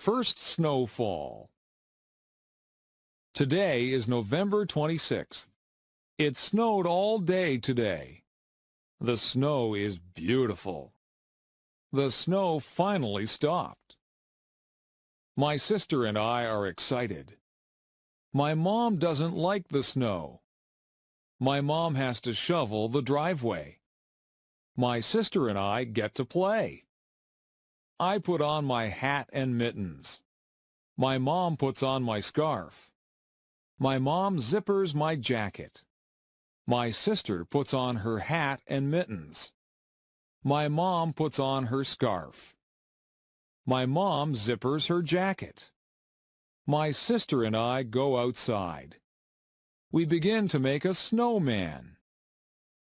first snowfall. Today is November 26th. It snowed all day today. The snow is beautiful. The snow finally stopped. My sister and I are excited. My mom doesn't like the snow. My mom has to shovel the driveway. My sister and I get to play. I put on my hat and mittens. My mom puts on my scarf. My mom zippers my jacket. My sister puts on her hat and mittens. My mom puts on her scarf. My mom zippers her jacket. My sister and I go outside. We begin to make a snowman.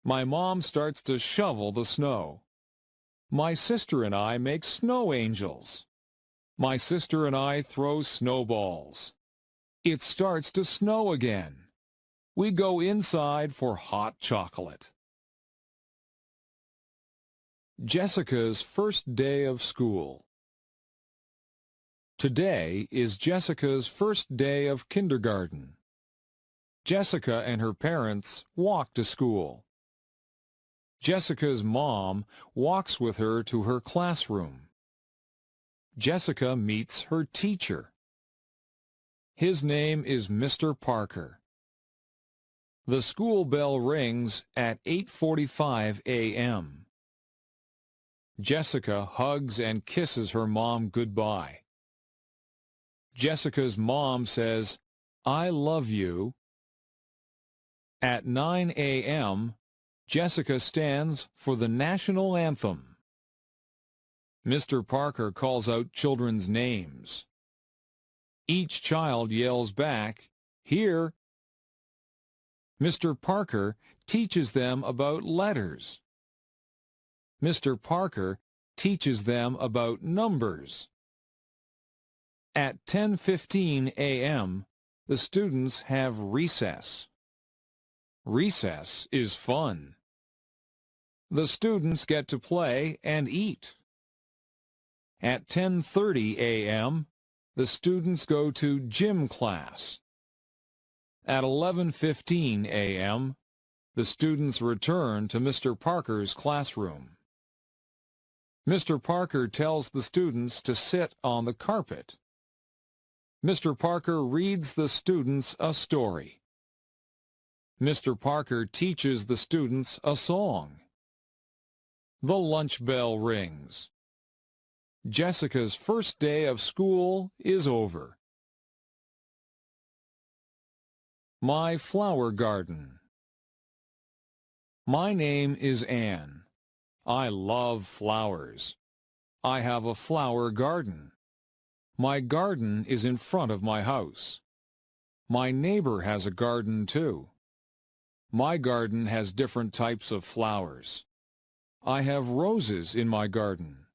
My mom starts to shovel the snow. My sister and I make snow angels. My sister and I throw snowballs. It starts to snow again. We go inside for hot chocolate. Jessica's first day of school. Today is Jessica's first day of kindergarten. Jessica and her parents walk to school. Jessica's mom walks with her to her classroom. Jessica meets her teacher. His name is Mr. Parker. The school bell rings at 8:45 a.m. Jessica hugs and kisses her mom goodbye. Jessica's mom says, "I love you." At 9 a.m., Jessica stands for the national anthem. Mr. Parker calls out children's names. Each child yells back, "Here." Mr. Parker teaches them about letters. Mr. Parker teaches them about numbers. At 10:15 a.m., the students have recess. Recess is fun. The students get to play and eat. At 10:30 a.m., the students go to gym class. At 11:15 a.m., the students return to Mr. Parker's classroom. Mr. Parker tells the students to sit on the carpet. Mr. Parker reads the students a story. Mr. Parker teaches the students a song. The lunch bell rings. Jessica's first day of school is over. My flower garden. My name is Anne. I love flowers. I have a flower garden. My garden is in front of my house. My neighbor has a garden too. My garden has different types of flowers. I have roses in my garden.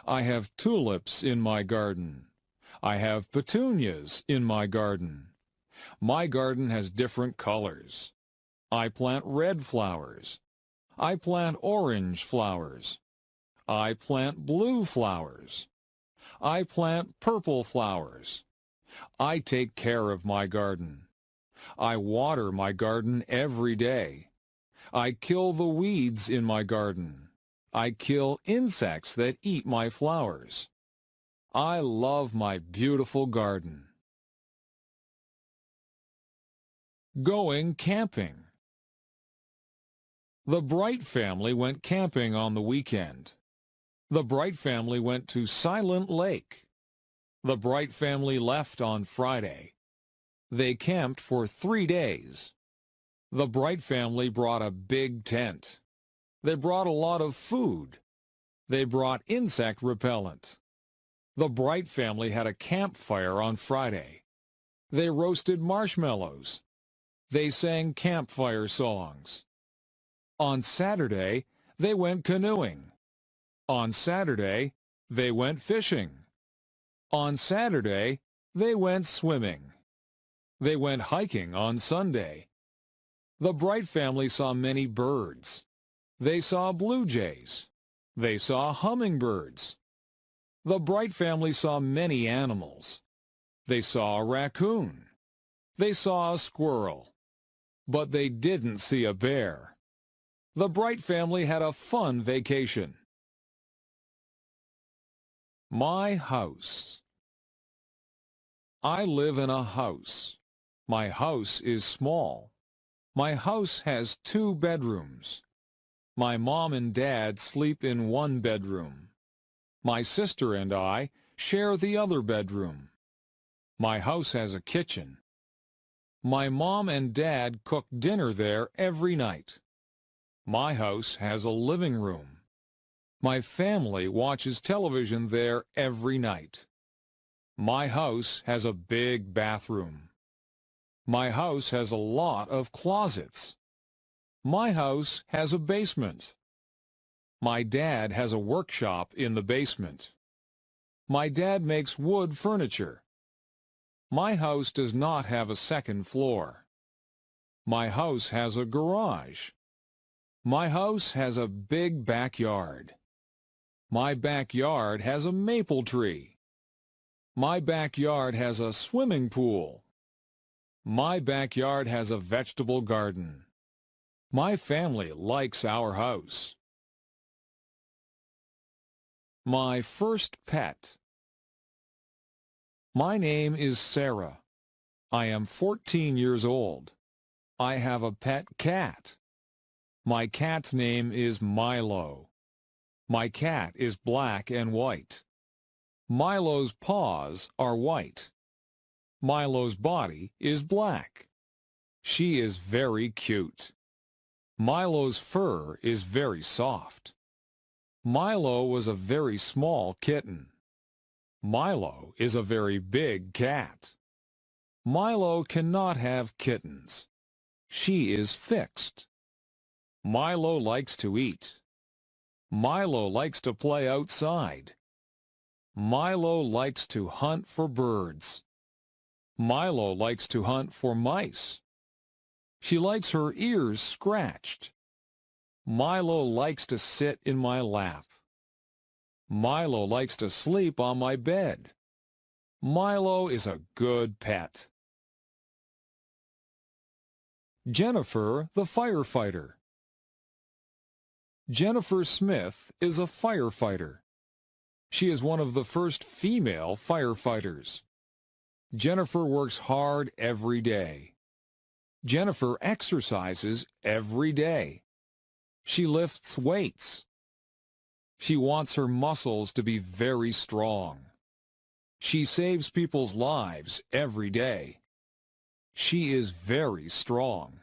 I have tulips in my garden. I have petunias in my garden. My garden has different colors. I plant red flowers. I plant orange flowers. I plant blue flowers. I plant purple flowers. I take care of my garden. I water my garden every day. I kill the weeds in my garden. I kill insects that eat my flowers. I love my beautiful garden. Going camping. The Bright family went camping on the weekend. The Bright family went to Silent Lake. The Bright family left on Friday. They camped for 3 days. The Bright family brought a big tent. They brought a lot of food. They brought insect repellent. The Bright family had a campfire on Friday. They roasted marshmallows. They sang campfire songs. On Saturday, they went canoeing. On Saturday, they went fishing. On Saturday, they went swimming. They went hiking on Sunday. The Bright family saw many birds. They saw blue jays. They saw hummingbirds. The Bright family saw many animals. They saw a raccoon. They saw a squirrel. But they didn't see a bear. The Bright family had a fun vacation. My house. I live in a house. My house is small. My house has 2 bedrooms. My mom and dad sleep in one bedroom. My sister and I share the other bedroom. My house has a kitchen. My mom and dad cook dinner there every night. My house has a living room. My family watches television there every night. My house has a big bathroom. My house has a lot of closets. My house has a basement. My dad has a workshop in the basement. My dad makes wood furniture. My house does not have a second floor. My house has a garage. My house has a big backyard. My backyard has a maple tree. My backyard has a swimming pool. My backyard has a vegetable garden. My family likes our house. My first pet. My name is Sarah. I am 14 years old. I have a pet cat. My cat's name is Milo. My cat is black and white. Milo's paws are white. Milo's body is black. She is very cute. Milo's fur is very soft. Milo was a very small kitten. Milo is a very big cat. Milo cannot have kittens. She is fixed. Milo likes to eat. Milo likes to play outside. Milo likes to hunt for birds. Milo likes to hunt for mice. She likes her ears scratched. Milo likes to sit in my lap. Milo likes to sleep on my bed. Milo is a good pet. Jennifer the firefighter. Jennifer Smith is a firefighter. She is one of the first female firefighters. Jennifer works hard every day. Jennifer exercises every day. She lifts weights. She wants her muscles to be very strong. She saves people's lives every day. She is very strong.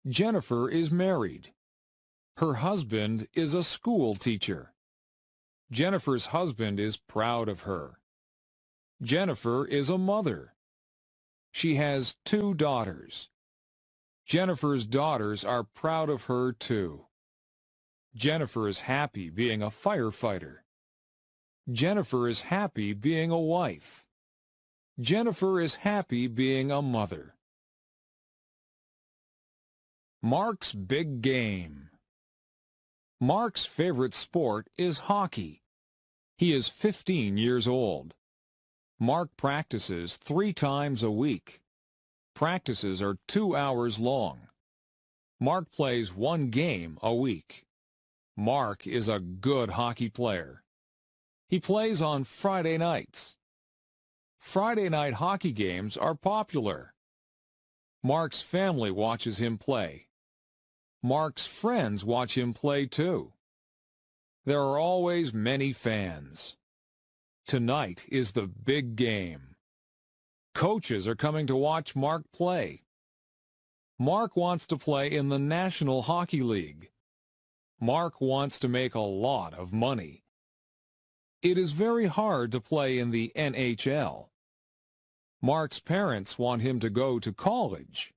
Jennifer is married. Her husband is a school teacher. Jennifer's husband is proud of her. Jennifer is a mother. She has 2 daughters. Jennifer's daughters are proud of her too. Jennifer is happy being a firefighter. Jennifer is happy being a wife. Jennifer is happy being a mother. Mark's big game. Mark's favorite sport is hockey. He is 15 years old. Mark practices 3 times a week. Practices are 2 hours long. Mark plays 1 game a week. Mark is a good hockey player. He plays on Friday nights. Friday night hockey games are popular. Mark's family watches him play. Mark's friends watch him play too. There are always many fans. Tonight is the big game. Coaches are coming to watch Mark play. Mark wants to play in the National Hockey League. Mark wants to make a lot of money. It is very hard to play in the NHL. Mark's parents want him to go to college.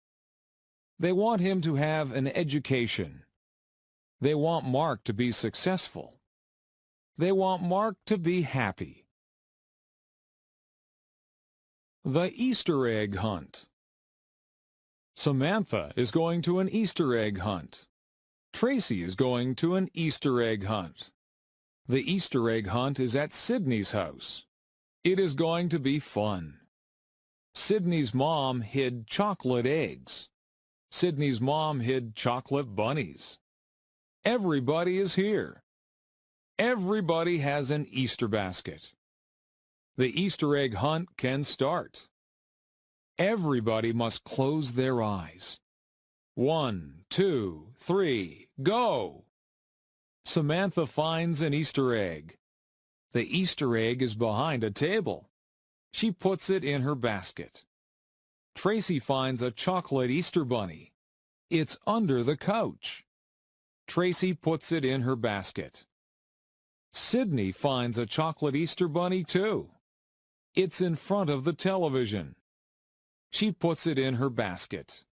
They want him to have an education. They want Mark to be successful. They want Mark to be happy. The Easter egg hunt. Samantha is going to an Easter egg hunt. Tracy is going to an Easter egg hunt. The Easter egg hunt is at Sydney's house. It is going to be fun. Sydney's mom hid chocolate eggs. Sydney's mom hid chocolate bunnies. Everybody is here. Everybody has an Easter basket. The Easter egg hunt can start. Everybody must close their eyes. 1, 2, 3, go! Samantha finds an Easter egg. The Easter egg is behind a table. She puts it in her basket. Tracy finds a chocolate Easter bunny. It's under the couch. Tracy puts it in her basket. Sydney finds a chocolate Easter bunny too. It's in front of the television. She puts it in her basket.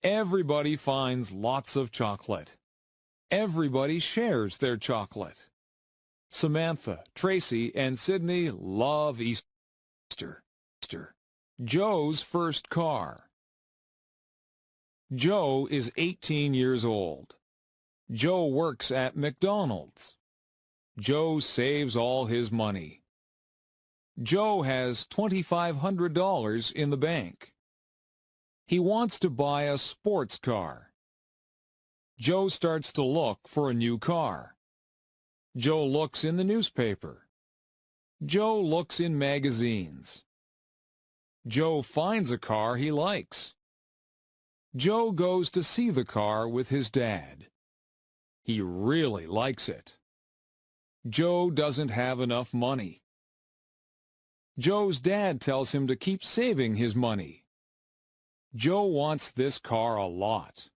Everybody finds lots of chocolate. Everybody shares their chocolate. Samantha, Tracy, and Sydney love Easter. Joe's first car. Joe is 18 years old. Joe works at McDonald's. Joe saves all his money. Joe has $2,500 in the bank. He wants to buy a sports car. Joe starts to look for a new car. Joe looks in the newspaper. Joe looks in magazines. Joe finds a car he likes. Joe goes to see the car with his dad. He really likes it. Joe doesn't have enough money. Joe's dad tells him to keep saving his money. Joe wants this car a lot.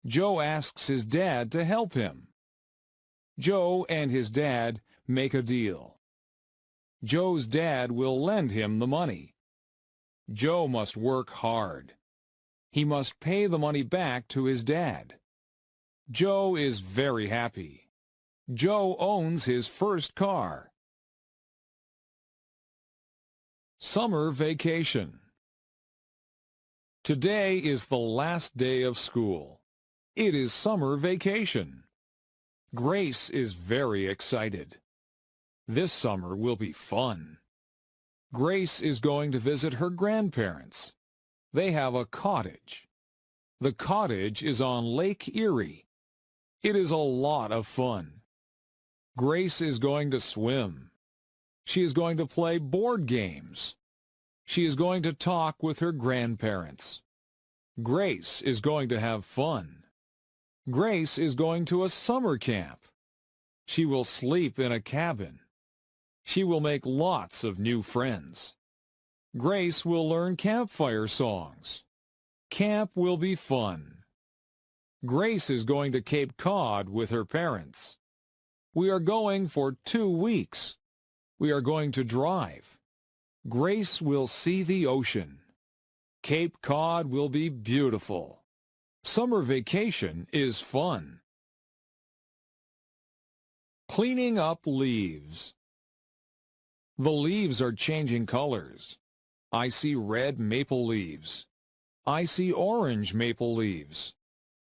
Joe asks his dad to help him. Joe and his dad make a deal. Joe's dad will lend him the money. Joe must work hard. He must pay the money back to his dad. Joe is very happy. Joe owns his first car. Summer vacation. Today is the last day of school. It is summer vacation. Grace is very excited. This summer will be fun. Grace is going to visit her grandparents. They have a cottage. The cottage is on Lake Erie. It is a lot of fun. Grace is going to swim. She is going to play board games. She is going to talk with her grandparents. Grace is going to have fun. Grace is going to a summer camp. She will sleep in a cabin. She will make lots of new friends. Grace will learn campfire songs. Camp will be fun. Grace is going to Cape Cod with her parents. We are going for 2 weeks. We are going to drive. Grace will see the ocean. Cape Cod will be beautiful. Summer vacation is fun. Cleaning up leaves. The leaves are changing colors. I see red maple leaves. I see orange maple leaves.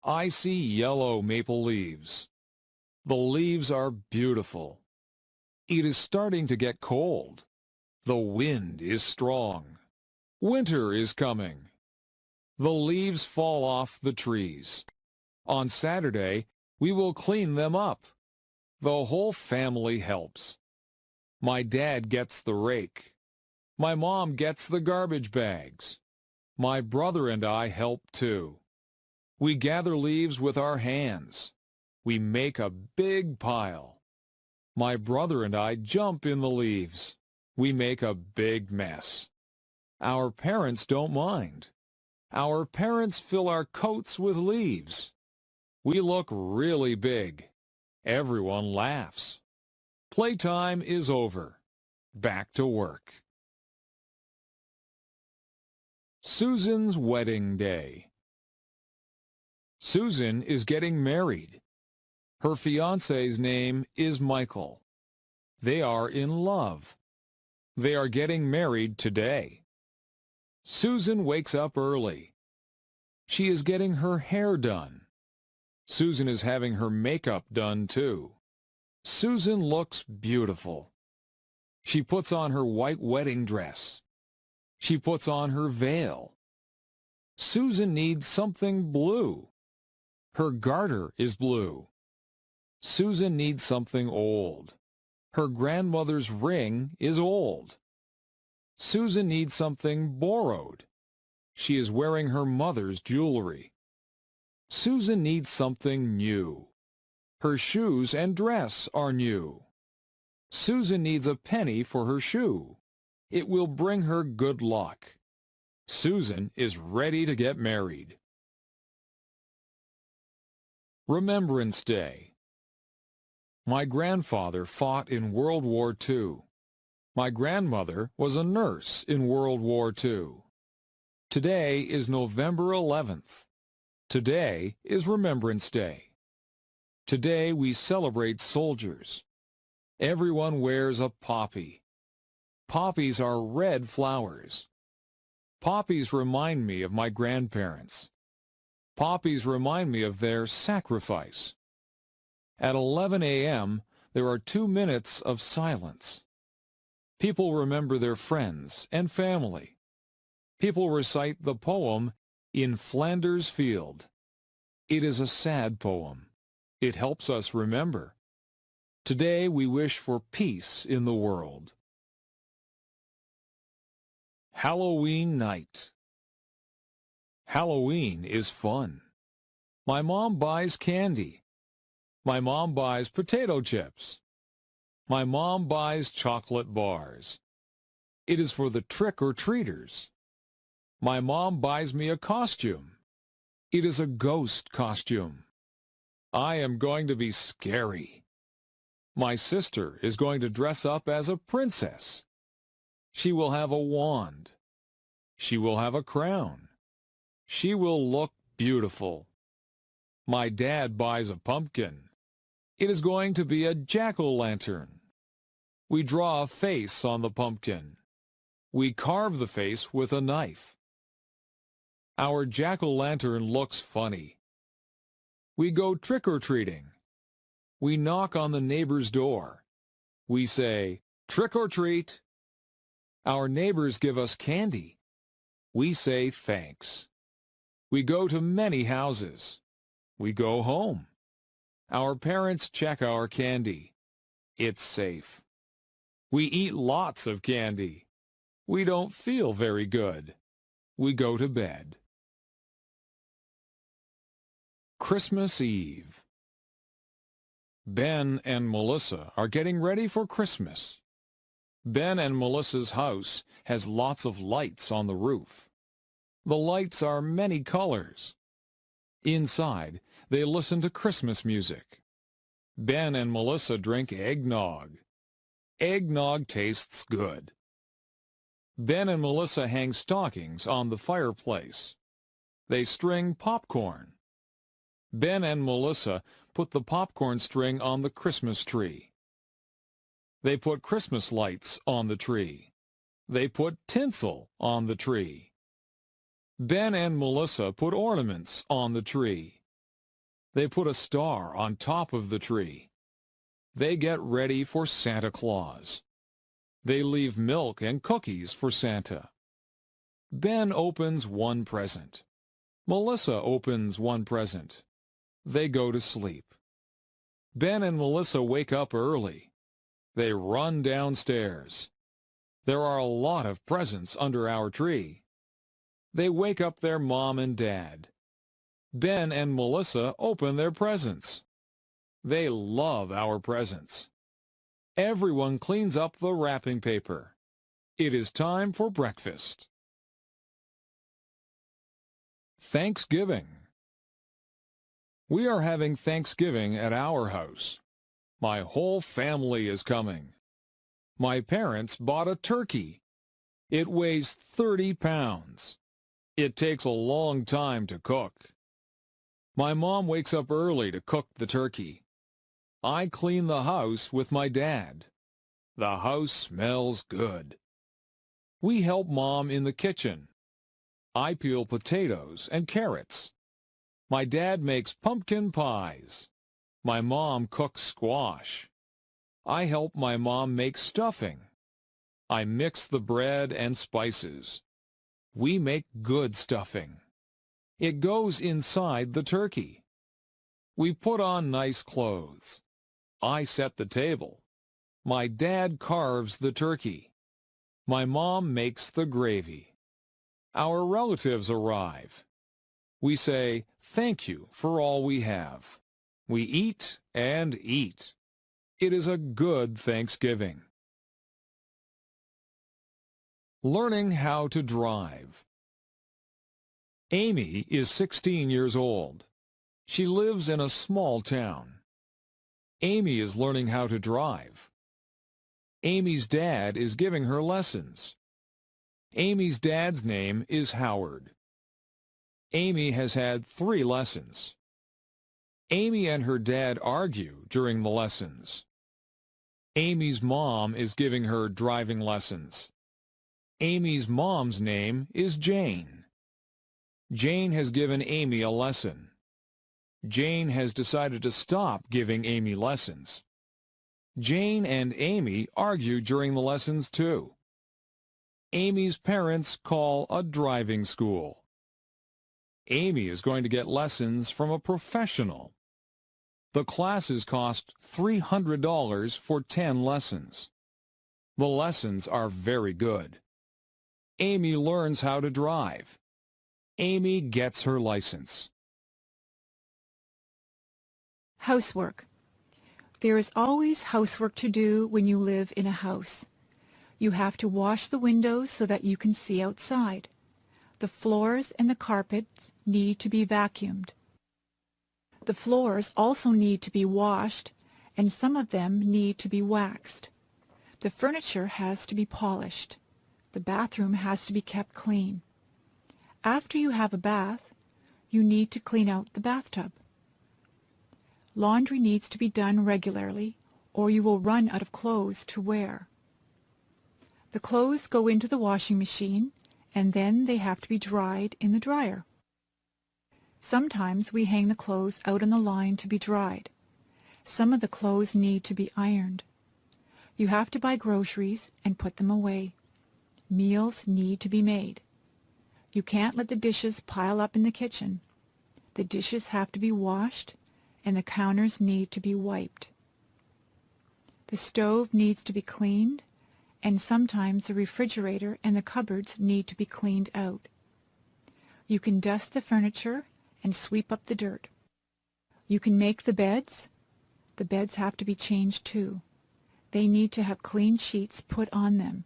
I see yellow maple leaves. The leaves are beautiful. It is starting to get cold. The wind is strong. Winter is coming. The leaves fall off the trees. On Saturday, we will clean them up. The whole family helps. My dad gets the rake. My mom gets the garbage bags. My brother and I help too. We gather leaves with our hands. We make a big pile. My brother and I jump in the leaves. We make a big mess. Our parents don't mind. Our parents fill our coats with leaves. We look really big. Everyone laughs. Playtime is over. Back to work. Susan's wedding day. Susan is getting married. Her fiancé's name is Michael. They are in love. They are getting married today. Susan wakes up early. She is getting her hair done. Susan is having her makeup done too. Susan looks beautiful. She puts on her white wedding dress. She puts on her veil. Susan needs something blue. Her garter is blue. Susan needs something old. Her grandmother's ring is old. Susan needs something borrowed. She is wearing her mother's jewelry. Susan needs something new. Her shoes and dress are new. Susan needs a penny for her shoe. It will bring her good luck. Susan is ready to get married. Remembrance Day. My grandfather fought in World War II. My grandmother was a nurse in World War II. Today is November 11th. Today is Remembrance Day. Today we celebrate soldiers. Everyone wears a poppy. Poppies are red flowers. Poppies remind me of my grandparents. Poppies remind me of their sacrifice. At 11 a.m., there are 2 minutes of silence. People remember their friends and family. People recite the poem In Flanders Field. It is a sad poem. It helps us remember. Today we wish for peace in the world. Halloween night. Halloween is fun. My mom buys candy. My mom buys potato chips. My mom buys chocolate bars. It is for the trick-or-treaters. My mom buys me a costume. It is a ghost costume. I am going to be scary. My sister is going to dress up as a princess. She will have a wand. She will have a crown. She will look beautiful. My dad buys a pumpkin. It is going to be a jack-o'-lantern. We draw a face on the pumpkin. We carve the face with a knife. Our jack-o'-lantern looks funny. We go trick-or-treating. We knock on the neighbor's door. We say, "Trick-or-treat." Our neighbors give us candy. We say thanks. We go to many houses. We go home. Our parents check our candy. It's safe. We eat lots of candy. We don't feel very good. We go to bed. Christmas Eve. Ben and Melissa are getting ready for Christmas. Ben and Melissa's house has lots of lights on the roof. The lights are many colors. Inside, they listen to Christmas music. Ben and Melissa drink eggnog. Eggnog tastes good. Ben and Melissa hang stockings on the fireplace. They string popcorn. Ben and Melissa put the popcorn string on the Christmas tree. They put Christmas lights on the tree. They put tinsel on the tree. Ben and Melissa put ornaments on the tree. They put a star on top of the tree. They get ready for Santa Claus. They leave milk and cookies for Santa. Ben opens one present. Melissa opens one present. They go to sleep. Ben and Melissa wake up early. They run downstairs. There are a lot of presents under our tree. They wake up their mom and dad. Ben and Melissa open their presents. They love our presents. Everyone cleans up the wrapping paper. It is time for breakfast. Thanksgiving. We are having Thanksgiving at our house. My whole family is coming. My parents bought a turkey. It weighs 30 pounds. It takes a long time to cook. My mom wakes up early to cook the turkey. I clean the house with my dad. The house smells good. We help Mom in the kitchen. I peel potatoes and carrots. My dad makes pumpkin pies. My mom cooks squash. I help my mom make stuffing. I mix the bread and spices. We make good stuffing. It goes inside the turkey. We put on nice clothes. I set the table. My dad carves the turkey. My mom makes the gravy. Our relatives arrive. We say thank you for all we have. We eat and eat. It is a good Thanksgiving. Learning how to drive. Amy is 16 years old. She lives in a small town. Amy is learning how to drive. Amy's dad is giving her lessons. Amy's dad's name is Howard. Amy has had 3 lessons. Amy and her dad argue during the lessons. Amy's mom is giving her driving lessons. Amy's mom's name is Jane. Jane has given Amy a lesson. Jane has decided to stop giving Amy lessons. Jane and Amy argue during the lessons too. Amy's parents call a driving school. Amy is going to get lessons from a professional. The classes cost $300 for 10 lessons. The lessons are very good. Amy learns how to drive. Amy gets her license. Housework. There is always housework to do when you live in a house. You have to wash the windows so that you can see outside. The floors and the carpets need to be vacuumed. The floors also need to be washed, and some of them need to be waxed. The furniture has to be polished. The bathroom has to be kept clean. After you have a bath, you need to clean out the bathtub. Laundry needs to be done regularly, or you will run out of clothes to wear. The clothes go into the washing machine, and then they have to be dried in the dryer. Sometimes we hang the clothes out on the line to be dried. Some of the clothes need to be ironed. You have to buy groceries and put them away. Meals need to be made. You can't let the dishes pile up in the kitchen. The dishes have to be washed, and the counters need to be wiped. The stove needs to be cleaned, and sometimes the refrigerator and the cupboards need to be cleaned out. You can dust the furniture and sweep up the dirt. You can make the beds. The beds have to be changed too. They need to have clean sheets put on them.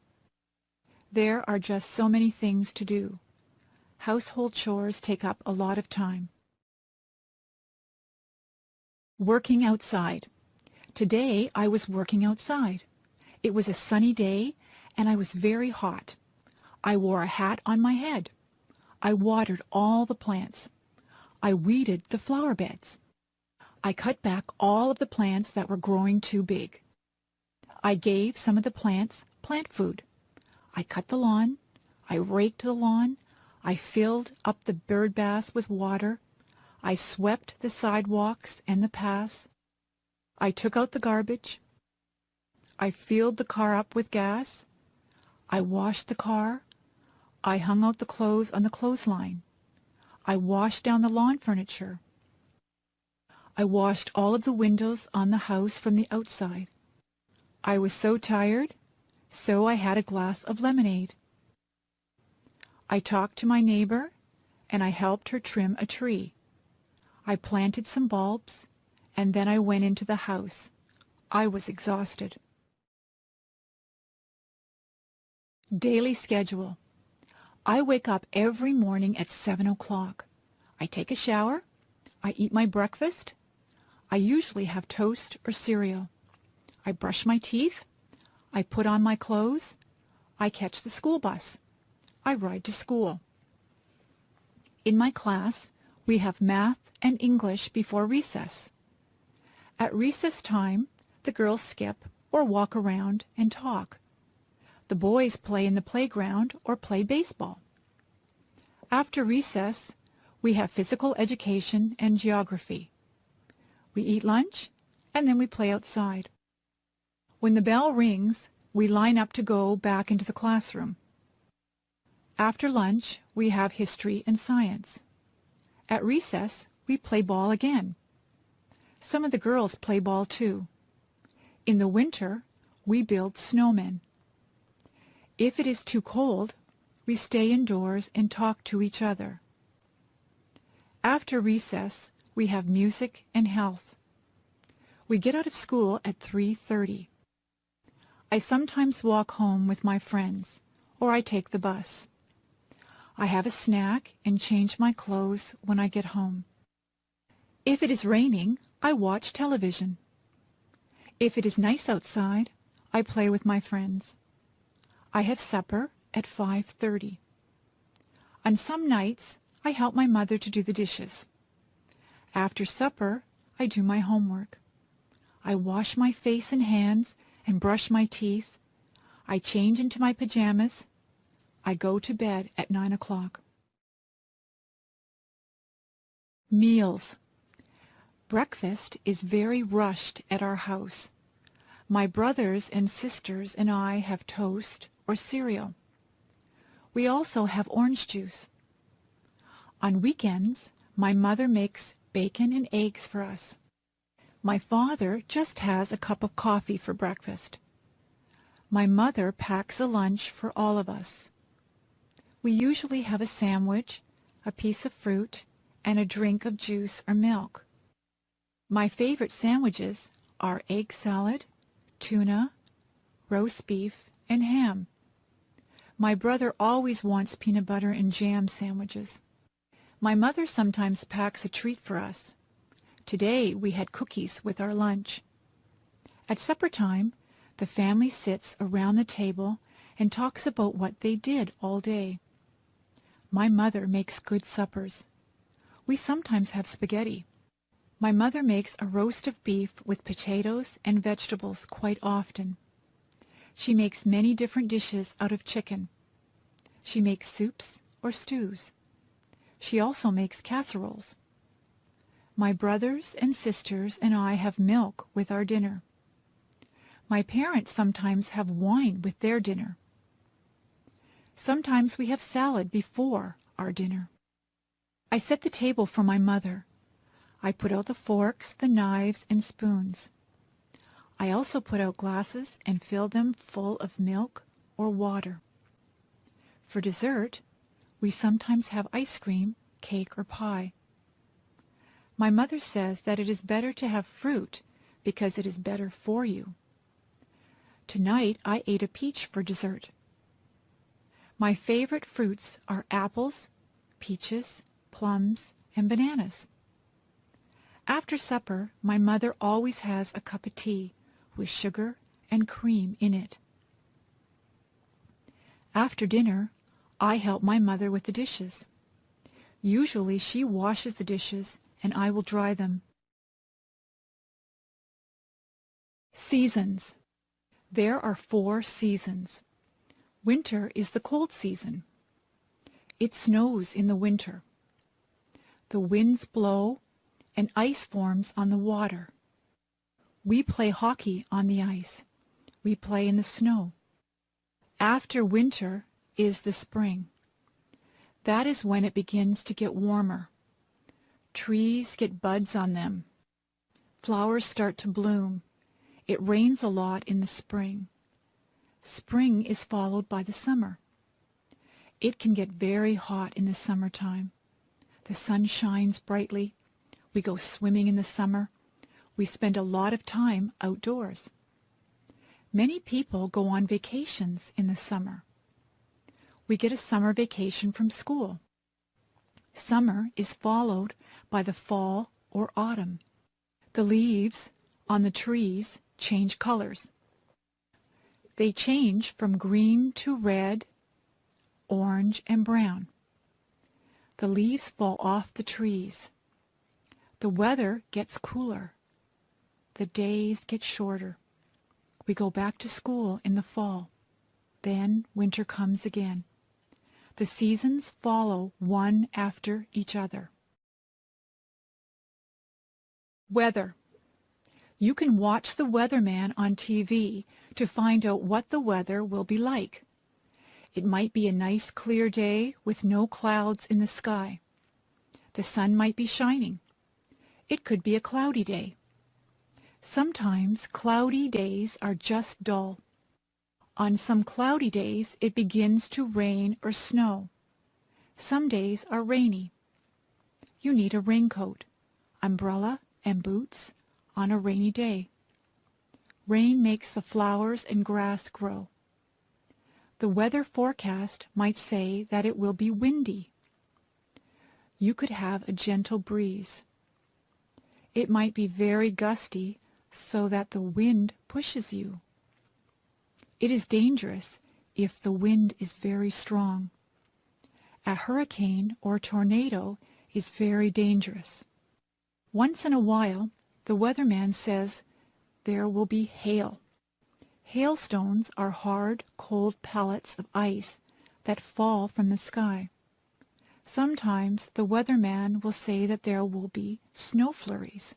There are just so many things to do. Household chores take up a lot of time. Working outside. Today I was working outside. It was a sunny day and I was very hot. I wore a hat on my head. I watered all the plants. I weeded the flower beds. I cut back all of the plants that were growing too big. I gave some of the plants plant food. I cut the lawn. I raked the lawn. I filled up the bird baths with water. I swept the sidewalks and the paths. I took out the garbage. I filled the car up with gas. I washed the car. I hung out the clothes on the clothesline. I washed down the lawn furniture. I washed all of the windows on the house from the outside. I was so tired, so I had a glass of lemonade. I talked to my neighbor, and I helped her trim a tree. I planted some bulbs, and then I went into the house. I was exhausted. Daily schedule. I wake up every morning at 7 o'clock. I take a shower. I eat my breakfast. I usually have toast or cereal. I brush my teeth. I put on my clothes. I catch the school bus. I ride to school. In my class, we have math and English before recess. At recess time, the girls skip or walk around and talk. The boys play in the playground or play baseball. After recess, we have physical education and geography. We eat lunch, and then we play outside. When the bell rings, we line up to go back into the classroom. After lunch, we have history and science. At recess, we play ball again. Some of the girls play ball too. In the winter, we build snowmen. If it is too cold, we stay indoors and talk to each other. After recess, we have music and health. We get out of school at 3:30. I sometimes walk home with my friends, or I take the bus. I have a snack and change my clothes when I get home. If it is raining, I watch television. If it is nice outside, I play with my friends. I have supper at 5:30. On some nights, I help my mother to do the dishes. After supper, I do my homework. I wash my face and hands and brush my teeth. I change into my pajamas. I go to bed at 9 o'clock. Meals. Breakfast is very rushed at our house. My brothers and sisters and I have toast or cereal. We also have orange juice. On weekends, my mother makes bacon and eggs for us. My father just has a cup of coffee for breakfast. My mother packs a lunch for all of us. We usually have a sandwich, a piece of fruit, and a drink of juice or milk. My favorite sandwiches are egg salad, tuna, roast beef, and ham. My brother always wants peanut butter and jam sandwiches. My mother sometimes packs a treat for us. Today we had cookies with our lunch. At supper time, the family sits around the table and talks about what they did all day. My mother makes good suppers. We sometimes have spaghetti. My mother makes a roast of beef with potatoes and vegetables quite often. She makes many different dishes out of chicken. She makes soups or stews. She also makes casseroles. My brothers and sisters and I have milk with our dinner. My parents sometimes have wine with their dinner. Sometimes we have salad before our dinner. I set the table for my mother. I put out the forks, the knives, and spoons. I also put out glasses and fill them full of milk or water. For dessert, we sometimes have ice cream, cake, or pie. My mother says that it is better to have fruit because it is better for you. Tonight I ate a peach for dessert. My favorite fruits are apples, peaches, plums, and bananas. After supper, my mother always has a cup of tea with sugar and cream in it. After dinner, I help my mother with the dishes. Usually she washes the dishes and I will dry them. Seasons. There are 4 seasons. Winter is the cold season. It snows in the winter. The winds blow and ice forms on the water. We play hockey on the ice. We play in the snow. After winter is the spring. That is when it begins to get warmer. Trees get buds on them. Flowers start to bloom. It rains a lot in the spring. Spring is followed by the summer. It can get very hot in the summertime. The sun shines brightly. We go swimming in the summer. We spend a lot of time outdoors. Many people go on vacations in the summer. We get a summer vacation from school. Summer is followed by the fall or autumn. The leaves on the trees change colors. They change from green to red, orange, and brown. The leaves fall off the trees. The weather gets cooler. The days get shorter. We go back to school in the fall. Then winter comes again. The seasons follow one after each other. Weather. You can watch the weatherman on TV to find out what the weather will be like. It might be a nice clear day with no clouds in the sky. The sun might be shining. It could be a cloudy day. Sometimes cloudy days are just dull. On some cloudy days, it begins to rain or snow. Some days are rainy. You need a raincoat, umbrella, and boots on a rainy day. Rain makes the flowers and grass grow. The weather forecast might say that it will be windy. You could have a gentle breeze. It might be very gusty so that the wind pushes you. It is dangerous if the wind is very strong. A hurricane or tornado is very dangerous. Once in a while, the weatherman says there will be hail. Hailstones are hard, cold pellets of ice that fall from the sky. Sometimes the weatherman will say that there will be snow flurries.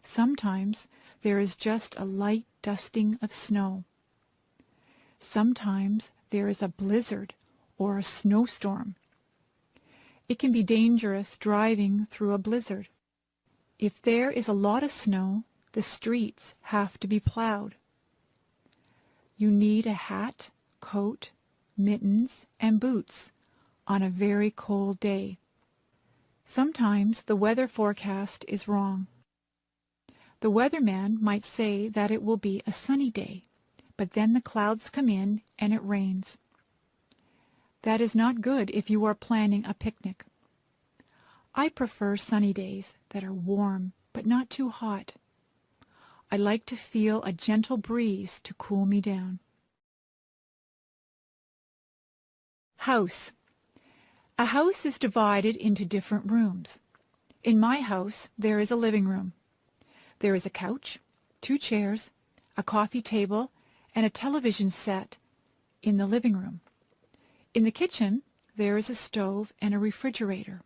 Sometimes there is just a light dusting of snow. Sometimes there is a blizzard or a snowstorm. It can be dangerous driving through a blizzard. If there is a lot of snow, the streets have to be plowed. You need a hat, coat, mittens, and boots on a very cold day. Sometimes the weather forecast is wrong. The weatherman might say that it will be a sunny day, but then the clouds come in and it rains. That is not good if you are planning a picnic. I prefer sunny days that are warm but not too hot. I like to feel a gentle breeze to cool me down. House. A house is divided into different rooms. In my house, there is a living room. There is a couch, 2 chairs, a coffee table, and a television set in the living room. In the kitchen, there is a stove and a refrigerator.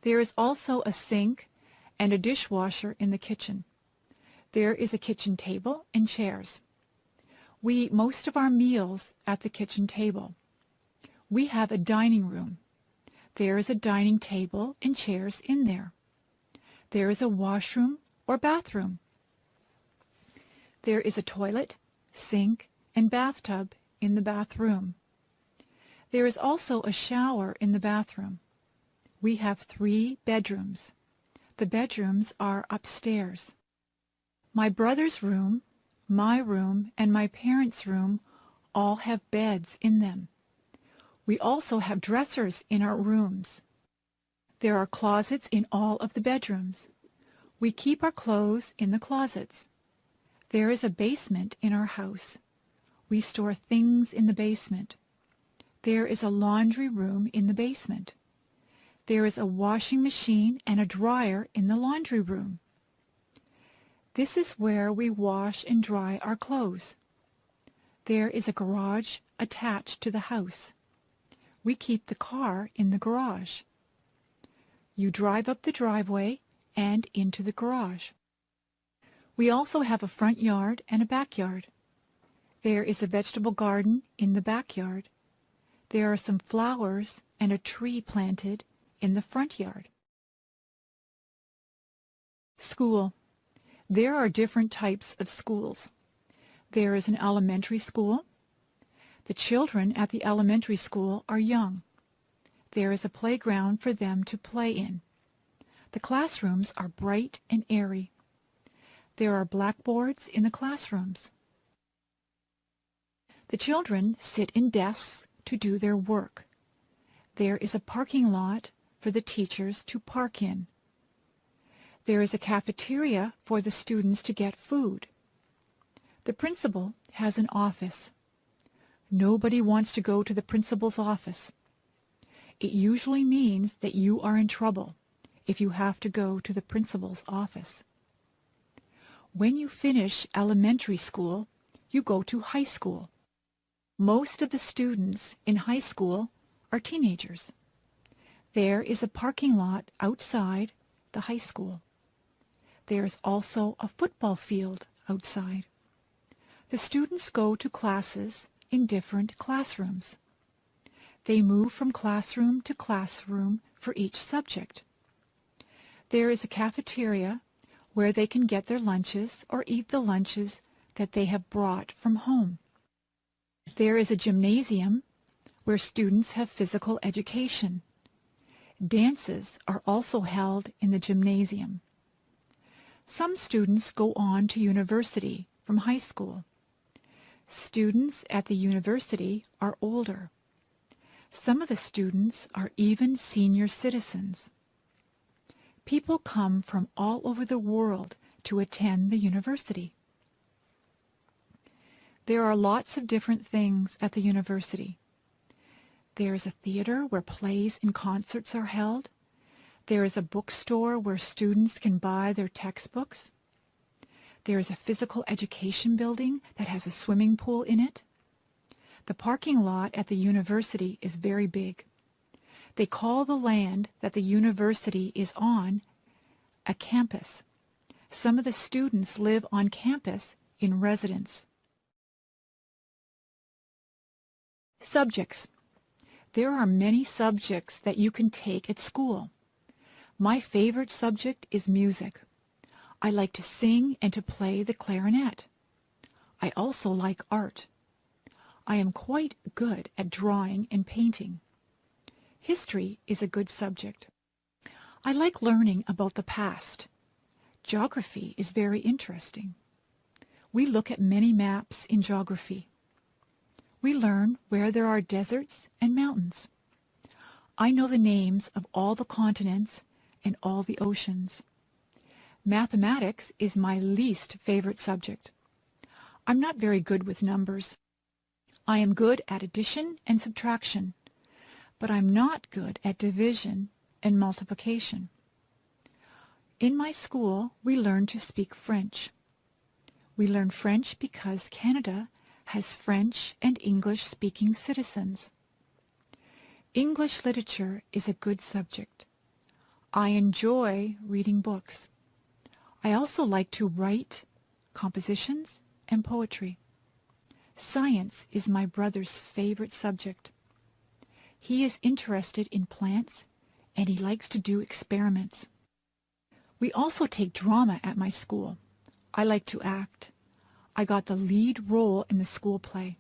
There is also a sink and a dishwasher in the kitchen. There is a kitchen table and chairs. We eat most of our meals at the kitchen table. We have a dining room. There is a dining table and chairs in there. There is a washroom or bathroom. There is a toilet, sink, and bathtub in the bathroom. There is also a shower in the bathroom. We have 3 bedrooms. The bedrooms are upstairs. My brother's room, my room, and my parents' room all have beds in them. We also have dressers in our rooms. There are closets in all of the bedrooms. We keep our clothes in the closets. There is a basement in our house. We store things in the basement. There is a laundry room in the basement. There is a washing machine and a dryer in the laundry room. This is where we wash and dry our clothes. There is a garage attached to the house. We keep the car in the garage. You drive up the driveway and into the garage. We also have a front yard and a backyard. There is a vegetable garden in the backyard. There are some flowers and a tree planted in the front yard. School. There are different types of schools. There is an elementary school. The children at the elementary school are young. There is a playground for them to play in. The classrooms are bright and airy. There are blackboards in the classrooms. The children sit in desks to do their work. There is a parking lot for the teachers to park in. There is a cafeteria for the students to get food. The principal has an office. Nobody wants to go to the principal's office. It usually means that you are in trouble if you have to go to the principal's office. When you finish elementary school, you go to high school. Most of the students in high school are teenagers. There is a parking lot outside the high school. There's also a football field outside. The students go to classes in different classrooms. They move from classroom to classroom for each subject. There is a cafeteria where they can get their lunches or eat the lunches that they have brought from home. There is a gymnasium where students have physical education. Dances are also held in the gymnasium. Some students go on to university from high school. Students at the university are older. Some of the students are even senior citizens. People come from all over the world to attend the university. There are lots of different things at the university. There is a theater where plays and concerts are held. There is a bookstore where students can buy their textbooks. There is a physical education building that has a swimming pool in it. The parking lot at the university is very big. They call the land that the university is on a campus. Some of the students live on campus in residence. Subjects. There are many subjects that you can take at school. My favorite subject is music. I like to sing and to play the clarinet. I also like art. I am quite good at drawing and painting. History is a good subject. I like learning about the past. Geography is very interesting. We look at many maps in geography. We learn where there are deserts and mountains. I know the names of all the continents and all the oceans. Mathematics is my least favorite subject. I'm not very good with numbers. I am good at addition and subtraction, but I'm not good at division and multiplication. In my school, we learn to speak French. We learn French because Canada has French and English-speaking citizens. English literature is a good subject. I enjoy reading books. I also like to write compositions and poetry. Science is my brother's favorite subject. He is interested in plants and he likes to do experiments. We also take drama at my school. I like to act. I got the lead role in the school play.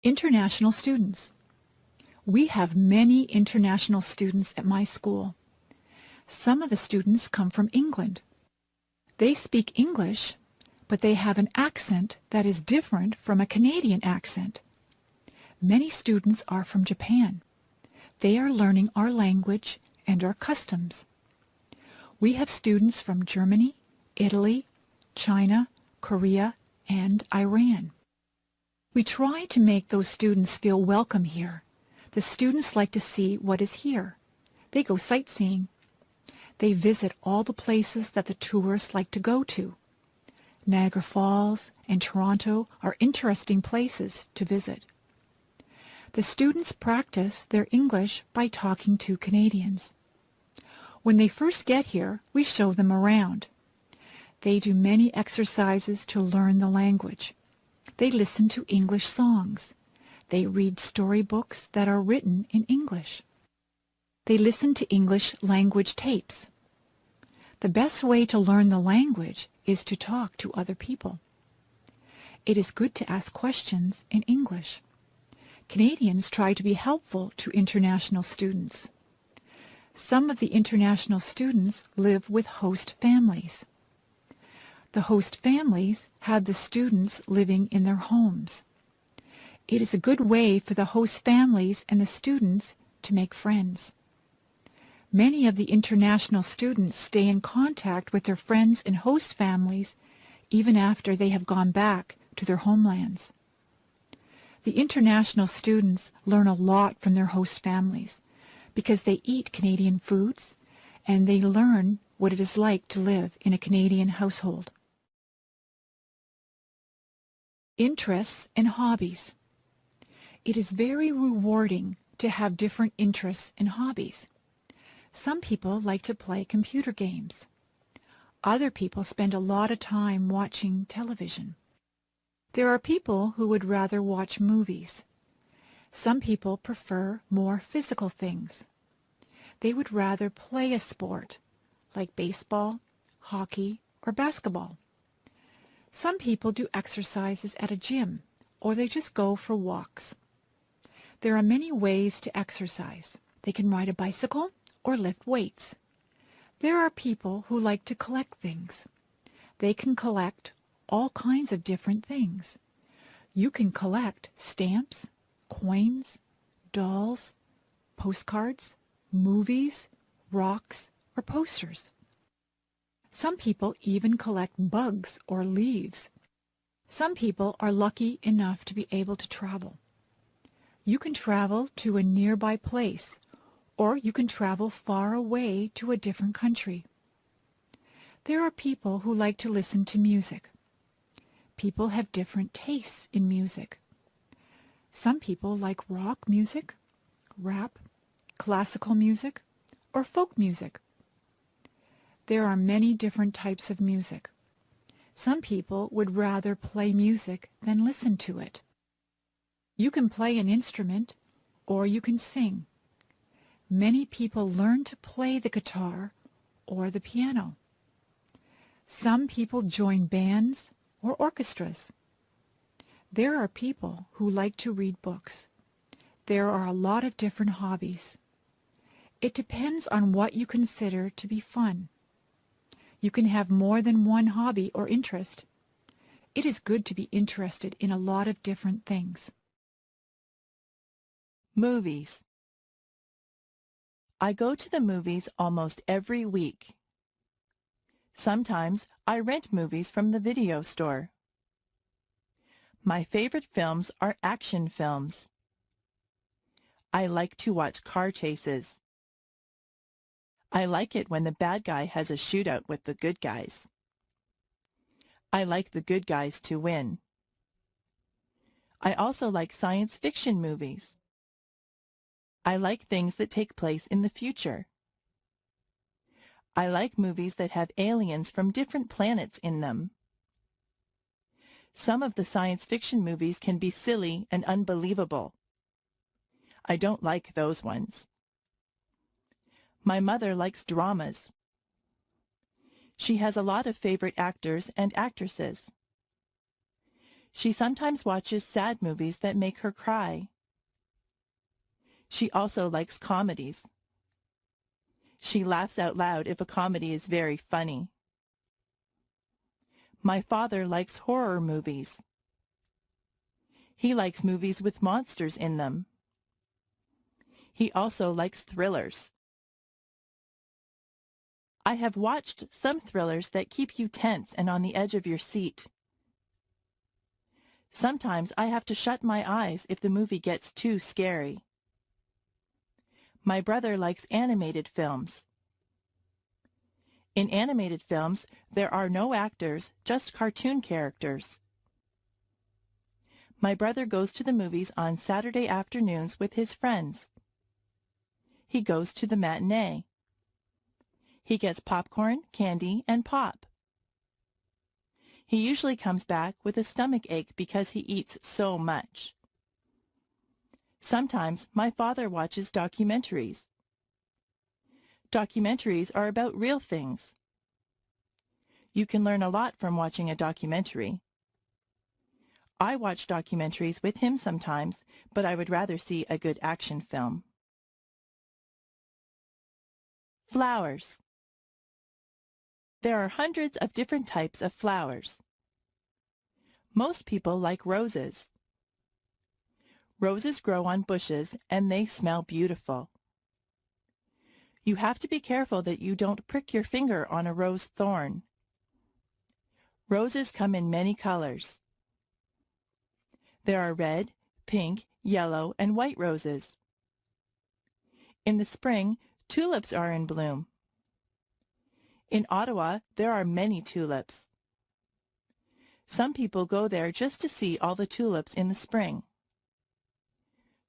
International students. We have many international students at my school. Some of the students come from England. They speak English, but they have an accent that is different from a Canadian accent. Many students are from Japan. They are learning our language and our customs. We have students from Germany, Italy, China, Korea, and Iran. We try to make those students feel welcome here. The students like to see what is here. They go sightseeing. They visit all the places that the tourists like to go to. Niagara Falls and Toronto are interesting places to visit. The students practice their English by talking to Canadians. When they first get here, we show them around. They do many exercises to learn the language. They listen to English songs. They read storybooks that are written in English. They listen to English language tapes. The best way to learn the language is to talk to other people. It is good to ask questions in English. Canadians try to be helpful to international students. Some of the international students live with host families. The host families have the students living in their homes. It is a good way for the host families and the students to make friends. Many of the international students stay in contact with their friends and host families even after they have gone back to their homelands. The international students learn a lot from their host families because they eat Canadian foods and they learn what it is like to live in a Canadian household. Interests and hobbies. It is very rewarding to have different interests and hobbies. Some people like to play computer games. Other people spend a lot of time watching television. There are people who would rather watch movies. Some people prefer more physical things. They would rather play a sport, like baseball, hockey, or basketball. Some people do exercises at a gym, or they just go for walks. There are many ways to exercise. They can ride a bicycle or lift weights. There are people who like to collect things. They can collect all kinds of different things. You can collect stamps, coins, dolls, postcards, movies, rocks, or posters. Some people even collect bugs or leaves. Some people are lucky enough to be able to travel. You can travel to a nearby place, or you can travel far away to a different country. There are people who like to listen to music. People have different tastes in music. Some people like rock music, rap, classical music, or folk music. There are many different types of music. Some people would rather play music than listen to it. You can play an instrument, or you can sing. Many people learn to play the guitar or the piano. Some people join bands or orchestras. There are people who like to read books. There are a lot of different hobbies. It depends on what you consider to be fun. You can have more than one hobby or interest. It is good to be interested in a lot of different things. Movies. I go to the movies almost every week. Sometimes I rent movies from the video store. My favorite films are action films. I like to watch car chases. I like it when the bad guy has a shootout with the good guys. I like the good guys to win. I also like science fiction movies. I like things that take place in the future. I like movies that have aliens from different planets in them. Some of the science fiction movies can be silly and unbelievable. I don't like those ones. My mother likes dramas. She has a lot of favorite actors and actresses. She sometimes watches sad movies that make her cry. She also likes comedies. She laughs out loud if a comedy is very funny. My father likes horror movies. He likes movies with monsters in them. He also likes thrillers. I have watched some thrillers that keep you tense and on the edge of your seat. Sometimes I have to shut my eyes if the movie gets too scary. My brother likes animated films. In animated films, there are no actors, just cartoon characters. My brother goes to the movies on Saturday afternoons with his friends. He goes to the matinee. He gets popcorn, candy, and pop. He usually comes back with a stomach ache because he eats so much. Sometimes my father watches documentaries. Documentaries are about real things. You can learn a lot from watching a documentary. I watch documentaries with him sometimes, but I would rather see a good action film. Flowers. There are hundreds of different types of flowers. Most people like roses. Roses grow on bushes and they smell beautiful. You have to be careful that you don't prick your finger on a rose thorn. Roses come in many colors. There are red, pink, yellow, and white roses. In the spring, tulips are in bloom. In Ottawa, there are many tulips. Some people go there just to see all the tulips in the spring.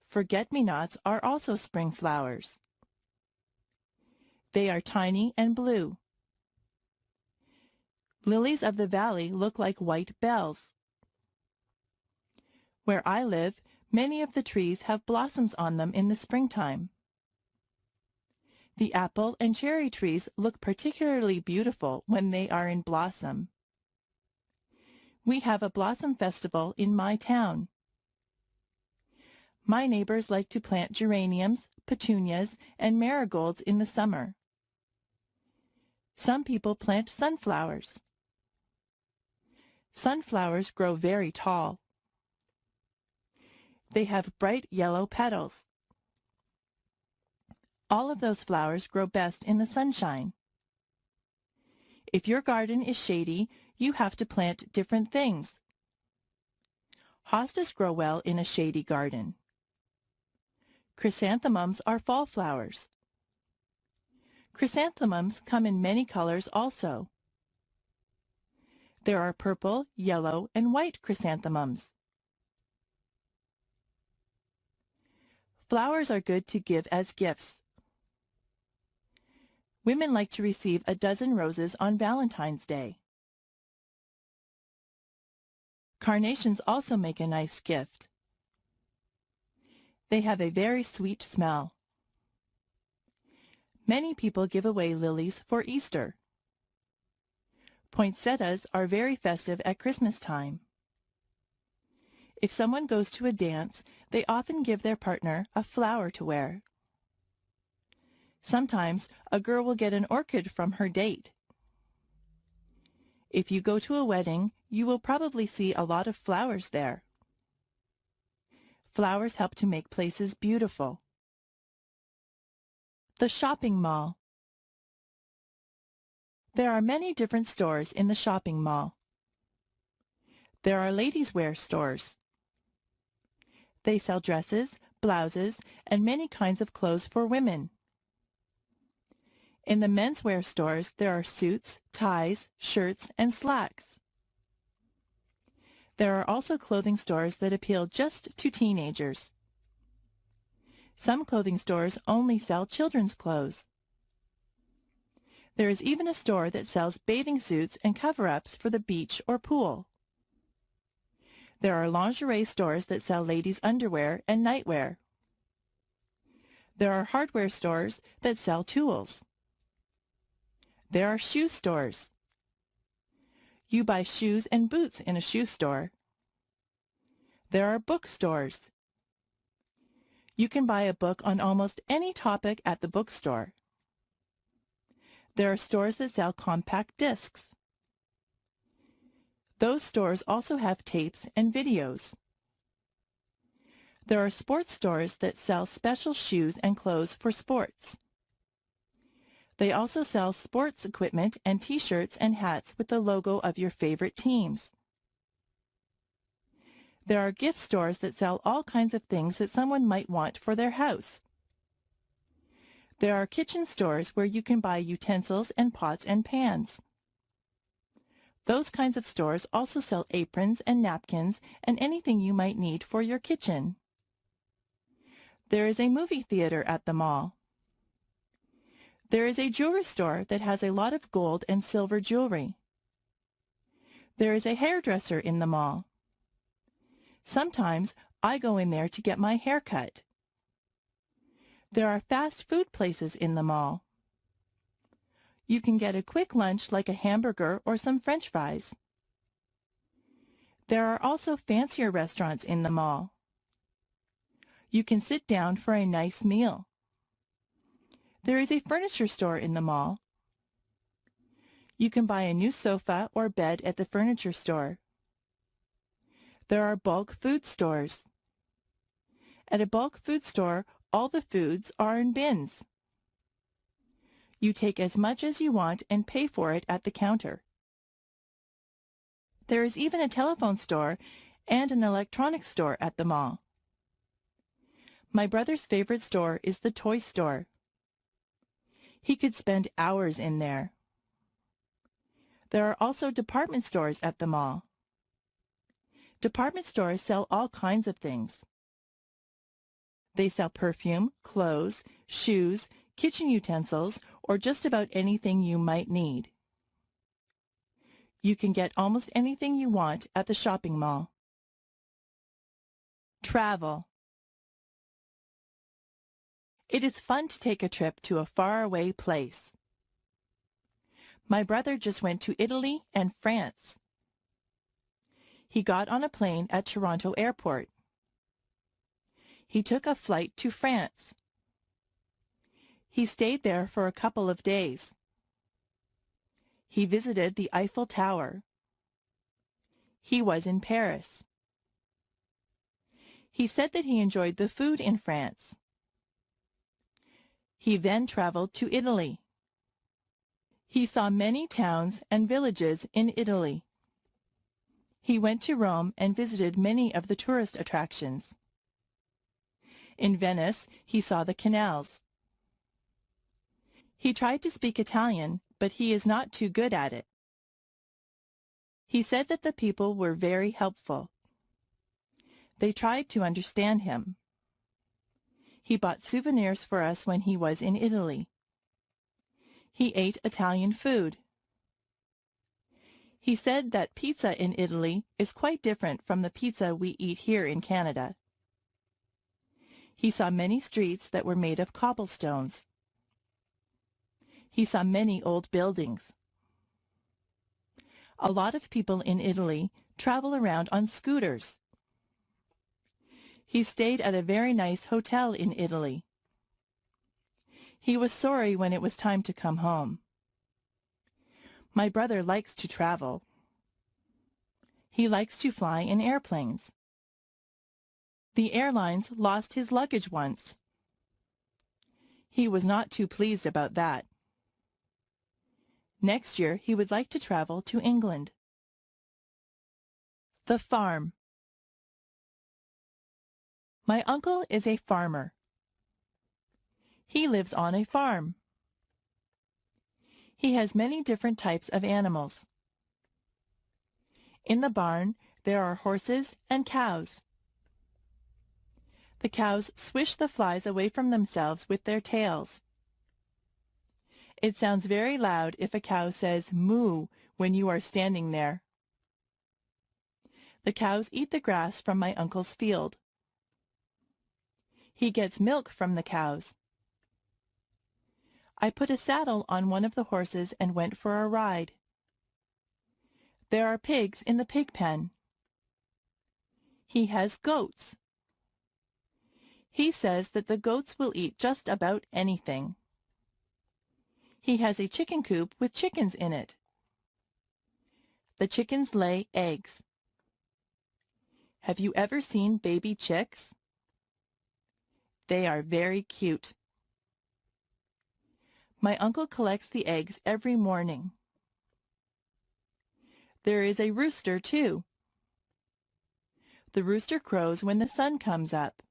Forget-me-nots are also spring flowers. They are tiny and blue. Lilies of the valley look like white bells. Where I live, many of the trees have blossoms on them in the springtime. The apple and cherry trees look particularly beautiful when they are in blossom. We have a blossom festival in my town. My neighbors like to plant geraniums, petunias, and marigolds in the summer. Some people plant sunflowers. Sunflowers grow very tall. They have bright yellow petals. All of those flowers grow best in the sunshine. If your garden is shady, you have to plant different things. Hostas grow well in a shady garden. Chrysanthemums are fall flowers. Chrysanthemums come in many colors also. There are purple, yellow, and white chrysanthemums. Flowers are good to give as gifts. Women like to receive a dozen roses on Valentine's Day. Carnations also make a nice gift. They have a very sweet smell. Many people give away lilies for Easter. Poinsettias are very festive at Christmas time. If someone goes to a dance, they often give their partner a flower to wear. Sometimes a girl will get an orchid from her date. If you go to a wedding, you will probably see a lot of flowers there. Flowers help to make places beautiful. The shopping mall. There are many different stores in the shopping mall. There are ladies' wear stores. They sell dresses, blouses, and many kinds of clothes for women. In the menswear stores, there are suits, ties, shirts, and slacks. There are also clothing stores that appeal just to teenagers. Some clothing stores only sell children's clothes. There is even a store that sells bathing suits and cover-ups for the beach or pool. There are lingerie stores that sell ladies' underwear and nightwear. There are hardware stores that sell tools. There are shoe stores. You buy shoes and boots in a shoe store. There are bookstores. You can buy a book on almost any topic at the bookstore. There are stores that sell compact discs. Those stores also have tapes and videos. There are sports stores that sell special shoes and clothes for sports. They also sell sports equipment and t-shirts and hats with the logo of your favorite teams. There are gift stores that sell all kinds of things that someone might want for their house. There are kitchen stores where you can buy utensils and pots and pans. Those kinds of stores also sell aprons and napkins and anything you might need for your kitchen. There is a movie theater at the mall. There is a jewelry store that has a lot of gold and silver jewelry. There is a hairdresser in the mall. Sometimes I go in there to get my hair cut. There are fast food places in the mall. You can get a quick lunch like a hamburger or some French fries. There are also fancier restaurants in the mall. You can sit down for a nice meal. There is a furniture store in the mall. You can buy a new sofa or bed at the furniture store. There are bulk food stores. At a bulk food store, all the foods are in bins. You take as much as you want and pay for it at the counter. There is even a telephone store and an electronics store at the mall. My brother's favorite store is the toy store. He could spend hours in there. There are also department stores at the mall. Department stores sell all kinds of things. They sell perfume, clothes, shoes, kitchen utensils, or just about anything you might need. You can get almost anything you want at the shopping mall. Travel. It is fun to take a trip to a faraway place. My brother just went to Italy and France. He got on a plane at Toronto Airport. He took a flight to France. He stayed there for a couple of days. He visited the Eiffel Tower. He was in Paris. He said that he enjoyed the food in France. He then traveled to Italy. He saw many towns and villages in Italy. He went to Rome and visited many of the tourist attractions. In Venice, he saw the canals. He tried to speak Italian, but he is not too good at it. He said that the people were very helpful. They tried to understand him. He bought souvenirs for us when he was in Italy. He ate Italian food. He said that pizza in Italy is quite different from the pizza we eat here in Canada. He saw many streets that were made of cobblestones. He saw many old buildings. A lot of people in Italy travel around on scooters. He stayed at a very nice hotel in Italy. He was sorry when it was time to come home. My brother likes to travel. He likes to fly in airplanes. The airlines lost his luggage once. He was not too pleased about that. Next year, he would like to travel to England. The farm. My uncle is a farmer. He lives on a farm. He has many different types of animals. In the barn, there are horses and cows. The cows swish the flies away from themselves with their tails. It sounds very loud if a cow says moo when you are standing there. The cows eat the grass from my uncle's field. He gets milk from the cows. I put a saddle on one of the horses and went for a ride. There are pigs in the pig pen. He has goats. He says that the goats will eat just about anything. He has a chicken coop with chickens in it. The chickens lay eggs. Have you ever seen baby chicks? They are very cute. My uncle collects the eggs every morning. There is a rooster, too. The rooster crows when the sun comes up.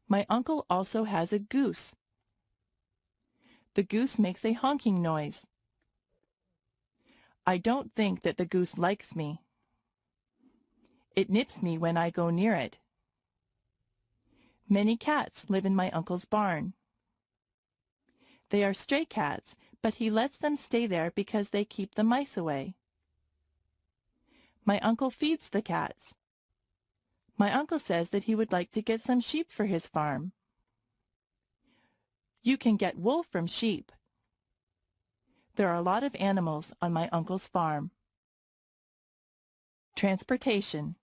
My uncle also has a goose. The goose makes a honking noise. I don't think that the goose likes me. It nips me when I go near it. Many cats live in my uncle's barn. They are stray cats, but he lets them stay there because they keep the mice away. My uncle feeds the cats. My uncle says that he would like to get some sheep for his farm. You can get wool from sheep. There are a lot of animals on my uncle's farm. Transportation.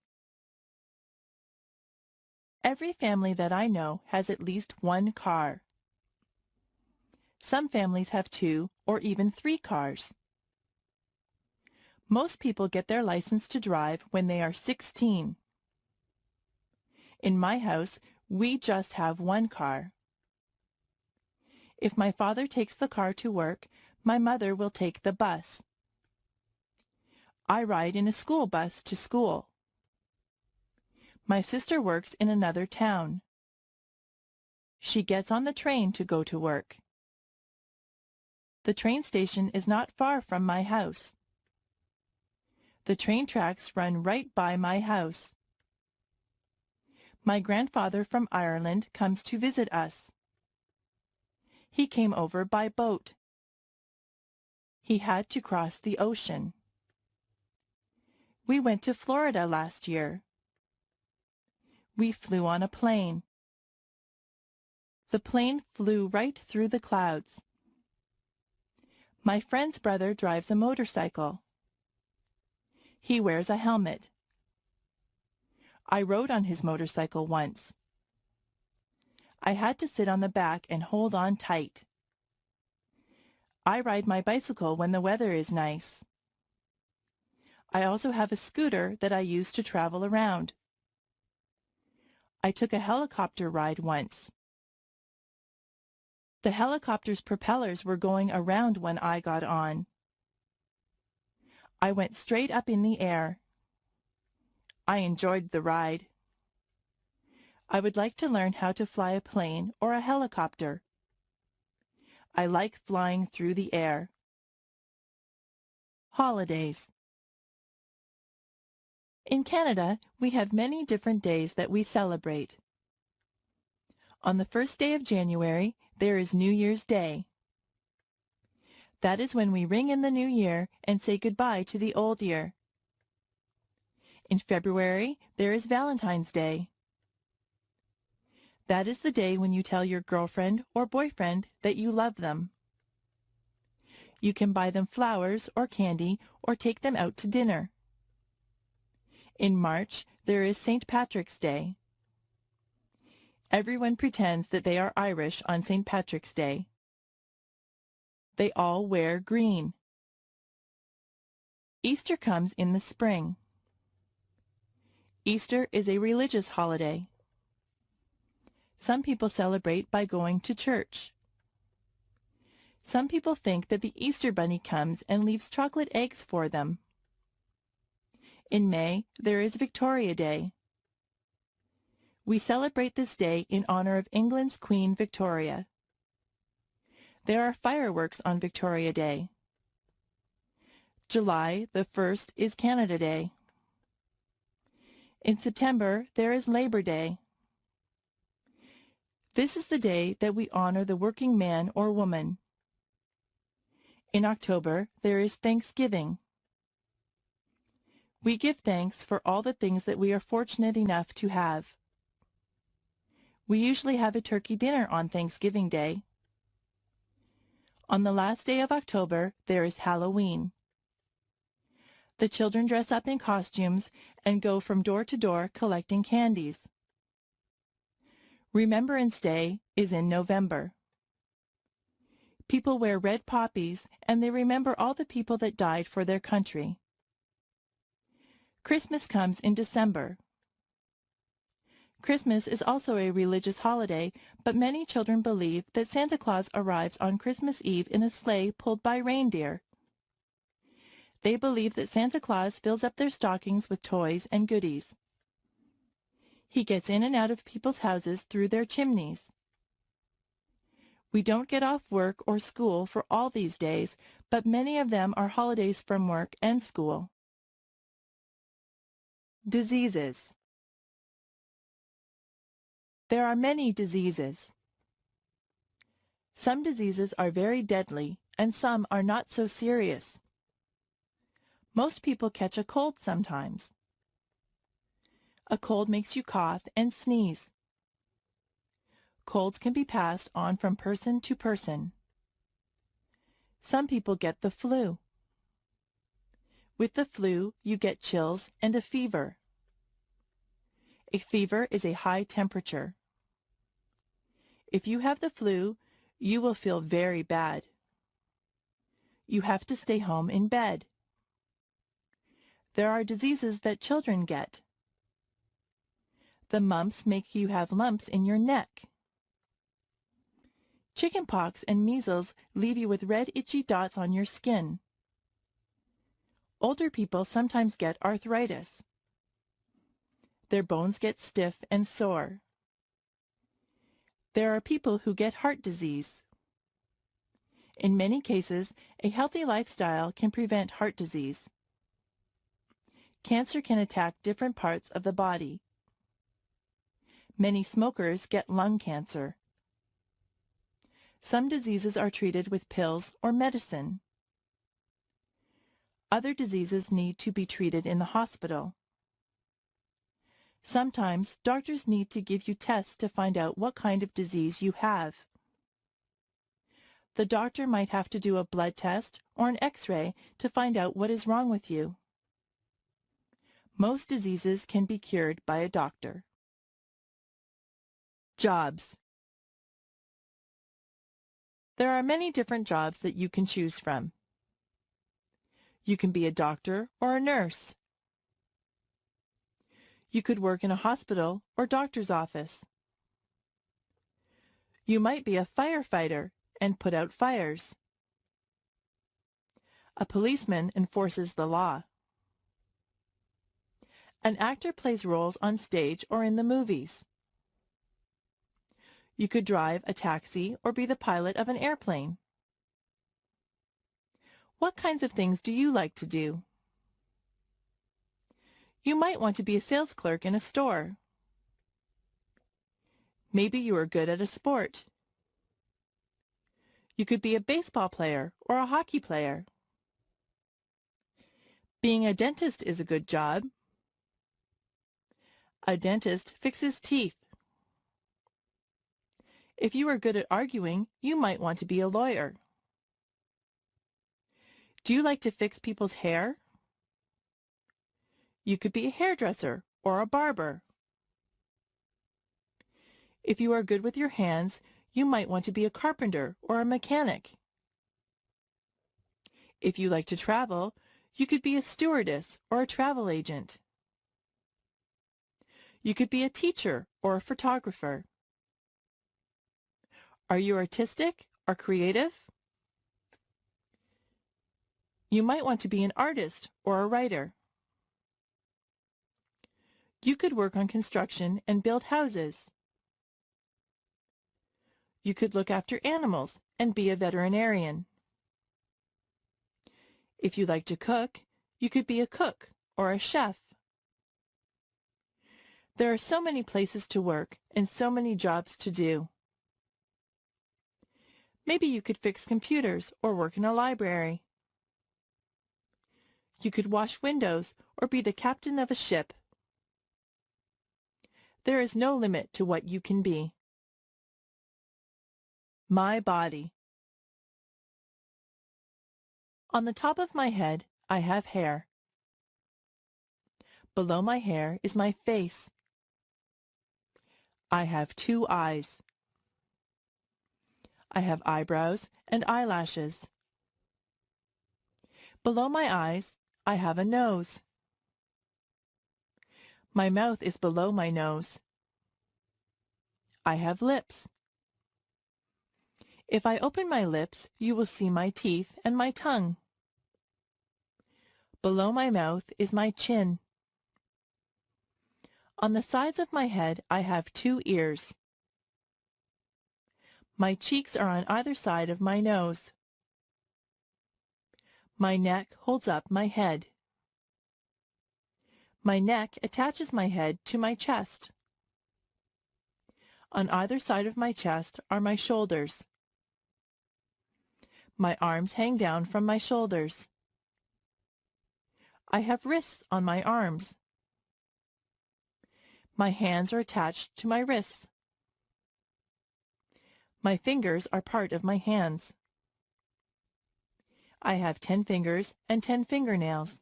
Every family that I know has at least one car. Some families have 2 or even 3 cars. Most people get their license to drive when they are 16. In my house, we just have one car. If my father takes the car to work, my mother will take the bus. I ride in a school bus to school. My sister works in another town. She gets on the train to go to work. The train station is not far from my house. The train tracks run right by my house. My grandfather from Ireland comes to visit us. He came over by boat. He had to cross the ocean. We went to Florida last year. We flew on a plane. The plane flew right through the clouds. My friend's brother drives a motorcycle. He wears a helmet. I rode on his motorcycle once. I had to sit on the back and hold on tight. I ride my bicycle when the weather is nice. I also have a scooter that I use to travel around. I took a helicopter ride once. The helicopter's propellers were going around when I got on. I went straight up in the air. I enjoyed the ride. I would like to learn how to fly a plane or a helicopter. I like flying through the air. Holidays. In Canada, we have many different days that we celebrate. On the first day of January, there is New Year's Day. That is when we ring in the new year and say goodbye to the old year. In February, there is Valentine's Day. That is the day when you tell your girlfriend or boyfriend that you love them. You can buy them flowers or candy or take them out to dinner. In March, there is St. Patrick's Day. Everyone pretends that they are Irish on St. Patrick's Day. They all wear green. Easter comes in the spring. Easter is a religious holiday. Some people celebrate by going to church. Some people think that the Easter Bunny comes and leaves chocolate eggs for them. In May, there is Victoria Day. We celebrate this day in honor of England's Queen Victoria. There are fireworks on Victoria Day. July the 1st is Canada Day. In September, there is Labor Day. This is the day that we honor the working man or woman. In October, there is Thanksgiving. We give thanks for all the things that we are fortunate enough to have. We usually have a turkey dinner on Thanksgiving Day. On the last day of October, there is Halloween. The children dress up in costumes and go from door to door collecting candies. Remembrance Day is in November. People wear red poppies and they remember all the people that died for their country. Christmas comes in December. Christmas is also a religious holiday, but many children believe that Santa Claus arrives on Christmas Eve in a sleigh pulled by reindeer. They believe that Santa Claus fills up their stockings with toys and goodies. He gets in and out of people's houses through their chimneys. We don't get off work or school for all these days, but many of them are holidays from work and school. Diseases. There are many diseases. Some diseases are very deadly, and some are not so serious. Most people catch a cold sometimes. A cold makes you cough and sneeze. Colds can be passed on from person to person. Some people get the flu. With the flu, you get chills and a fever. A fever is a high temperature. If you have the flu, you will feel very bad. You have to stay home in bed. There are diseases that children get. The mumps make you have lumps in your neck. Chickenpox and measles leave you with red itchy dots on your skin. Older people sometimes get arthritis. Their bones get stiff and sore. There are people who get heart disease. In many cases, a healthy lifestyle can prevent heart disease. Cancer can attack different parts of the body. Many smokers get lung cancer. Some diseases are treated with pills or medicine. Other diseases need to be treated in the hospital. Sometimes doctors need to give you tests to find out what kind of disease you have. The doctor might have to do a blood test or an X-ray to find out what is wrong with you. Most diseases can be cured by a doctor. Jobs. There are many different jobs that you can choose from. You can be a doctor or a nurse. You could work in a hospital or doctor's office. You might be a firefighter and put out fires. A policeman enforces the law. An actor plays roles on stage or in the movies. You could drive a taxi or be the pilot of an airplane. What kinds of things do you like to do? You might want to be a sales clerk in a store. Maybe you are good at a sport. You could be a baseball player or a hockey player. Being a dentist is a good job. A dentist fixes teeth. If you are good at arguing, you might want to be a lawyer. Do you like to fix people's hair? You could be a hairdresser or a barber. If you are good with your hands, you might want to be a carpenter or a mechanic. If you like to travel, you could be a stewardess or a travel agent. You could be a teacher or a photographer. Are you artistic or creative? You might want to be an artist or a writer. You could work on construction and build houses. You could look after animals and be a veterinarian. If you like to cook, you could be a cook or a chef. There are so many places to work and so many jobs to do. Maybe you could fix computers or work in a library. You could wash windows or be the captain of a ship. There is no limit to what you can be. My body. On the top of my head, I have hair. Below my hair is my face. I have 2 eyes. I have eyebrows and eyelashes. Below my eyes, I have a nose. My mouth is below my nose. I have lips. If I open my lips, you will see my teeth and my tongue. Below my mouth is my chin. On the sides of my head, I have 2 ears. My cheeks are on either side of my nose. My neck holds up my head. My neck attaches my head to my chest. On either side of my chest are my shoulders. My arms hang down from my shoulders. I have wrists on my arms. My hands are attached to my wrists. My fingers are part of my hands. I have 10 fingers and 10 fingernails.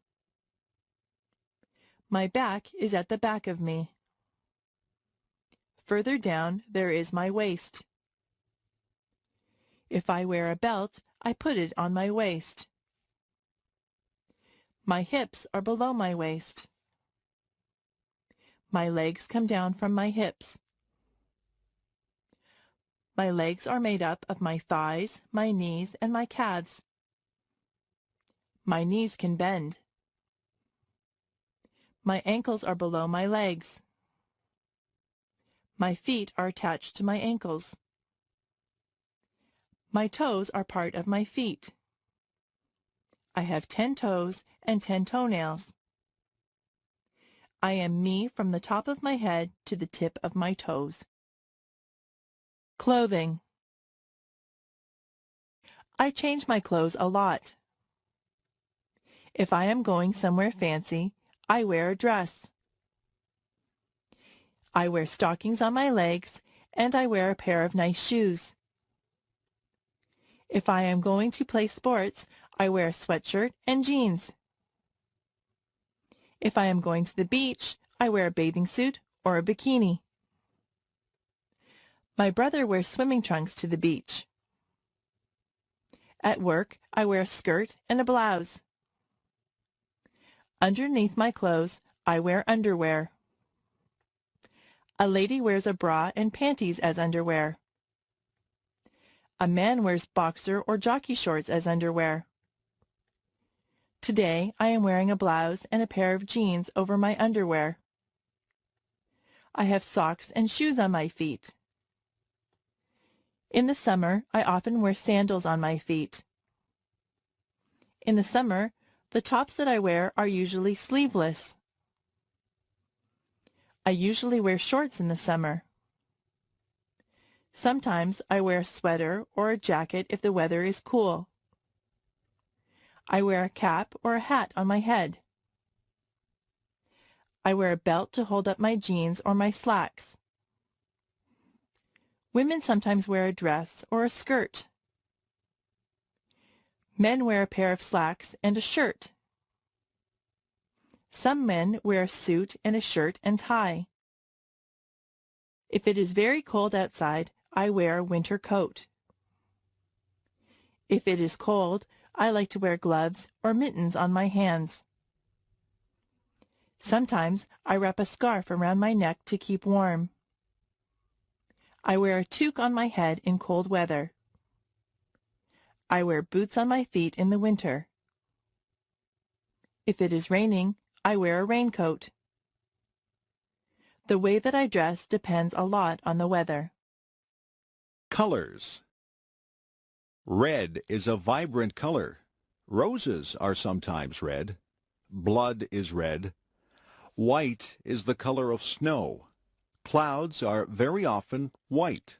My back is at the back of me. Further down, there is my waist. If I wear a belt, I put it on my waist. My hips are below my waist. My legs come down from my hips. My legs are made up of my thighs, my knees, and my calves. My knees can bend. My ankles are below my legs. My feet are attached to my ankles. My toes are part of my feet. I have 10 toes and 10 toenails. I am me from the top of my head to the tip of my toes. Clothing. I change my clothes a lot. If I am going somewhere fancy, I wear a dress. I wear stockings on my legs, and I wear a pair of nice shoes. If I am going to play sports, I wear a sweatshirt and jeans. If I am going to the beach, I wear a bathing suit or a bikini. My brother wears swimming trunks to the beach. At work, I wear a skirt and a blouse. Underneath my clothes, I wear underwear. A lady wears a bra and panties as underwear. A man wears boxer or jockey shorts as underwear. Today, I am wearing a blouse and a pair of jeans over my underwear. I have socks and shoes on my feet. In the summer, I often wear sandals on my feet. In the summer, the tops that I wear are usually sleeveless. I usually wear shorts in the summer. Sometimes I wear a sweater or a jacket if the weather is cool. I wear a cap or a hat on my head. I wear a belt to hold up my jeans or my slacks. Women sometimes wear a dress or a skirt. Men wear a pair of slacks and a shirt. Some men wear a suit and a shirt and tie. If it is very cold outside, I wear a winter coat. If it is cold, I like to wear gloves or mittens on my hands. Sometimes I wrap a scarf around my neck to keep warm. I wear a toque on my head in cold weather. I wear boots on my feet in the winter. If it is raining, I wear a raincoat. The way that I dress depends a lot on the weather. Colors. Red is a vibrant color. Roses are sometimes red. Blood is red. White is the color of snow. Clouds are very often white.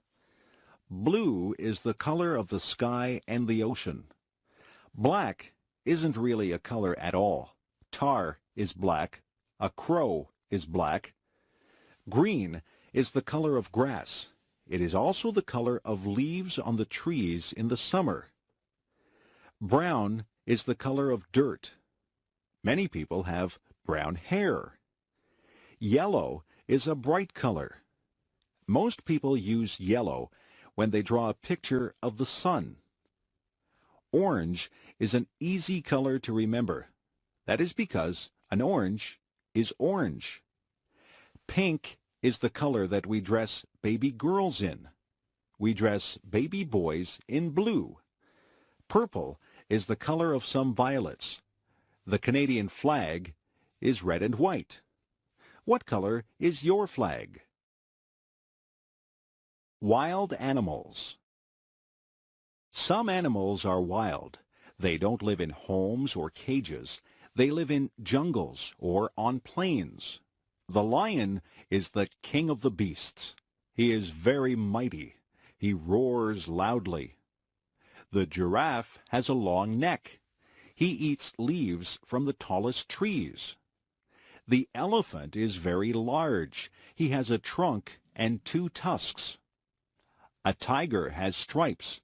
Blue is the color of the sky and the ocean. Black isn't really a color at all. Tar is black. A crow is black. Green is the color of grass. It is also the color of leaves on the trees in the summer. Brown is the color of dirt. Many people have brown hair. Yellow is a bright color. Most people use yellow when they draw a picture of the sun. Orange is an easy color to remember. That is because an orange is orange. Pink is the color that we dress baby girls in. We dress baby boys in blue. Purple is the color of some violets. The Canadian flag is red and white. What color is your flag? Wild animals. Some animals are wild. They don't live in homes or cages. They live in jungles or on plains. The lion is the king of the beasts. He is very mighty. He roars loudly. The giraffe has a long neck. He eats leaves from the tallest trees. The elephant is very large. He has a trunk and 2 tusks. A tiger has stripes.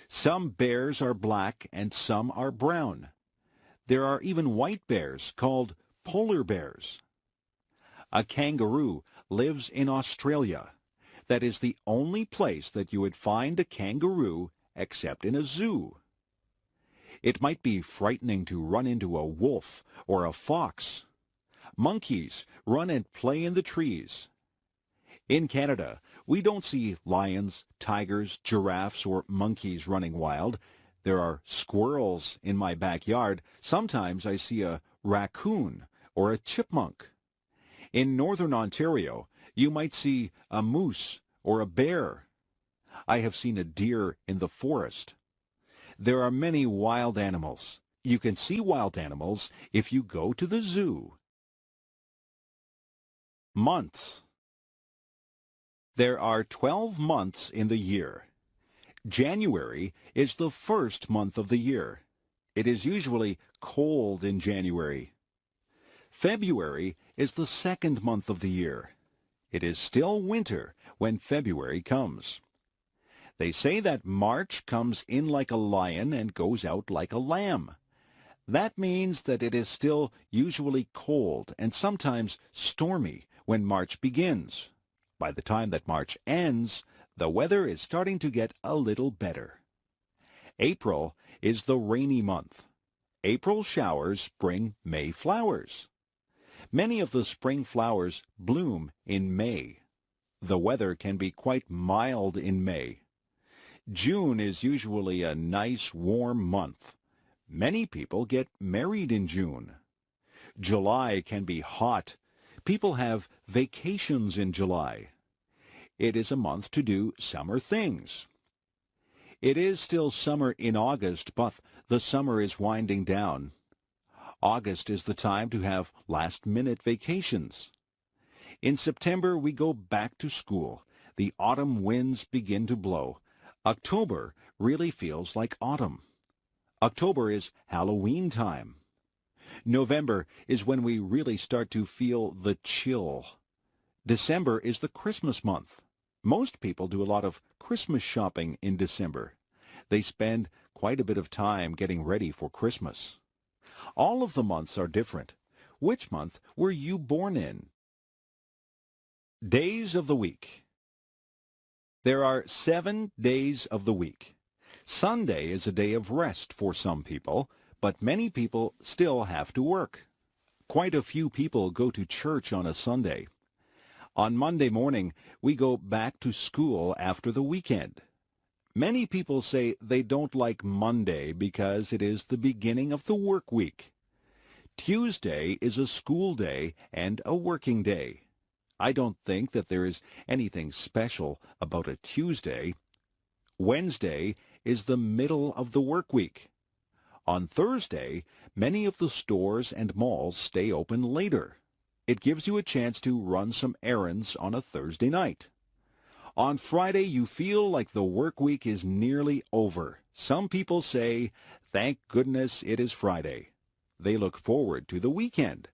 Some bears are black and some are brown. There are even white bears called polar bears. A kangaroo lives in Australia. That is the only place that you would find a kangaroo except in a zoo. It might be frightening to run into a wolf or a fox. Monkeys run and play in the trees. In Canada, we don't see lions, tigers, giraffes, or monkeys running wild. There are squirrels in my backyard. Sometimes I see a raccoon or a chipmunk. In northern Ontario, you might see a moose or a bear. I have seen a deer in the forest. There are many wild animals. You can see wild animals if you go to the zoo. Months. There are 12 months in the year. January is the first month of the year. It is usually cold in January. February is the second month of the year. It is still winter when February comes. They say that March comes in like a lion and goes out like a lamb. That means that it is still usually cold and sometimes stormy when March begins. By the time that March ends, the weather is starting to get a little better. April is the rainy month. April showers bring May flowers. Many of the spring flowers bloom in May. The weather can be quite mild in May. June is usually a nice warm month. Many people get married in June. July can be hot. People have vacations in July. It is a month to do summer things. It is still summer in August, but the summer is winding down. August is the time to have last-minute vacations. In September, we go back to school. The autumn winds begin to blow. October really feels like autumn. October is Halloween time. November is when we really start to feel the chill. December is the Christmas month. Most people do a lot of Christmas shopping in December. They spend quite a bit of time getting ready for Christmas. All of the months are different. Which month were you born in? Days of the week. There are 7 days of the week. Sunday is a day of rest for some people, but many people still have to work. Quite a few people go to church on a Sunday. On Monday morning, we go back to school after the weekend. Many people say they don't like Monday because it is the beginning of the work week. Tuesday is a school day and a working day. I don't think that there is anything special about a Tuesday. Wednesday is the middle of the work week. On Thursday, many of the stores and malls stay open later. It gives you a chance to run some errands on a Thursday night. On Friday, you feel like the work week is nearly over. Some people say, "Thank goodness it is Friday." They look forward to the weekend.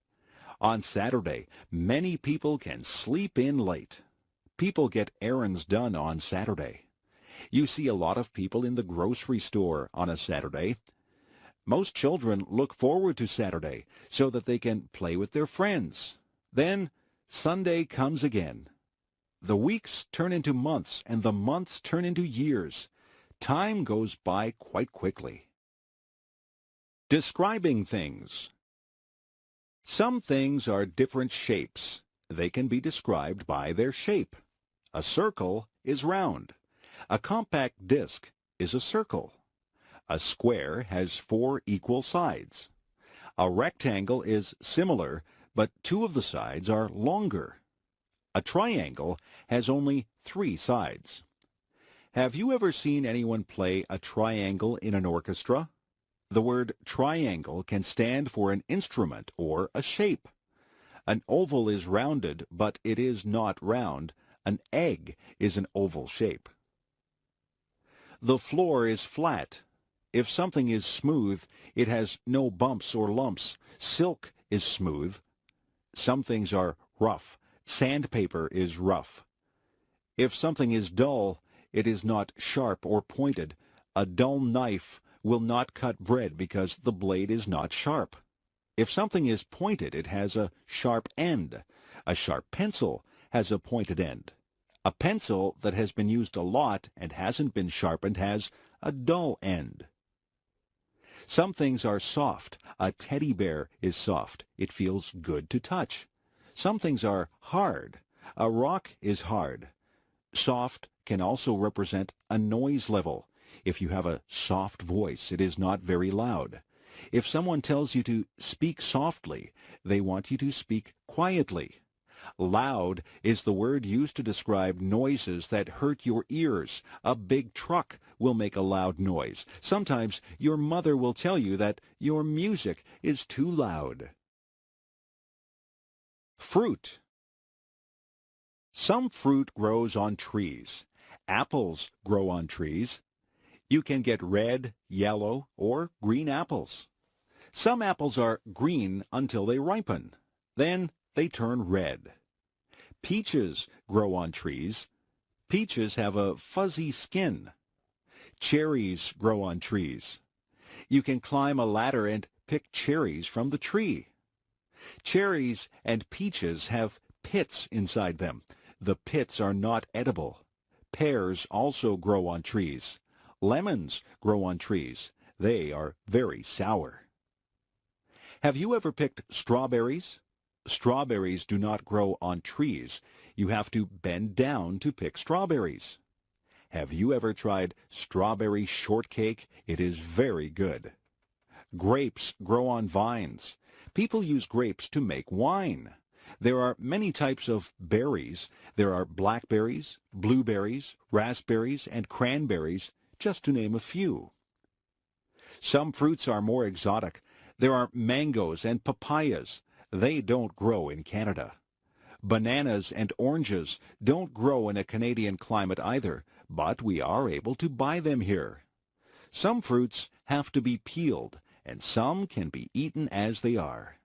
On Saturday, many people can sleep in late. People get errands done on Saturday. You see a lot of people in the grocery store on a Saturday. Most children look forward to Saturday so that they can play with their friends. Then Sunday comes again. The weeks turn into months, and the months turn into years. Time goes by quite quickly. Describing things. Some things are different shapes. They can be described by their shape. A circle is round. A compact disc is a circle. A square has 4 equal sides. A rectangle is similar, but 2 of the sides are longer. A triangle has only 3 sides. Have you ever seen anyone play a triangle in an orchestra? The word triangle can stand for an instrument or a shape. An oval is rounded, but it is not round. An egg is an oval shape. The floor is flat. If something is smooth, it has no bumps or lumps. Silk is smooth. Some things are rough. Sandpaper is rough. If something is dull, it is not sharp or pointed. A dull knife will not cut bread because the blade is not sharp. If something is pointed, it has a sharp end. A sharp pencil has a pointed end. A pencil that has been used a lot and hasn't been sharpened has a dull end. Some things are soft. A teddy bear is soft. It feels good to touch. Some things are hard. A rock is hard. Soft can also represent a noise level. If you have a soft voice, it is not very loud. If someone tells you to speak softly, they want you to speak quietly. Loud is the word used to describe noises that hurt your ears. A big truck will make a loud noise. Sometimes your mother will tell you that your music is too loud. Fruit. Some fruit grows on trees. Apples grow on trees. You can get red, yellow, or green apples. Some apples are green until they ripen. Then they turn red. Peaches grow on trees. Peaches have a fuzzy skin. Cherries grow on trees. You can climb a ladder and pick cherries from the tree. Cherries and peaches have pits inside them. The pits are not edible. Pears also grow on trees. Lemons grow on trees. They are very sour. Have you ever picked strawberries? Strawberries do not grow on trees. You have to bend down to pick strawberries. Have you ever tried strawberry shortcake? It is very good. Grapes grow on vines. People use grapes to make wine. There are many types of berries. There are blackberries, blueberries, raspberries, and cranberries, just to name a few. Some fruits are more exotic. There are mangoes and papayas. They don't grow in Canada. Bananas and oranges don't grow in a Canadian climate either, but we are able to buy them here. Some fruits have to be peeled, and some can be eaten as they are.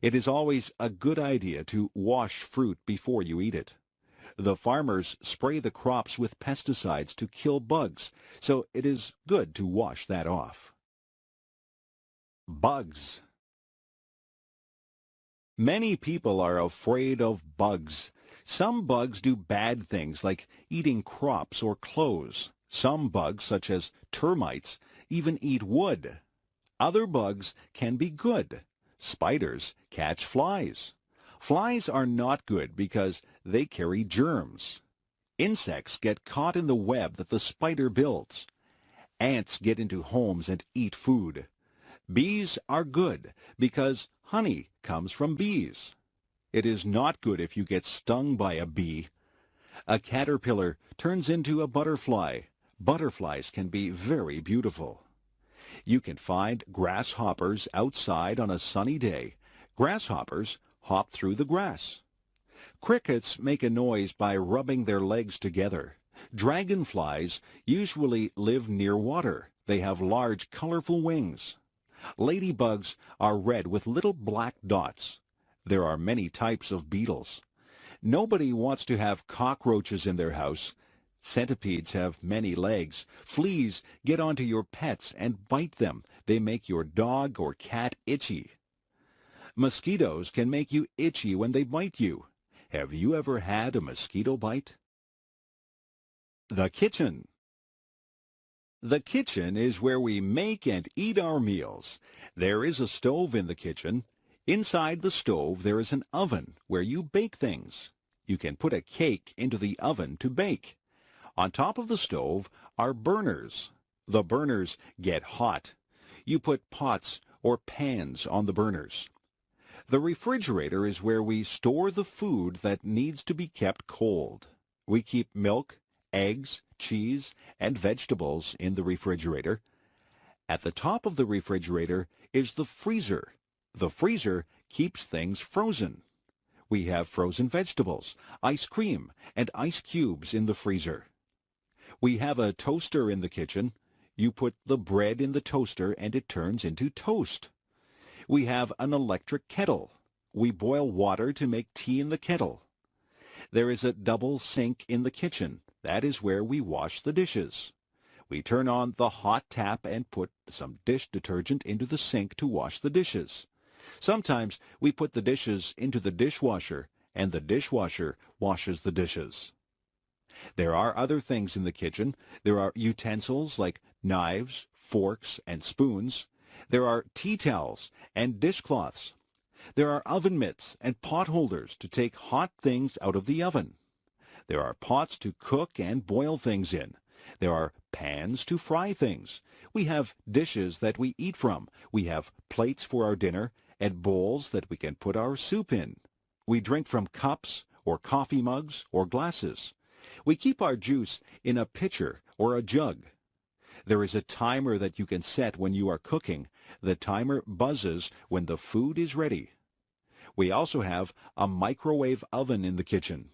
It is always a good idea to wash fruit before you eat it. The farmers spray the crops with pesticides to kill bugs, so it is good to wash that off. Bugs. Many people are afraid of bugs. Some bugs do bad things like eating crops or clothes. Some bugs, such as termites, even eat wood. Other bugs can be good. Spiders catch flies. Flies are not good because they carry germs. Insects get caught in the web that the spider builds. Ants get into homes and eat food. Bees are good because honey comes from bees. It is not good if you get stung by a bee. A caterpillar turns into a butterfly. Butterflies can be very beautiful. You can find grasshoppers outside on a sunny day. Grasshoppers hop through the grass. Crickets make a noise by rubbing their legs together. Dragonflies usually live near water. They have large, colorful wings. Ladybugs are red with little black dots. There are many types of beetles. Nobody wants to have cockroaches in their house. Centipedes have many legs. Fleas get onto your pets and bite them. They make your dog or cat itchy. Mosquitoes can make you itchy when they bite you. Have you ever had a mosquito bite? The kitchen. The kitchen is where we make and eat our meals. There is a stove in the kitchen. Inside the stove there is an oven where you bake things. You can put a cake into the oven to bake. On top of the stove are burners. The burners get hot. You put pots or pans on the burners. The refrigerator is where we store the food that needs to be kept cold. We keep milk, eggs, cheese, and vegetables in the refrigerator. At the top of the refrigerator is the freezer. The freezer keeps things frozen. We have frozen vegetables, ice cream, and ice cubes in the freezer. We have a toaster in the kitchen. You put the bread in the toaster and it turns into toast. We have an electric kettle. We boil water to make tea in the kettle. There is a double sink in the kitchen. That is where we wash the dishes. We turn on the hot tap and put some dish detergent into the sink to wash the dishes. Sometimes we put the dishes into the dishwasher, and the dishwasher washes the dishes. There are other things in the kitchen. There are utensils like knives, forks, and spoons. There are tea towels and dishcloths. There are oven mitts and pot holders to take hot things out of the oven. There are pots to cook and boil things in. There are pans to fry things. We have dishes that we eat from. We have plates for our dinner and bowls that we can put our soup in. We drink from cups or coffee mugs or glasses. We keep our juice in a pitcher or a jug. There is a timer that you can set when you are cooking. The timer buzzes when the food is ready. We also have a microwave oven in the kitchen.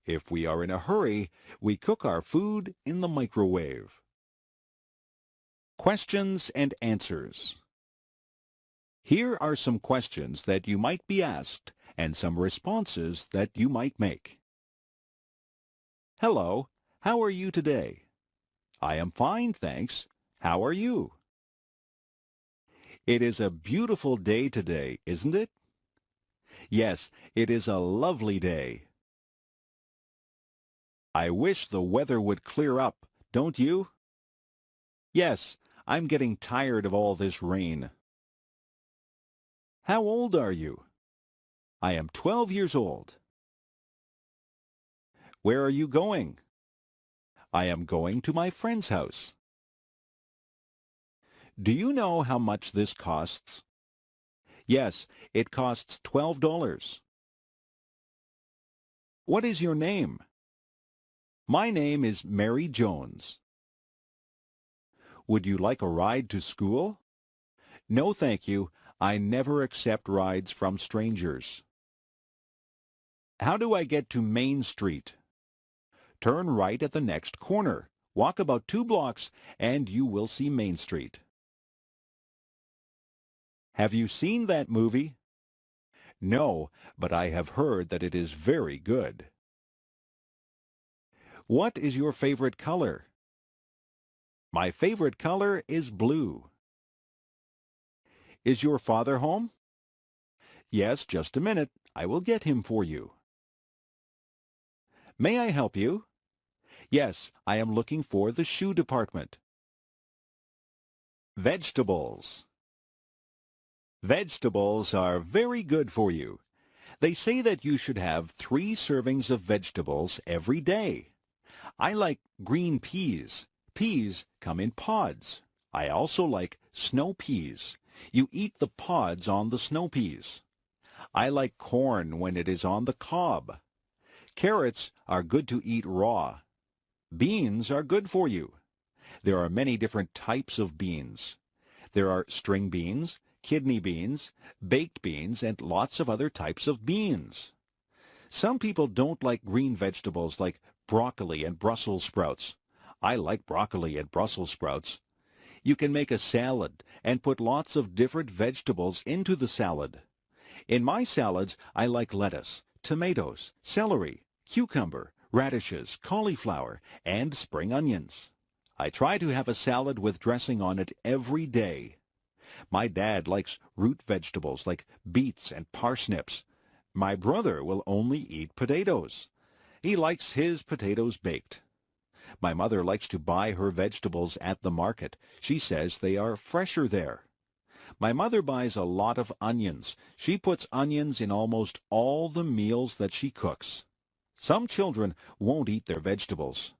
If we are in a hurry, we cook our food in the microwave. Questions and answers. Here are some questions that you might be asked and some responses that you might make. Hello, how are you today? I am fine, thanks. How are you? It is a beautiful day today, isn't it? Yes, it is a lovely day. I wish the weather would clear up, don't you? Yes, I'm getting tired of all this rain. How old are you? I am 12 years old. Where are you going? I am going to my friend's house. Do you know how much this costs? Yes, it costs $12. What is your name? My name is Mary Jones. Would you like a ride to school? No, thank you. I never accept rides from strangers. How do I get to Main Street? Turn right at the next corner. Walk about 2 blocks and you will see Main Street. Have you seen that movie? No, but I have heard that it is very good. What is your favorite color? My favorite color is blue. Is your father home? Yes, just a minute. I will get him for you. May I help you? Yes, I am looking for the shoe department. Vegetables. Vegetables are very good for you. They say that you should have 3 servings of vegetables every day. I like green peas. Peas come in pods. I also like snow peas. You eat the pods on the snow peas. I like corn when it is on the cob. Carrots are good to eat raw. Beans are good for you. There are many different types of beans. There are string beans, kidney beans, baked beans, and lots of other types of beans. Some people don't like green vegetables like broccoli and Brussels sprouts. I like broccoli and Brussels sprouts. You can make a salad and put lots of different vegetables into the salad. In my salads, I like lettuce, tomatoes, celery, cucumber, radishes, cauliflower, and spring onions. I try to have a salad with dressing on it every day. My dad likes root vegetables like beets and parsnips. My brother will only eat potatoes. He likes his potatoes baked. My mother likes to buy her vegetables at the market. She says they are fresher there. My mother buys a lot of onions. She puts onions in almost all the meals that she cooks. Some children won't eat their vegetables.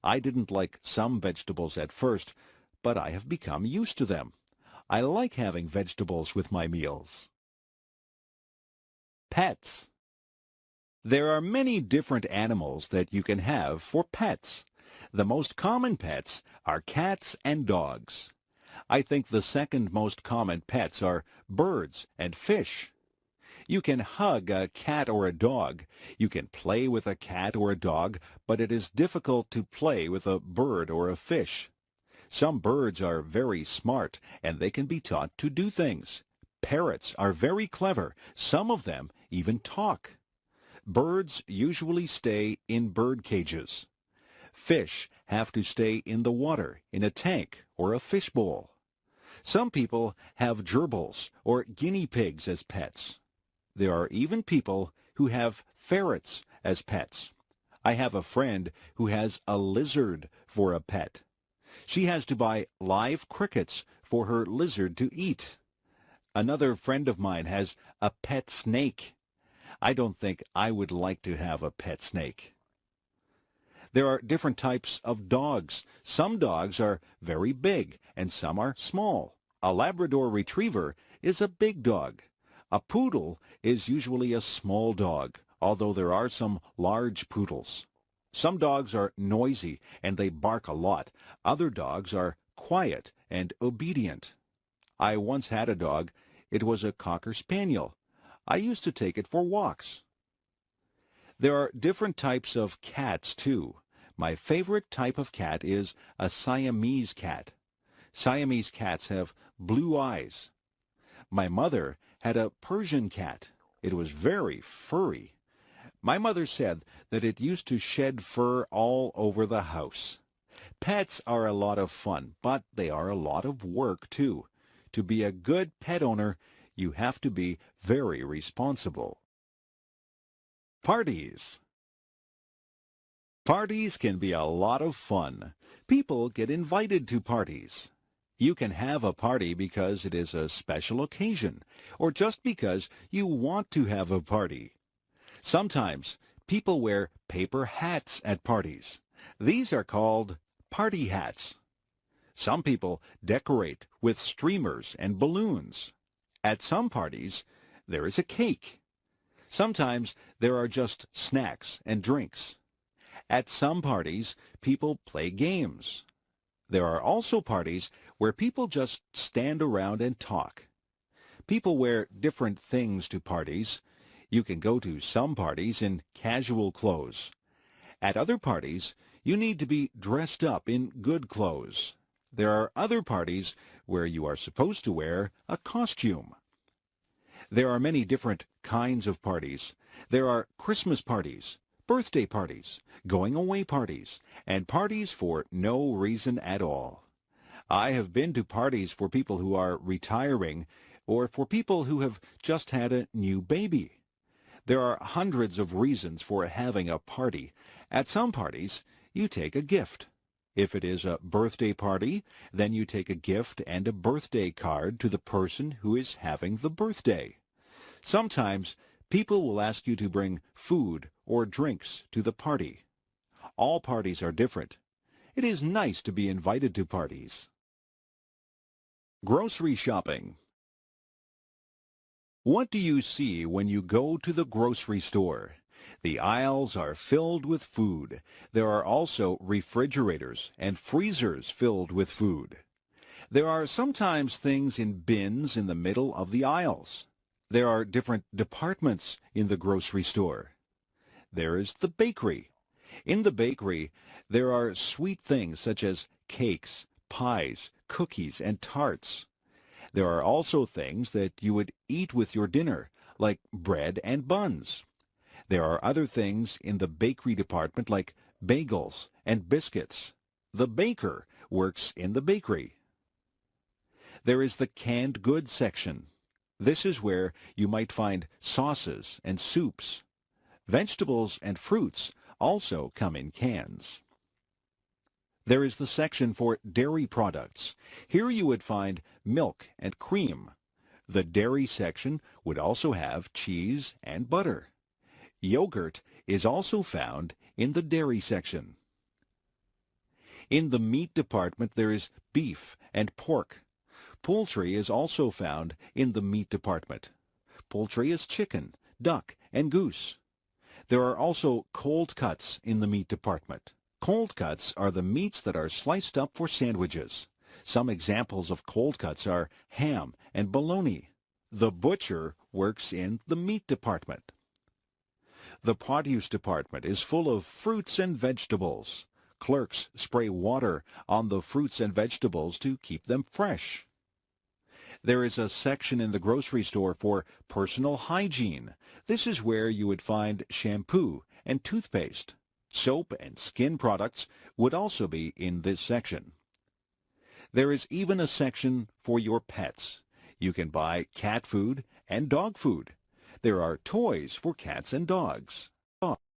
I didn't like some vegetables at first, but I have become used to them. I like having vegetables with my meals. Pets. There are many different animals that you can have for pets. The most common pets are cats and dogs. I think the second most common pets are birds and fish. You can hug a cat or a dog. You can play with a cat or a dog, but it is difficult to play with a bird or a fish. Some birds are very smart, and they can be taught to do things. Parrots are very clever. Some of them even talk. Birds usually stay in bird cages. Fish have to stay in the water, in a tank or a fish bowl. Some people have gerbils or guinea pigs as pets. There are even people who have ferrets as pets. I have a friend who has a lizard for a pet. She has to buy live crickets for her lizard to eat. Another friend of mine has a pet snake. I don't think I would like to have a pet snake. There are different types of dogs. Some dogs are very big and some are small. A Labrador Retriever is a big dog. A poodle is usually a small dog, although there are some large poodles. Some dogs are noisy and they bark a lot. Other dogs are quiet and obedient. I once had a dog. It was a Cocker Spaniel. I used to take it for walks. There are different types of cats, too. My favorite type of cat is a Siamese cat. Siamese cats have blue eyes. My mother had a Persian cat. It was very furry. My mother said that it used to shed fur all over the house. Pets are a lot of fun, but they are a lot of work too. To be a good pet owner, you have to be very responsible. Parties. Parties can be a lot of fun. People get invited to parties. You can have a party because it is a special occasion, or just because you want to have a party. Sometimes people wear paper hats at parties. These are called party hats. Some people decorate with streamers and balloons. At some parties, there is a cake. Sometimes there are just snacks and drinks. At some parties, people play games. There are also parties where people just stand around and talk. People wear different things to parties. You can go to some parties in casual clothes. At other parties, you need to be dressed up in good clothes. There are other parties where you are supposed to wear a costume. There are many different kinds of parties. There are Christmas parties, birthday parties, going-away parties, and parties for no reason at all. I have been to parties for people who are retiring or for people who have just had a new baby. There are hundreds of reasons for having a party. At some parties, you take a gift. If it is a birthday party, then you take a gift and a birthday card to the person who is having the birthday. Sometimes people will ask you to bring food or drinks to the party. All parties are different. It is nice to be invited to parties. Grocery shopping. What do you see when you go to the grocery store? The aisles are filled with food. There are also refrigerators and freezers filled with food. There are sometimes things in bins in the middle of the aisles. There are different departments in the grocery store. There is the bakery. In the bakery, there are sweet things such as cakes, pies, cookies, and tarts. There are also things that you would eat with your dinner, like bread and buns. There are other things in the bakery department like bagels and biscuits. The baker works in the bakery. There is the canned goods section. This is where you might find sauces and soups. Vegetables and fruits also come in cans. There is the section for dairy products. Here you would find milk and cream. The dairy section would also have cheese and butter. Yogurt is also found in the dairy section. In the meat department there is beef and pork. Poultry is also found in the meat department. Poultry is chicken, duck, and goose. There are also cold cuts in the meat department. Cold cuts are the meats that are sliced up for sandwiches. Some examples of cold cuts are ham and bologna. The butcher works in the meat department. The produce department is full of fruits and vegetables. Clerks spray water on the fruits and vegetables to keep them fresh. There is a section in the grocery store for personal hygiene. This is where you would find shampoo and toothpaste. Soap and skin products would also be in this section. There is even a section for your pets. You can buy cat food and dog food. There are toys for cats and dogs.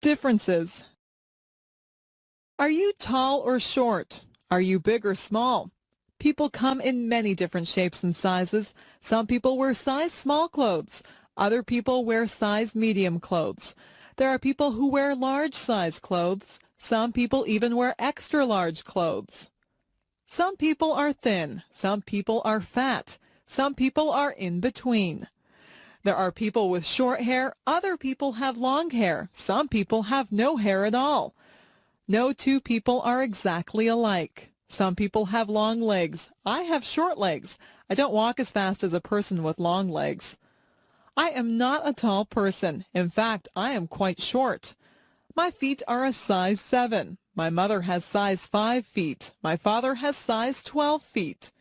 Differences. Are you tall or short? Are you big or small? People come in many different shapes and sizes. Some people wear size small clothes. Other people wear size medium clothes. There are people who wear large size clothes. Some people even wear extra large clothes. Some people are thin. Some people are fat. Some people are in between. There are people with short hair. Other people have long hair. Some people have no hair at all. No two people are exactly alike. Some people have long legs. I have short legs. I don't walk as fast as a person with long legs. I am not a tall person. In fact, I am quite short. My feet are a size 7. My mother has size 5 feet. My father has size 12 feet.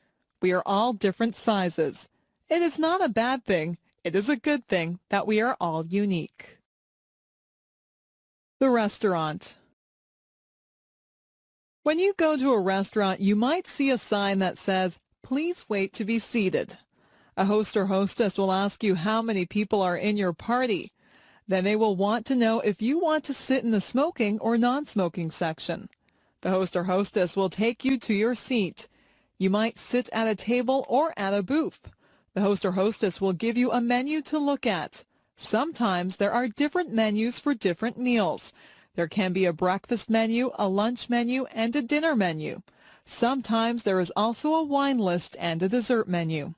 We are all different sizes. It is not a bad thing. It is a good thing that we are all unique. The restaurant. When you go to a restaurant, you might see a sign that says, "Please wait to be seated." A host or hostess will ask you how many people are in your party. Then they will want to know if you want to sit in the smoking or non-smoking section. The host or hostess will take you to your seat. You might sit at a table or at a booth. The host or hostess will give you a menu to look at. Sometimes there are different menus for different meals. There can be a breakfast menu, a lunch menu, and a dinner menu. Sometimes there is also a wine list and a dessert menu.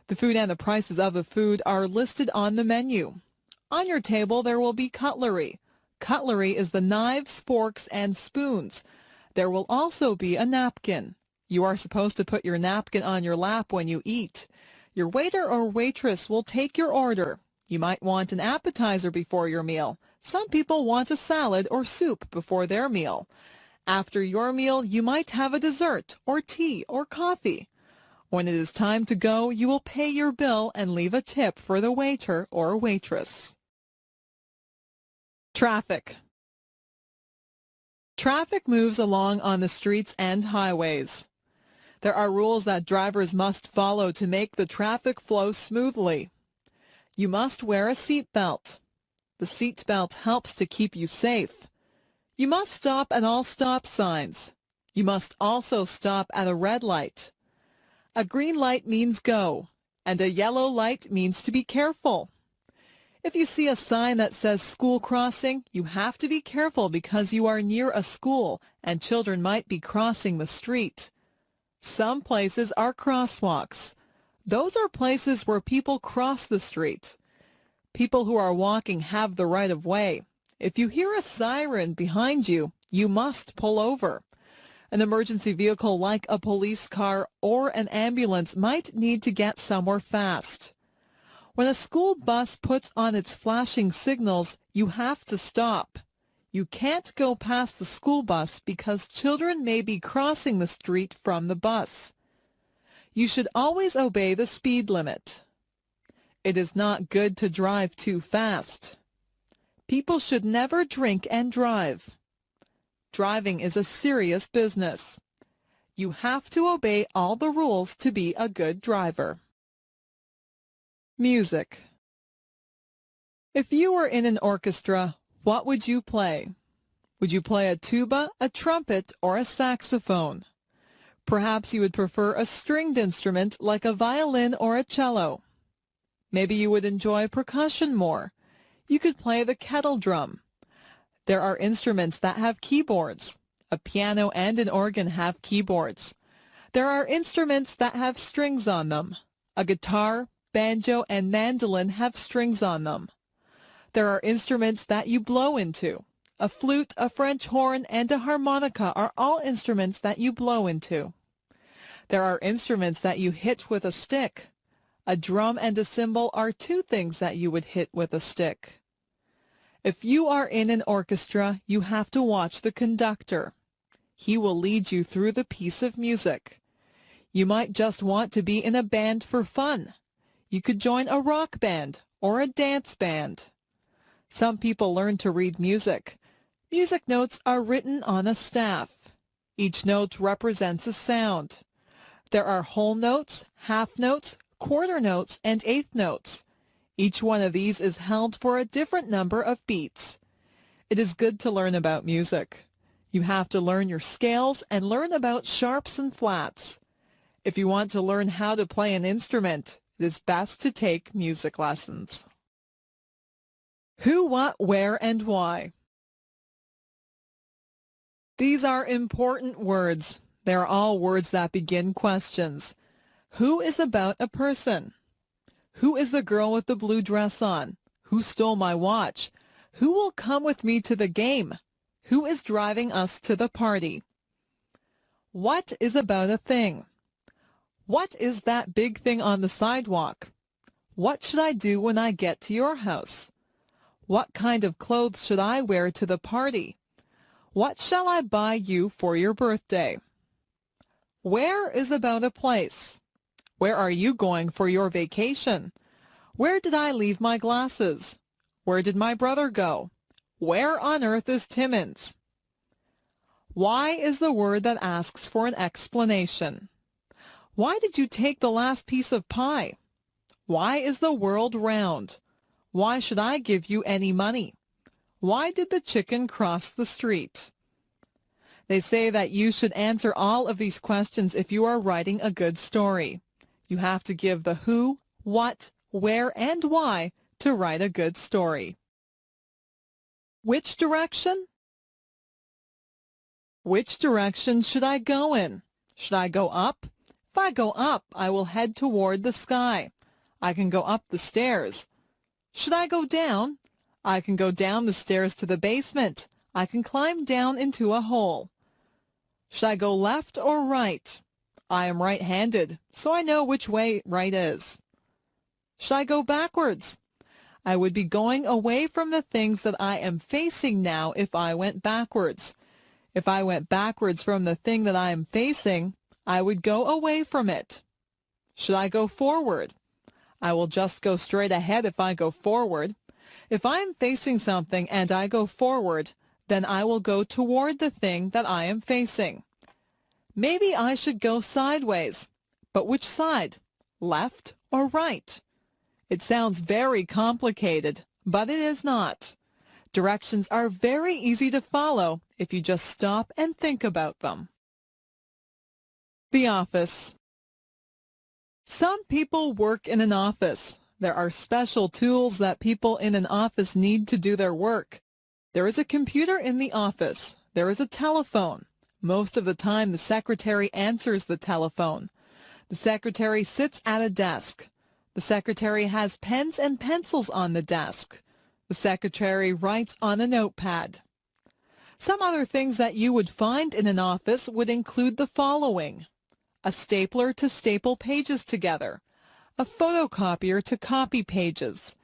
The food and the prices of the food are listed on the menu. On your table there will be cutlery. Cutlery is the knives, forks, and spoons. There will also be a napkin. You are supposed to put your napkin on your lap when you eat. Your waiter or waitress will take your order. You might want an appetizer before your meal. Some people want a salad or soup before their meal. After your meal, you might have a dessert or tea or coffee. When it is time to go, you will pay your bill and leave a tip for the waiter or waitress. Traffic. Traffic moves along on the streets and highways. There are rules that drivers must follow to make the traffic flow smoothly. You must wear a seat belt. The seat belt helps to keep you safe. You must stop at all stop signs. You must also stop at a red light. A green light means go, and a yellow light means to be careful. If you see a sign that says school crossing, you have to be careful because you are near a school and children might be crossing the street. Some places are crosswalks. Those are places where people cross the street. People who are walking have the right of way. If you hear a siren behind you, you must pull over. An emergency vehicle like a police car or an ambulance might need to get somewhere fast. When a school bus puts on its flashing signals, you have to stop. You can't go past the school bus because children may be crossing the street from the bus. You should always obey the speed limit. It is not good to drive too fast. People should never drink and drive. Driving is a serious business. You have to obey all the rules to be a good driver. Music. If you were in an orchestra, what would you play? Would you play a tuba, a trumpet, or a saxophone? Perhaps you would prefer a stringed instrument like a violin or a cello. Maybe you would enjoy percussion more. You could play the kettle drum. There are instruments that have keyboards. A piano and an organ have keyboards. There are instruments that have strings on them. A guitar, banjo, and mandolin have strings on them. There are instruments that you blow into. A flute, a French horn, and a harmonica are all instruments that you blow into. There are instruments that you hit with a stick. A drum and a cymbal are two things that you would hit with a stick. If you are in an orchestra, you have to watch the conductor. He will lead you through the piece of music. You might just want to be in a band for fun. You could join a rock band or a dance band. Some people learn to read music. Music notes are written on a staff. Each note represents a sound. There are whole notes, half notes, quarter notes, and eighth notes. Each one of these is held for a different number of beats. It is good to learn about music. You have to learn your scales and learn about sharps and flats. If you want to learn how to play an instrument, it is best to take music lessons. Who, what, where, and why. These are important words. They are all words that begin questions. Who is about a person? Who is the girl with the blue dress on? Who stole my watch? Who will come with me to the game? Who is driving us to the party? What is about a thing? What is that big thing on the sidewalk? What should I do when I get to your house? What kind of clothes should I wear to the party? What shall I buy you for your birthday? Where is about a place? Where are you going for your vacation? Where did I leave my glasses? Where did my brother go? Where on earth is Timmins? Why is the word that asks for an explanation. Why did you take the last piece of pie? Why is the world round? Why should I give you any money? Why did the chicken cross the street? They say that you should answer all of these questions if you are writing a good story. You have to give the who, what, where, and why to write a good story. Which direction? Which direction should I go in? Should I go up? If I go up, I will head toward the sky. I can go up the stairs. Should I go down? I can go down the stairs to the basement. I can climb down into a hole. Should I go left or right? I am right-handed, so I know which way right is. Should I go backwards? I would be going away from the things that I am facing now if I went backwards. If I went backwards from the thing that I am facing, I would go away from it. Should I go forward? I will just go straight ahead if I go forward. If I am facing something and I go forward, then I will go toward the thing that I am facing. Maybe I should go sideways. But which side? Left or right? It sounds very complicated, but it is not. Directions are very easy to follow if you just stop and think about them. The office. Some people work in an office. There are special tools that people in an office need to do their work. There is a computer in the office. There is a telephone. Most of the time, the secretary answers the telephone. The secretary sits at a desk. The secretary has pens and pencils on the desk. The secretary writes on a notepad. Some other things that you would find in an office would include the following: a stapler to staple pages together, a photocopier to copy pages,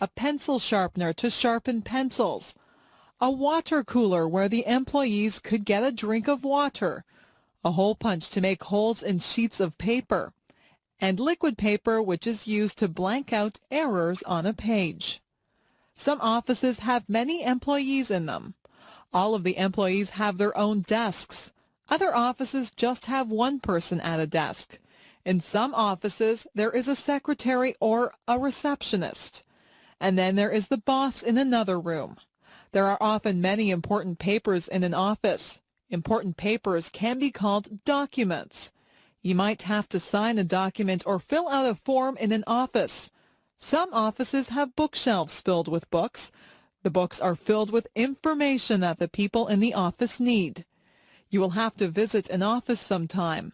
a pencil sharpener to sharpen pencils, a water cooler where the employees could get a drink of water, a hole punch to make holes in sheets of paper, and liquid paper which is used to blank out errors on a page. Some offices have many employees in them. All of the employees have their own desks. Other offices just have one person at a desk. In some offices, there is a secretary or a receptionist. And then there is the boss in another room. There are often many important papers in an office. Important papers can be called documents. You might have to sign a document or fill out a form in an office. Some offices have bookshelves filled with books. The books are filled with information that the people in the office need. You will have to visit an office sometime.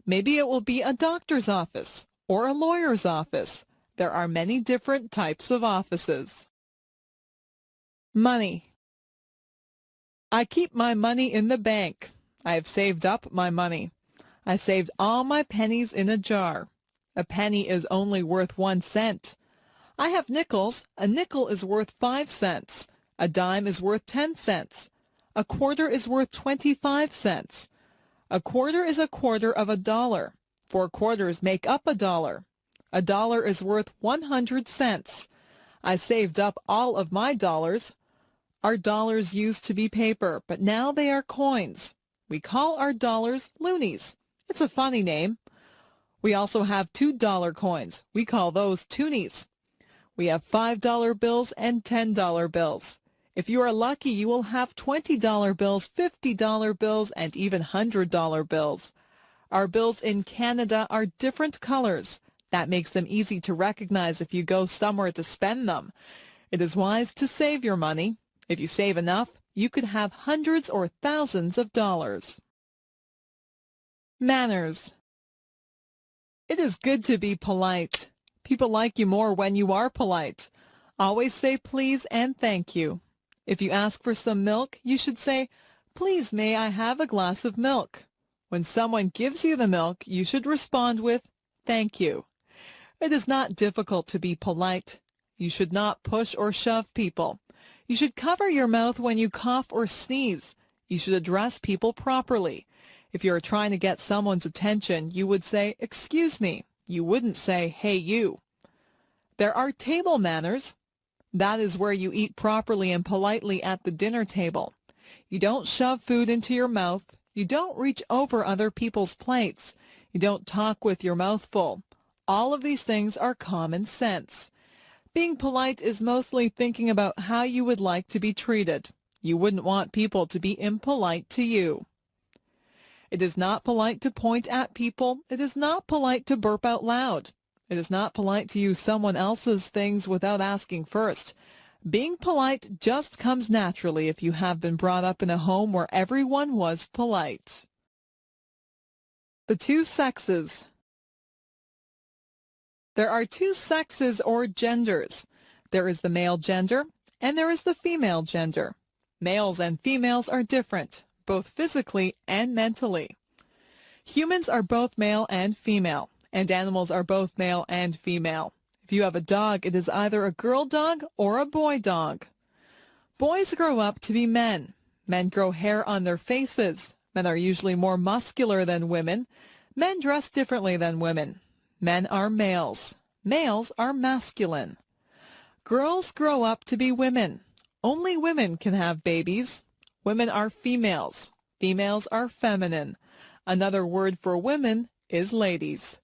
Maybe it will be a doctor's office or a lawyer's office. There are many different types of offices. Money. I keep my money in the bank. I have saved up my money. I saved all my pennies in a jar. A penny is only worth 1 cent. I have nickels. A nickel is worth 5 cents. A dime is worth 10 cents. A quarter is worth 25 cents. A quarter is a quarter of a dollar. 4 quarters make up a dollar. A dollar is worth 100 cents. I saved up all of my dollars. Our dollars used to be paper, but now they are coins. We call our dollars loonies. It's a funny name. We also have $2 coins. We call those toonies. We have $5 bills and $10 bills. If you are lucky, you will have $20 bills, $50 bills, and even $100 bills. Our bills in Canada are different colors. That makes them easy to recognize if you go somewhere to spend them. It is wise to save your money. If you save enough, you could have hundreds or thousands of dollars. Manners. It is good to be polite. People like you more when you are polite. Always say please and thank you. If you ask for some milk, you should say, "Please, may I have a glass of milk?" When someone gives you the milk, you should respond with, "Thank you." It is not difficult to be polite. You should not push or shove people. You should cover your mouth when you cough or sneeze. You should address people properly. If you are trying to get someone's attention, you would say, "Excuse me." You wouldn't say, "Hey, you." There are table manners. That is where you eat properly and politely at the dinner table. You don't shove food into your mouth. You don't reach over other people's plates. You don't talk with your mouth full. All of these things are common sense. Being polite is mostly thinking about how you would like to be treated. You wouldn't want people to be impolite to you. It is not polite to point at people. It is not polite to burp out loud. It is not polite to use someone else's things without asking first. Being polite just comes naturally if you have been brought up in a home where everyone was polite. The two sexes. There are two sexes or genders. There is the male gender and there is the female gender. Males and females are different, both physically and mentally. Humans are both male and female, and animals are both male and female. If you have a dog, it is either a girl dog or a boy dog. Boys grow up to be men. Men grow hair on their faces. Men are usually more muscular than women. Men dress differently than women. Men are males. Males are masculine. Girls grow up to be women. Only women can have babies. Women are females. Females are feminine. Another word for women is ladies.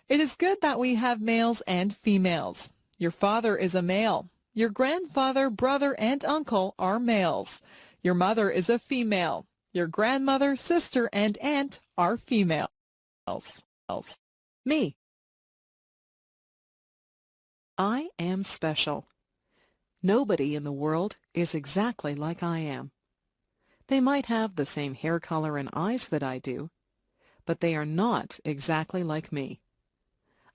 It is good that we have males and females. Your father is a male. Your grandfather, brother, and uncle are males. Your mother is a female. Your grandmother, sister, and aunt are females. Me. I am special. Nobody in the world is exactly like I am. They might have the same hair color and eyes that I do, but they are not exactly like me.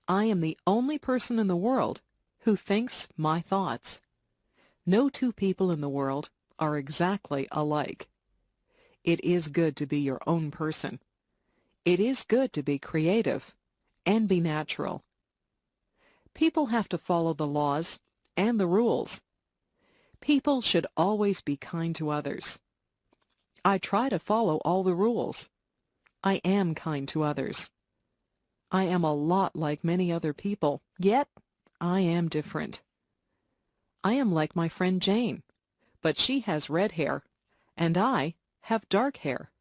I am the only person in the world who thinks my thoughts. No two people in the world are exactly alike. It is good to be your own person. It is good to be creative and be natural. People have to follow the laws and the rules. People should always be kind to others. I try to follow all the rules. I am kind to others. I am a lot like many other people, yet I am different. I am like my friend Jane, but she has red hair, and I have dark hair.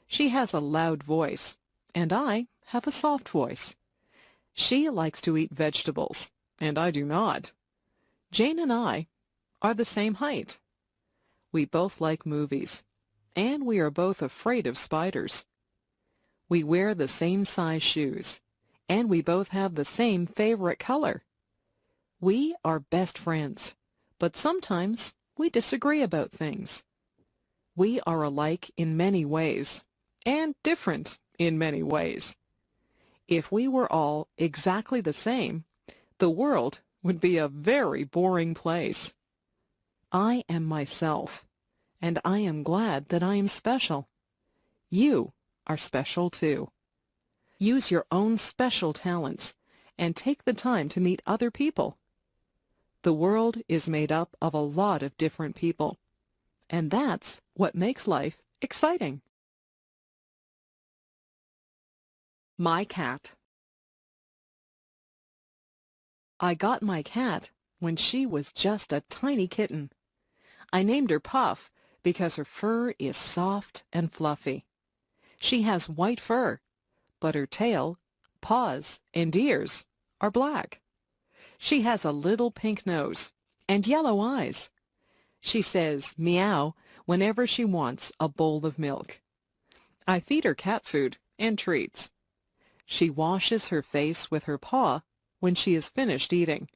She has a loud voice, and I have a soft voice. She likes to eat vegetables, and I do not. Jane and I are the same height. We both like movies, and we are both afraid of spiders. We wear the same size shoes, and we both have the same favorite color. We are best friends, but sometimes we disagree about things. We are alike in many ways, and different in many ways. If we were all exactly the same, the world would be a very boring place. I am myself, and I am glad that I am special. You are special too. Use your own special talents and take the time to meet other people. The world is made up of a lot of different people, and that's what makes life exciting. My cat. I got my cat when she was just a tiny kitten. I named her Puff because her fur is soft and fluffy. She has white fur, but her tail, paws, and ears are black. She has a little pink nose and yellow eyes. She says meow whenever she wants a bowl of milk. I feed her cat food and treats. She washes her face with her paw when she is finished eating.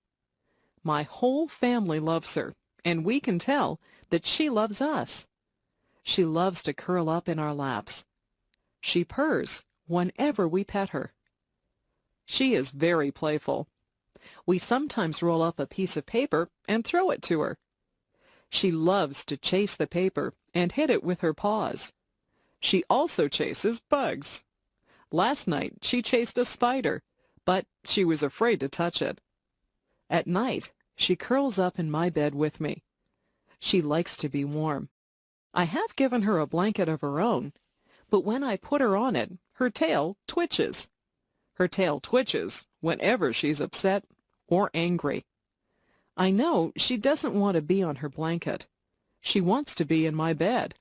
My whole family loves her, and we can tell that she loves us. She loves to curl up in our laps. She purrs whenever we pet her. She is very playful. We sometimes roll up a piece of paper and throw it to her. She loves to chase the paper and hit it with her paws. She also chases bugs. Last night she chased a spider, but she was afraid to touch it. At night, she curls up in my bed with me. She likes to be warm. I have given her a blanket of her own, but when I put her on it, her tail twitches. Her tail twitches whenever she's upset or angry. I know she doesn't want to be on her blanket. She wants to be in my bed.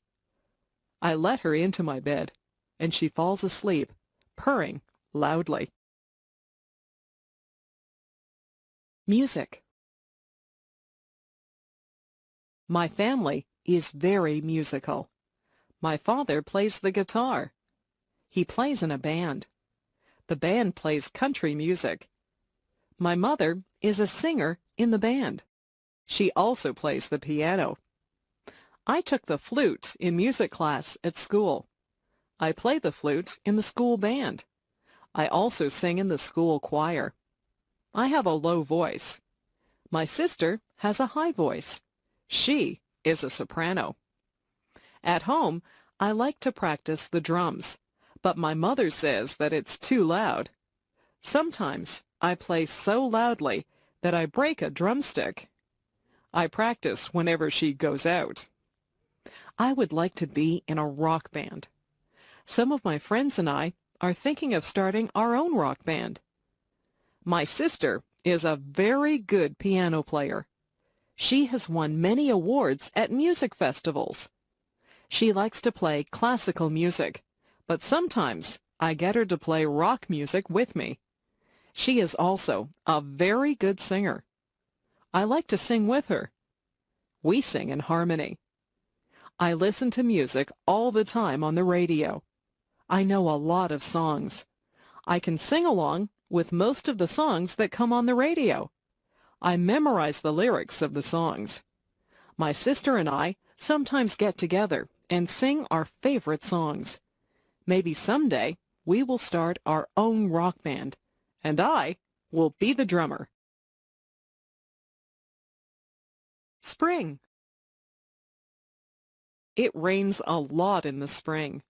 I let her into my bed, and she falls asleep, purring loudly. Music. My family is very musical. My father plays the guitar. He plays in a band. The band plays country music. My mother is a singer in the band. She also plays the piano. I took the flute in music class at school. I play the flute in the school band. I also sing in the school choir. I have a low voice. My sister has a high voice. She is a soprano. At home, I like to practice the drums, but my mother says that it's too loud. Sometimes I play so loudly that I break a drumstick. I practice whenever she goes out. I would like to be in a rock band. Some of my friends and I are thinking of starting our own rock band. My sister is a very good piano player. She has won many awards at music festivals. She likes to play classical music, but sometimes I get her to play rock music with me. She is also a very good singer. I like to sing with her. We sing in harmony. I listen to music all the time on the radio. I know a lot of songs. I can sing along with most of the songs that come on the radio. I memorize the lyrics of the songs. My sister and I sometimes get together and sing our favorite songs. Maybe someday we will start our own rock band, and I will be the drummer. Spring. It rains a lot in the spring.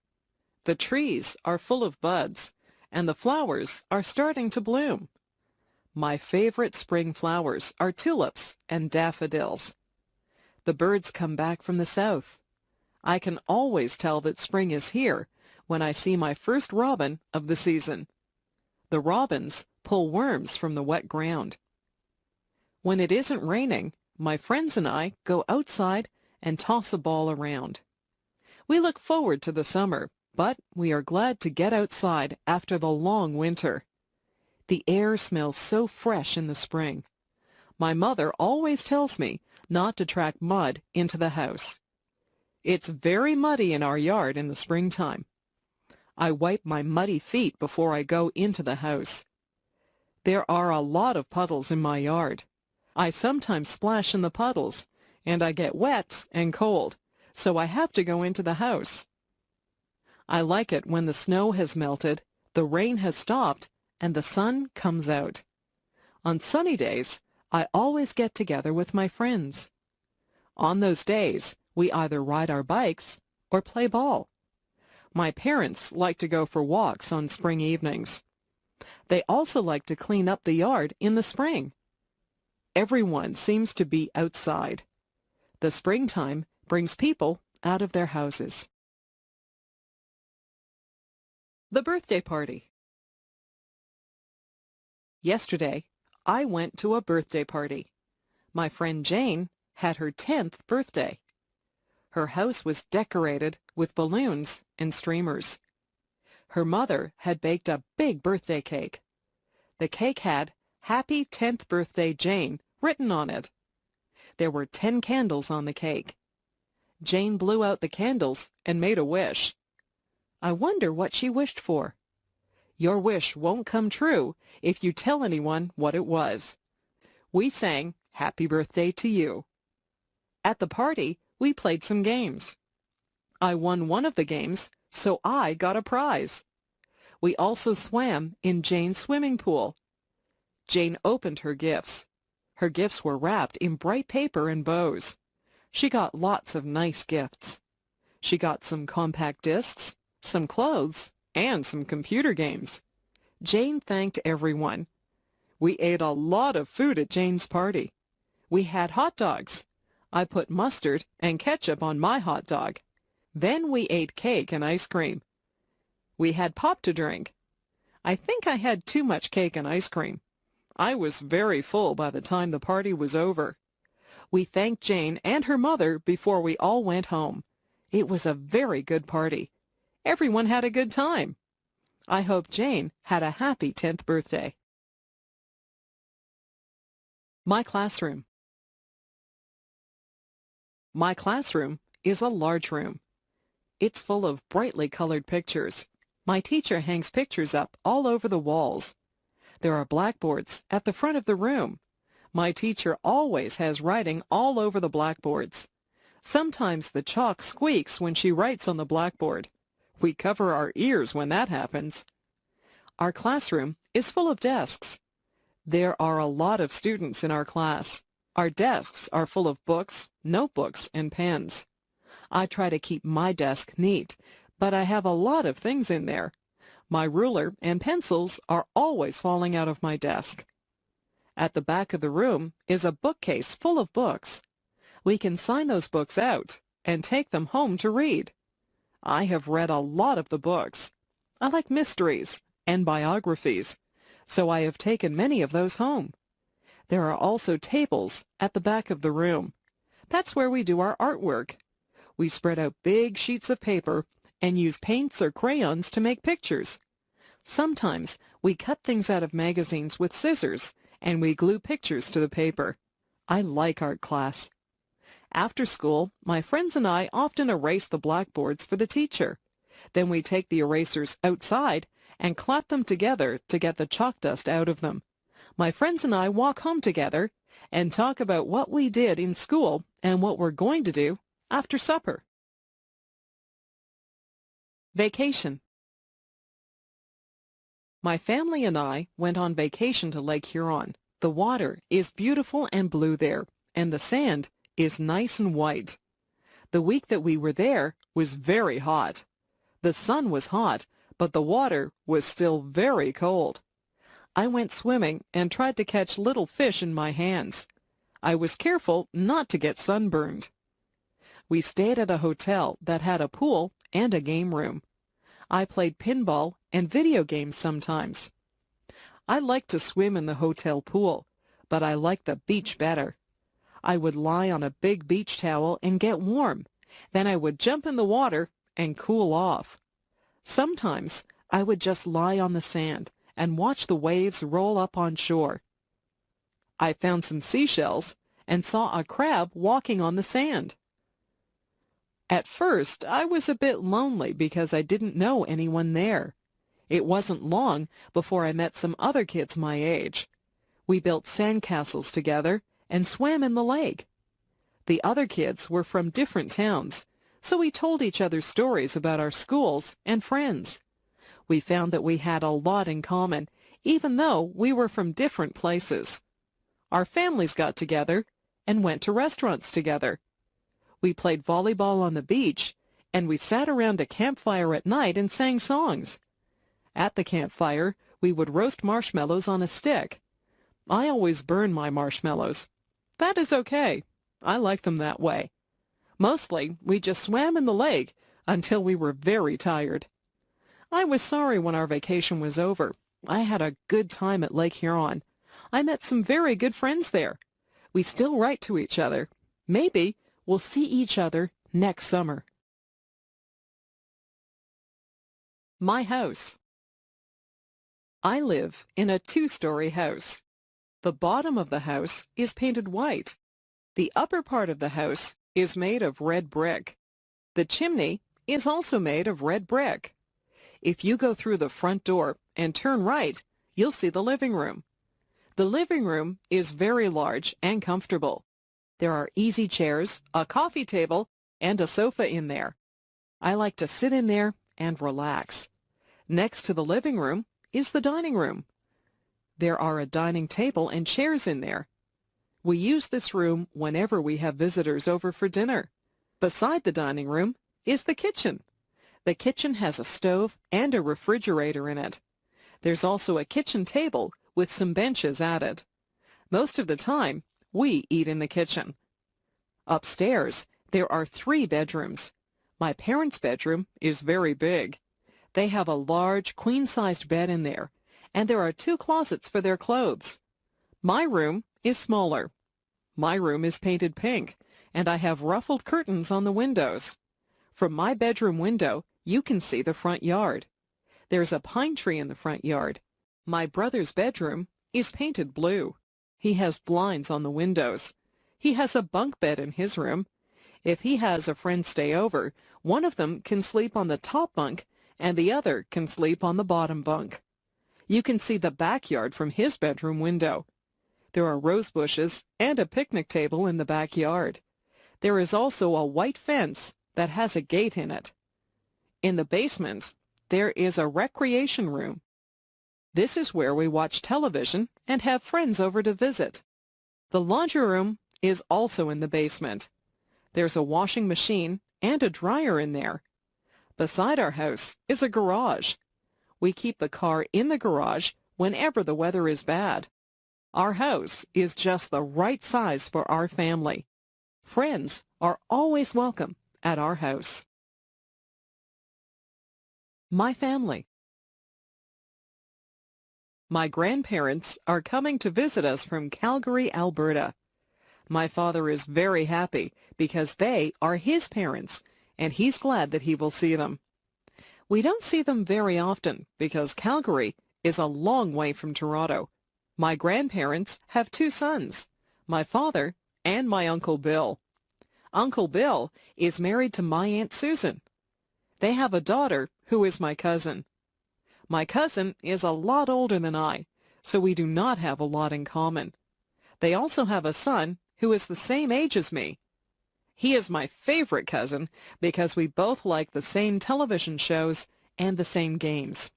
The trees are full of buds, and the flowers are starting to bloom. My favorite spring flowers are tulips and daffodils. The birds come back from the south. I can always tell that spring is here when I see my first robin of the season. The robins pull worms from the wet ground. When it isn't raining, my friends and I go outside and toss a ball around. We look forward to the summer, but we are glad to get outside after the long winter. The air smells so fresh in the spring. My mother always tells me not to track mud into the house. It's very muddy in our yard in the springtime. I wipe my muddy feet before I go into the house. There are a lot of puddles in my yard. I sometimes splash in the puddles, and I get wet and cold, so I have to go into the house. I like it when the snow has melted, the rain has stopped, and the sun comes out. On sunny days, I always get together with my friends. On those days, we either ride our bikes or play ball. My parents like to go for walks on spring evenings. They also like to clean up the yard in the spring. Everyone seems to be outside. The springtime brings people out of their houses. The birthday party. Yesterday, I went to a birthday party. My friend Jane had her 10th birthday. Her house was decorated with balloons and streamers. Her mother had baked a big birthday cake. The cake had "Happy 10th Birthday, Jane" written on it. There were 10 candles on the cake. Jane blew out the candles and made a wish. I wonder what she wished for. Your wish won't come true if you tell anyone what it was. We sang "Happy Birthday to You." At the party, we played some games. I won one of the games, so I got a prize. We also swam in Jane's swimming pool. Jane opened her gifts. Her gifts were wrapped in bright paper and bows. She got lots of nice gifts. She got some compact discs, some clothes, and some computer games. Jane thanked everyone. We ate a lot of food at Jane's party. We had hot dogs. I put mustard and ketchup on my hot dog. Then we ate cake and ice cream. We had pop to drink. I think I had too much cake and ice cream. I was very full by the time the party was over. We thanked Jane and her mother before we all went home. It was a very good party. Everyone had a good time. I hope Jane had a happy 10th birthday. My classroom. My classroom is a large room. It's full of brightly colored pictures. My teacher hangs pictures up all over the walls. There are blackboards at the front of the room. My teacher always has writing all over the blackboards. Sometimes the chalk squeaks when she writes on the blackboard. We cover our ears when that happens. Our classroom is full of desks. There are a lot of students in our class. Our desks are full of books, notebooks, and pens. I try to keep my desk neat, but I have a lot of things in there. My ruler and pencils are always falling out of my desk. At the back of the room is a bookcase full of books. We can sign those books out and take them home to read. I have read a lot of the books. I like mysteries and biographies, so I have taken many of those home. There are also tables at the back of the room. That's where we do our artwork. We spread out big sheets of paper and use paints or crayons to make pictures. Sometimes we cut things out of magazines with scissors and we glue pictures to the paper. I like art class. After school, my friends and I often erase the blackboards for the teacher. Then we take the erasers outside and clap them together to get the chalk dust out of them. My friends and I walk home together and talk about what we did in school and what we're going to do after supper. Vacation. My family and I went on vacation to Lake Huron. The water is beautiful and blue there, and the sand is nice and white. The week that we were there was very hot. The sun was hot, but the water was still very cold. I went swimming and tried to catch little fish in my hands. I was careful not to get sunburned. We stayed at a hotel that had a pool and a game room. I played pinball and video games sometimes. I liked to swim in the hotel pool, but I liked the beach better. I would lie on a big beach towel and get warm. Then I would jump in the water and cool off. Sometimes I would just lie on the sand and watch the waves roll up on shore. I found some seashells and saw a crab walking on the sand. At first, I was a bit lonely because I didn't know anyone there. It wasn't long before I met some other kids my age. We built sandcastles together and swam in the lake. The other kids were from different towns, so we told each other stories about our schools and friends. We found that we had a lot in common, even though we were from different places. Our families got together and went to restaurants together. We played volleyball on the beach, and we sat around a campfire at night and sang songs. At the campfire, we would roast marshmallows on a stick. I always burn my marshmallows. That is okay. I like them that way. Mostly, we just swam in the lake until we were very tired. I was sorry when our vacation was over. I had a good time at Lake Huron. I met some very good friends there. We still write to each other. Maybe we'll see each other next summer. My house. I live in a 2-story house. The bottom of the house is painted white. The upper part of the house is made of red brick. The chimney is also made of red brick. If you go through the front door and turn right, you'll see the living room. The living room is very large and comfortable. There are easy chairs, a coffee table, and a sofa in there. I like to sit in there and relax. Next to the living room is the dining room. There are a dining table and chairs in there. We use this room whenever we have visitors over for dinner. Beside the dining room is the kitchen. The kitchen has a stove and a refrigerator in it. There's also a kitchen table with some benches at it. Most of the time, we eat in the kitchen. Upstairs, there are 3 bedrooms. My parents' bedroom is very big. They have a large, queen-sized bed in there, and there are 2 closets for their clothes. My room is smaller. My room is painted pink, and I have ruffled curtains on the windows. From my bedroom window, you can see the front yard. There's a pine tree in the front yard. My brother's bedroom is painted blue. He has blinds on the windows. He has a bunk bed in his room. If he has a friend stay over, one of them can sleep on the top bunk and the other can sleep on the bottom bunk. You can see the backyard from his bedroom window. There are rose bushes and a picnic table in the backyard. There is also a white fence that has a gate in it. In the basement, there is a recreation room. This is where we watch television and have friends over to visit. The laundry room is also in the basement. There's a washing machine and a dryer in there. Beside our house is a garage. We keep the car in the garage whenever the weather is bad. Our house is just the right size for our family. Friends are always welcome at our house. My family. My grandparents are coming to visit us from Calgary, Alberta. My father is very happy because they are his parents, and he's glad that he will see them. We don't see them very often because Calgary is a long way from Toronto. My grandparents have 2 sons, my father and my Uncle Bill. Uncle Bill is married to my Aunt Susan. They have a daughter who is my cousin. My cousin is a lot older than I, so we do not have a lot in common. They also have a son who is the same age as me. He is my favorite cousin because we both like the same television shows and the same games.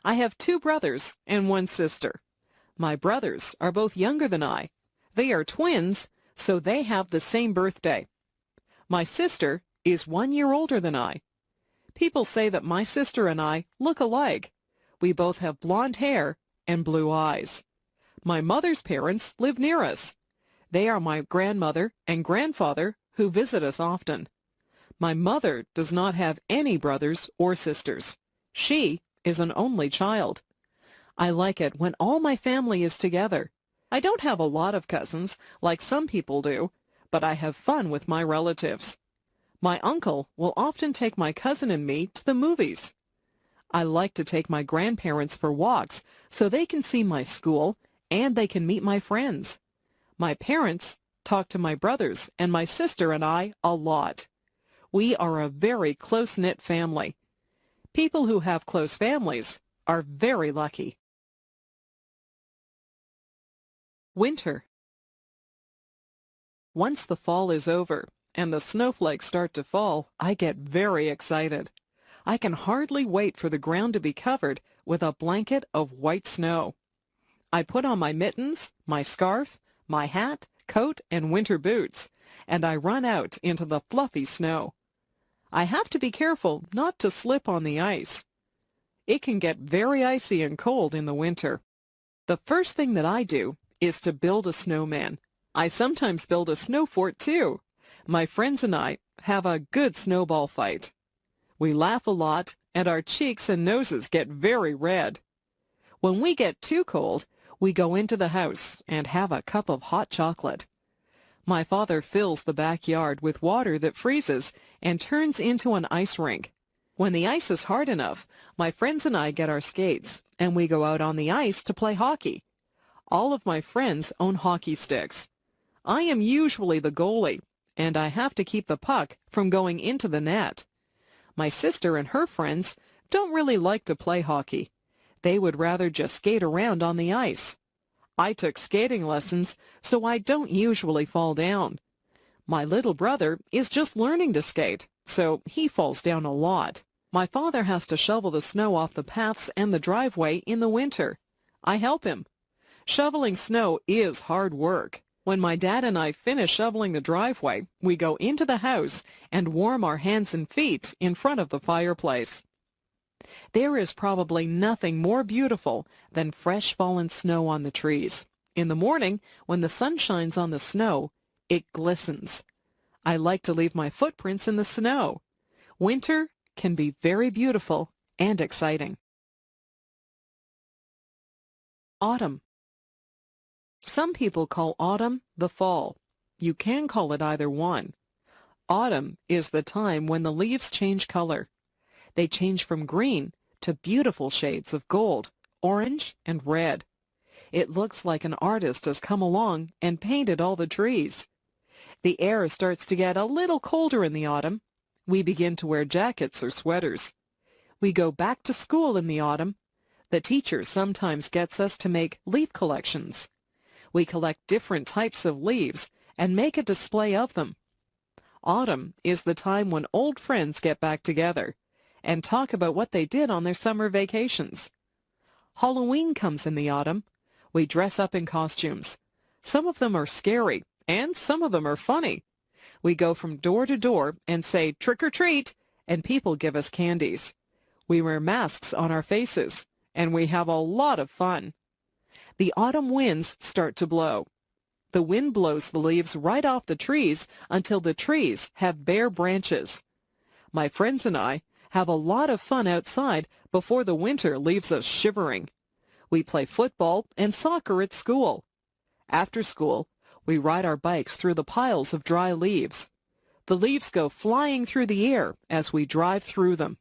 I have 2 brothers and 1 sister. My brothers are both younger than I. They are twins, so they have the same birthday. My sister is 1 year older than I. People say that my sister and I look alike. We both have blonde hair and blue eyes. My mother's parents live near us. They are my grandmother and grandfather who visit us often. My mother does not have any brothers or sisters. She is an only child. I like it when all my family is together. I don't have a lot of cousins like some people do, but I have fun with my relatives. My uncle will often take my cousin and me to the movies. I like to take my grandparents for walks so they can see my school and they can meet my friends. My parents talk to my brothers and my sister and I a lot. We are a very close-knit family. People who have close families are very lucky. Winter. Once the fall is over and the snowflakes start to fall, I get very excited. I can hardly wait for the ground to be covered with a blanket of white snow. I put on my mittens, my scarf, my hat, coat, and winter boots, and I run out into the fluffy snow. I have to be careful not to slip on the ice. It can get very icy and cold in the winter. The first thing that I do is to build a snowman. I sometimes build a snow fort too. My friends and I have a good snowball fight. We laugh a lot, and our cheeks and noses get very red. When we get too cold, we go into the house and have a cup of hot chocolate. My father fills the backyard with water that freezes and turns into an ice rink. When the ice is hard enough, my friends and I get our skates, and we go out on the ice to play hockey. All of my friends own hockey sticks. I am usually the goalie, and I have to keep the puck from going into the net. My sister and her friends don't really like to play hockey. They would rather just skate around on the ice. I took skating lessons, so I don't usually fall down. My little brother is just learning to skate, so he falls down a lot. My father has to shovel the snow off the paths and the driveway in the winter. I help him. Shoveling snow is hard work. When my dad and I finish shoveling the driveway, we go into the house and warm our hands and feet in front of the fireplace. There is probably nothing more beautiful than fresh fallen snow on the trees. In the morning, when the sun shines on the snow, it glistens. I like to leave my footprints in the snow. Winter can be very beautiful and exciting. Autumn. Some people call autumn the fall. You can call it either one. Autumn is the time when the leaves change color. They change from green to beautiful shades of gold, orange, and red. It looks like an artist has come along and painted all the trees. The air starts to get a little colder in the autumn. We begin to wear jackets or sweaters. We go back to school in the autumn. The teacher sometimes gets us to make leaf collections. We collect different types of leaves and make a display of them. Autumn is the time when old friends get back together and talk about what they did on their summer vacations. Halloween comes in the autumn. We dress up in costumes. Some of them are scary, and some of them are funny. We go from door to door and say, "Trick or treat," and people give us candies. We wear masks on our faces, and we have a lot of fun. The autumn winds start to blow. The wind blows the leaves right off the trees until the trees have bare branches. My friends and I have a lot of fun outside before the winter leaves us shivering. We play football and soccer at school. After school, we ride our bikes through the piles of dry leaves. The leaves go flying through the air as we drive through them.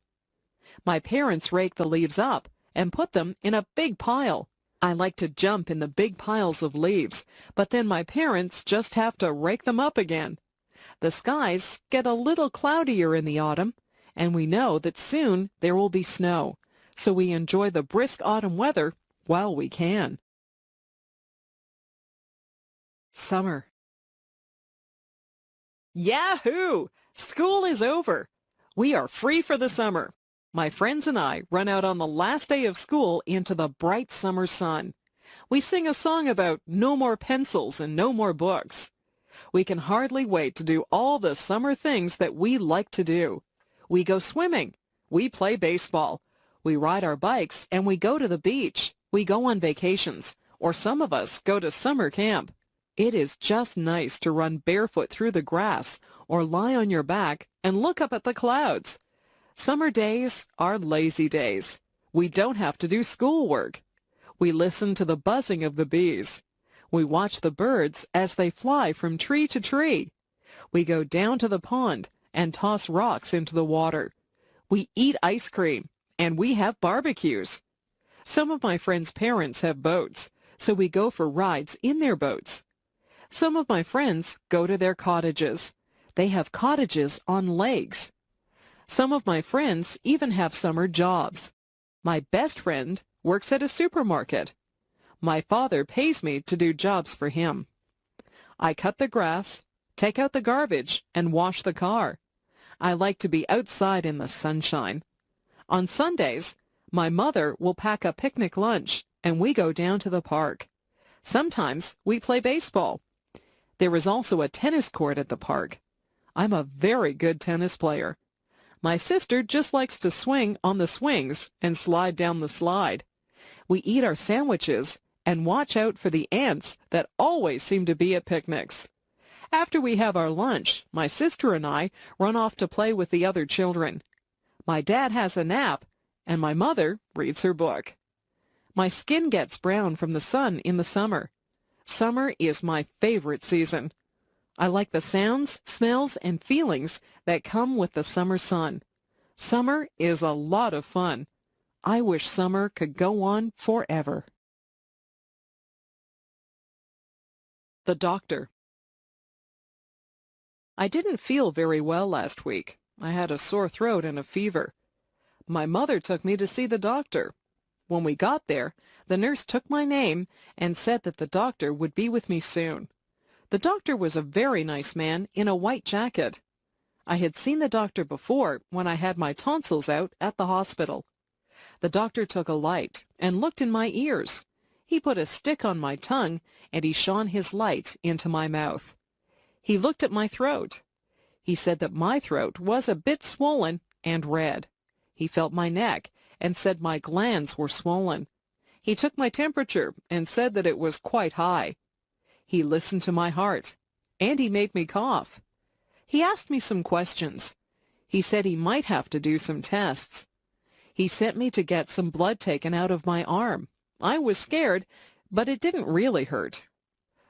My parents rake the leaves up and put them in a big pile. I like to jump in the big piles of leaves, but then my parents just have to rake them up again. The skies get a little cloudier in the autumn, and we know that soon there will be snow, so we enjoy the brisk autumn weather while we can. Summer. Yahoo! School is over. We are free for the summer. My friends and I run out on the last day of school into the bright summer sun. We sing a song about no more pencils and no more books. We can hardly wait to do all the summer things that we like to do. We go swimming. We play baseball. We ride our bikes and we go to the beach. We go on vacations, or some of us go to summer camp. It is just nice to run barefoot through the grass or lie on your back and look up at the clouds. Summer days are lazy days. We don't have to do schoolwork. We listen to the buzzing of the bees. We watch the birds as they fly from tree to tree. We go down to the pond and toss rocks into the water. We eat ice cream, and we have barbecues. Some of my friends' parents have boats, so we go for rides in their boats. Some of my friends go to their cottages. They have cottages on lakes. Some of my friends even have summer jobs. My best friend works at a supermarket. My father pays me to do jobs for him. I cut the grass, take out the garbage, and wash the car. I like to be outside in the sunshine. On Sundays, my mother will pack a picnic lunch, and we go down to the park. Sometimes we play baseball. There is also a tennis court at the park. I'm a very good tennis player. My sister just likes to swing on the swings and slide down the slide. We eat our sandwiches and watch out for the ants that always seem to be at picnics. After we have our lunch, my sister and I run off to play with the other children. My dad has a nap, and my mother reads her book. My skin gets brown from the sun in the summer. Summer is my favorite season. I like the sounds, smells, and feelings that come with the summer sun. Summer is a lot of fun. I wish summer could go on forever. The doctor. I didn't feel very well last week. I had a sore throat and a fever. My mother took me to see the doctor. When we got there, the nurse took my name and said that the doctor would be with me soon. The doctor was a very nice man in a white jacket. I had seen the doctor before when I had my tonsils out at the hospital. The doctor took a light and looked in my ears. He put a stick on my tongue and he shone his light into my mouth. He looked at my throat. He said that my throat was a bit swollen and red. He felt my neck and said my glands were swollen. He took my temperature and said that it was quite high. He listened to my heart, and he made me cough. He asked me some questions. He said he might have to do some tests. He sent me to get some blood taken out of my arm. I was scared, but it didn't really hurt.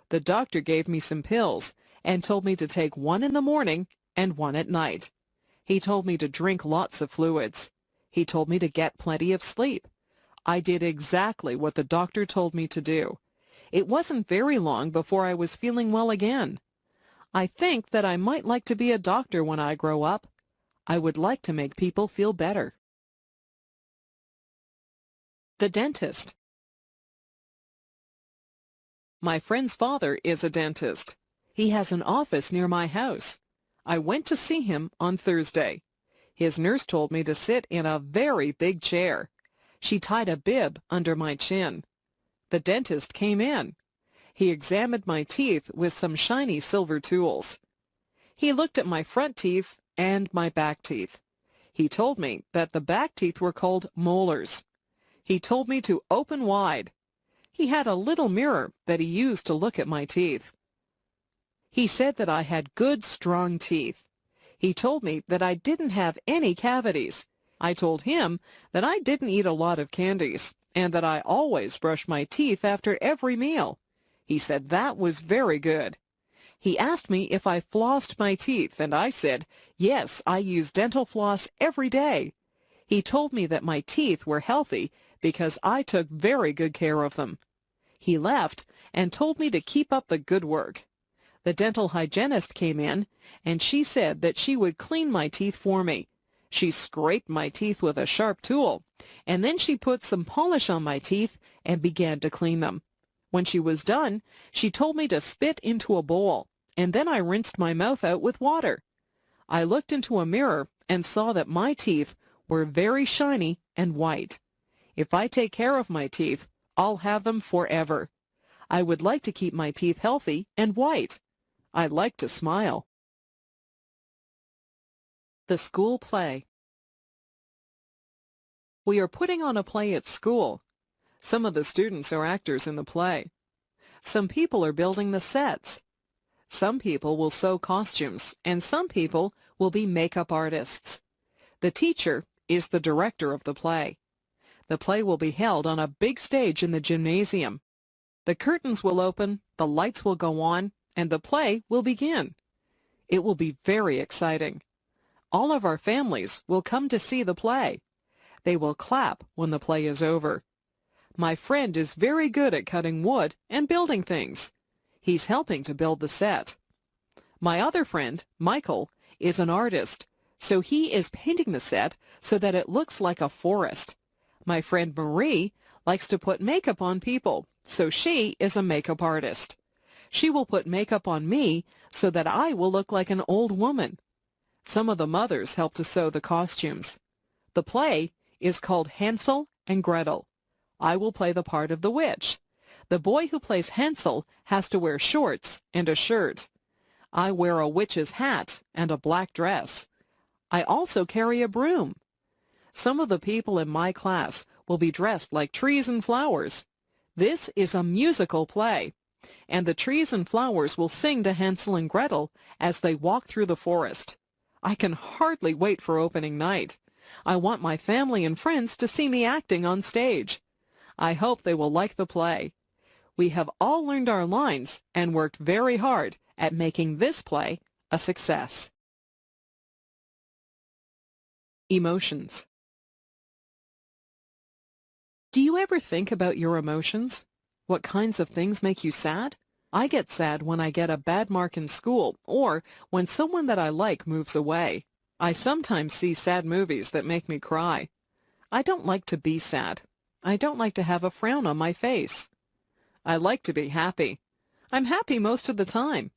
The doctor gave me some pills and told me to take one in the morning and one at night. He told me to drink lots of fluids. He told me to get plenty of sleep. I did exactly what the doctor told me to do. It wasn't very long before I was feeling well again. I think that I might like to be a doctor when I grow up. I would like to make people feel better. The dentist. My friend's father is a dentist. He has an office near my house. I went to see him on Thursday. His nurse told me to sit in a very big chair. She tied a bib under my chin. The dentist came in. He examined my teeth with some shiny silver tools. He looked at my front teeth and my back teeth. He told me that the back teeth were called molars. He told me to open wide. He had a little mirror that he used to look at my teeth. He said that I had good, strong teeth. He told me that I didn't have any cavities. I told him that I didn't eat a lot of candies and that I always brush my teeth after every meal. He said that was very good. He asked me if I flossed my teeth, and I said, yes, I use dental floss every day. He told me that my teeth were healthy because I took very good care of them. He left and told me to keep up the good work. The dental hygienist came in, and she said that she would clean my teeth for me. She scraped my teeth with a sharp tool, and then she put some polish on my teeth and began to clean them. When she was done, she told me to spit into a bowl, and then I rinsed my mouth out with water. I looked into a mirror and saw that my teeth were very shiny and white. If I take care of my teeth, I'll have them forever. I would like to keep my teeth healthy and white. I like to smile. The school play. We are putting on a play at school. Some of the students are actors in the play. Some people are building the sets. Some people will sew costumes, and some people will be makeup artists. The teacher is the director of the play. The play will be held on a big stage in the gymnasium. The curtains will open, the lights will go on, and the play will begin. It will be very exciting. All of our families will come to see the play. They will clap when the play is over. My friend is very good at cutting wood and building things. He's helping to build the set. My other friend, Michael, is an artist, so he is painting the set so that it looks like a forest. My friend Marie likes to put makeup on people, so she is a makeup artist. She will put makeup on me so that I will look like an old woman. Some of the mothers help to sew the costumes. The play is called Hansel and Gretel. I will play the part of the witch. The boy who plays Hansel has to wear shorts and a shirt. I wear a witch's hat and a black dress. I also carry a broom. Some of the people in my class will be dressed like trees and flowers. This is a musical play, and the trees and flowers will sing to Hansel and Gretel as they walk through the forest. I can hardly wait for opening night. I want my family and friends to see me acting on stage. I hope they will like the play. We have all learned our lines and worked very hard at making this play a success. Emotions. Do you ever think about your emotions? What kinds of things make you sad? I get sad when I get a bad mark in school or when someone that I like moves away. I sometimes see sad movies that make me cry. I don't like to be sad. I don't like to have a frown on my face. I like to be happy. I'm happy most of the time.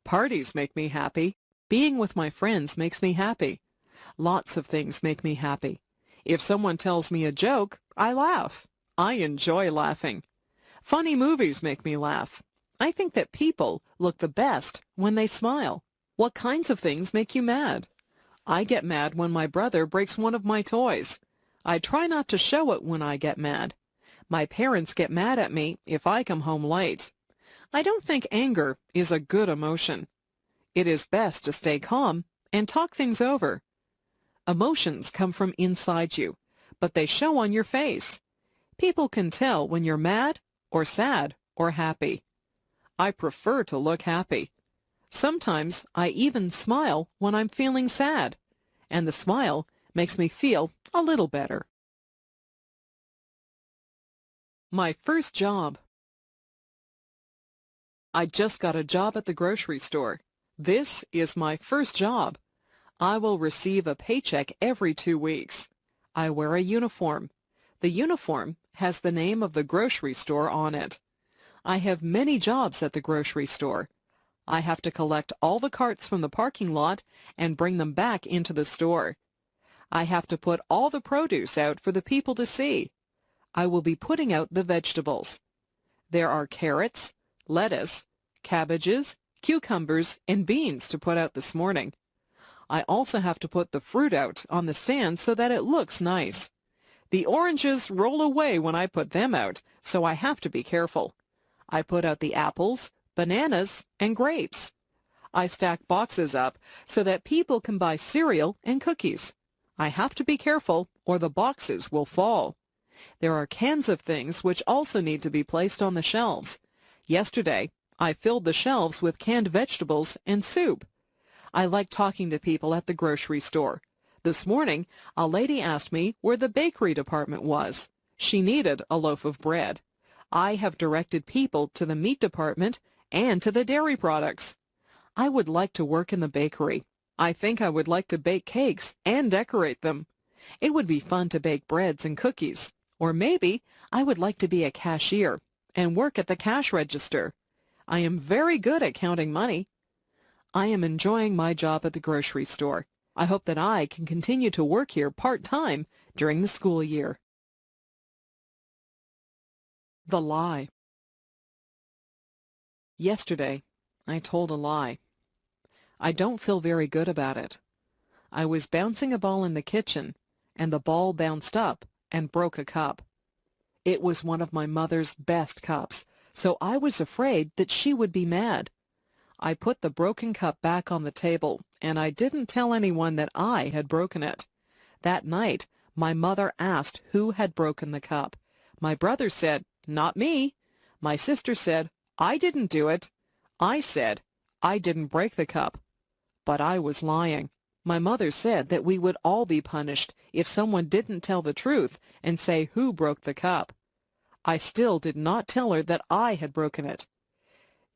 Parties make me happy. Being with my friends makes me happy. Lots of things make me happy. If someone tells me a joke, I laugh. I enjoy laughing. Funny movies make me laugh. I think that people look the best when they smile. What kinds of things make you mad? I get mad when my brother breaks one of my toys. I try not to show it when I get mad. My parents get mad at me if I come home late. I don't think anger is a good emotion. It is best to stay calm and talk things over. Emotions come from inside you, but they show on your face. People can tell when you're mad or sad or happy. I prefer to look happy. Sometimes I even smile when I'm feeling sad, and the smile makes me feel a little better. My first job. I just got a job at the grocery store. This is my first job. I will receive a paycheck every 2 weeks. I wear a uniform. The uniform has the name of the grocery store on it. I have many jobs at the grocery store. I have to collect all the carts from the parking lot and bring them back into the store. I have to put all the produce out for the people to see. I will be putting out the vegetables. There are carrots, lettuce, cabbages, cucumbers, and beans to put out this morning. I also have to put the fruit out on the stand so that it looks nice. The oranges roll away when I put them out, so I have to be careful. I put out the apples, bananas, and grapes. I stack boxes up so that people can buy cereal and cookies. I have to be careful or the boxes will fall. There are cans of things which also need to be placed on the shelves. Yesterday, I filled the shelves with canned vegetables and soup. I like talking to people at the grocery store. This morning, a lady asked me where the bakery department was. She needed a loaf of bread. I have directed people to the meat department and to the dairy products. I would like to work in the bakery. I think I would like to bake cakes and decorate them. It would be fun to bake breads and cookies. Or maybe I would like to be a cashier and work at the cash register. I am very good at counting money. I am enjoying my job at the grocery store. I hope that I can continue to work here part-time during the school year. The lie. Yesterday, I told a lie. I don't feel very good about it. I was bouncing a ball in the kitchen, and the ball bounced up and broke a cup. It was one of my mother's best cups, so I was afraid that she would be mad. I put the broken cup back on the table, and I didn't tell anyone that I had broken it. That night, my mother asked who had broken the cup. My brother said, "Not me." My sister said, "I didn't do it." I said, "I didn't break the cup." But I was lying. My mother said that we would all be punished if someone didn't tell the truth and say who broke the cup. I still did not tell her that I had broken it.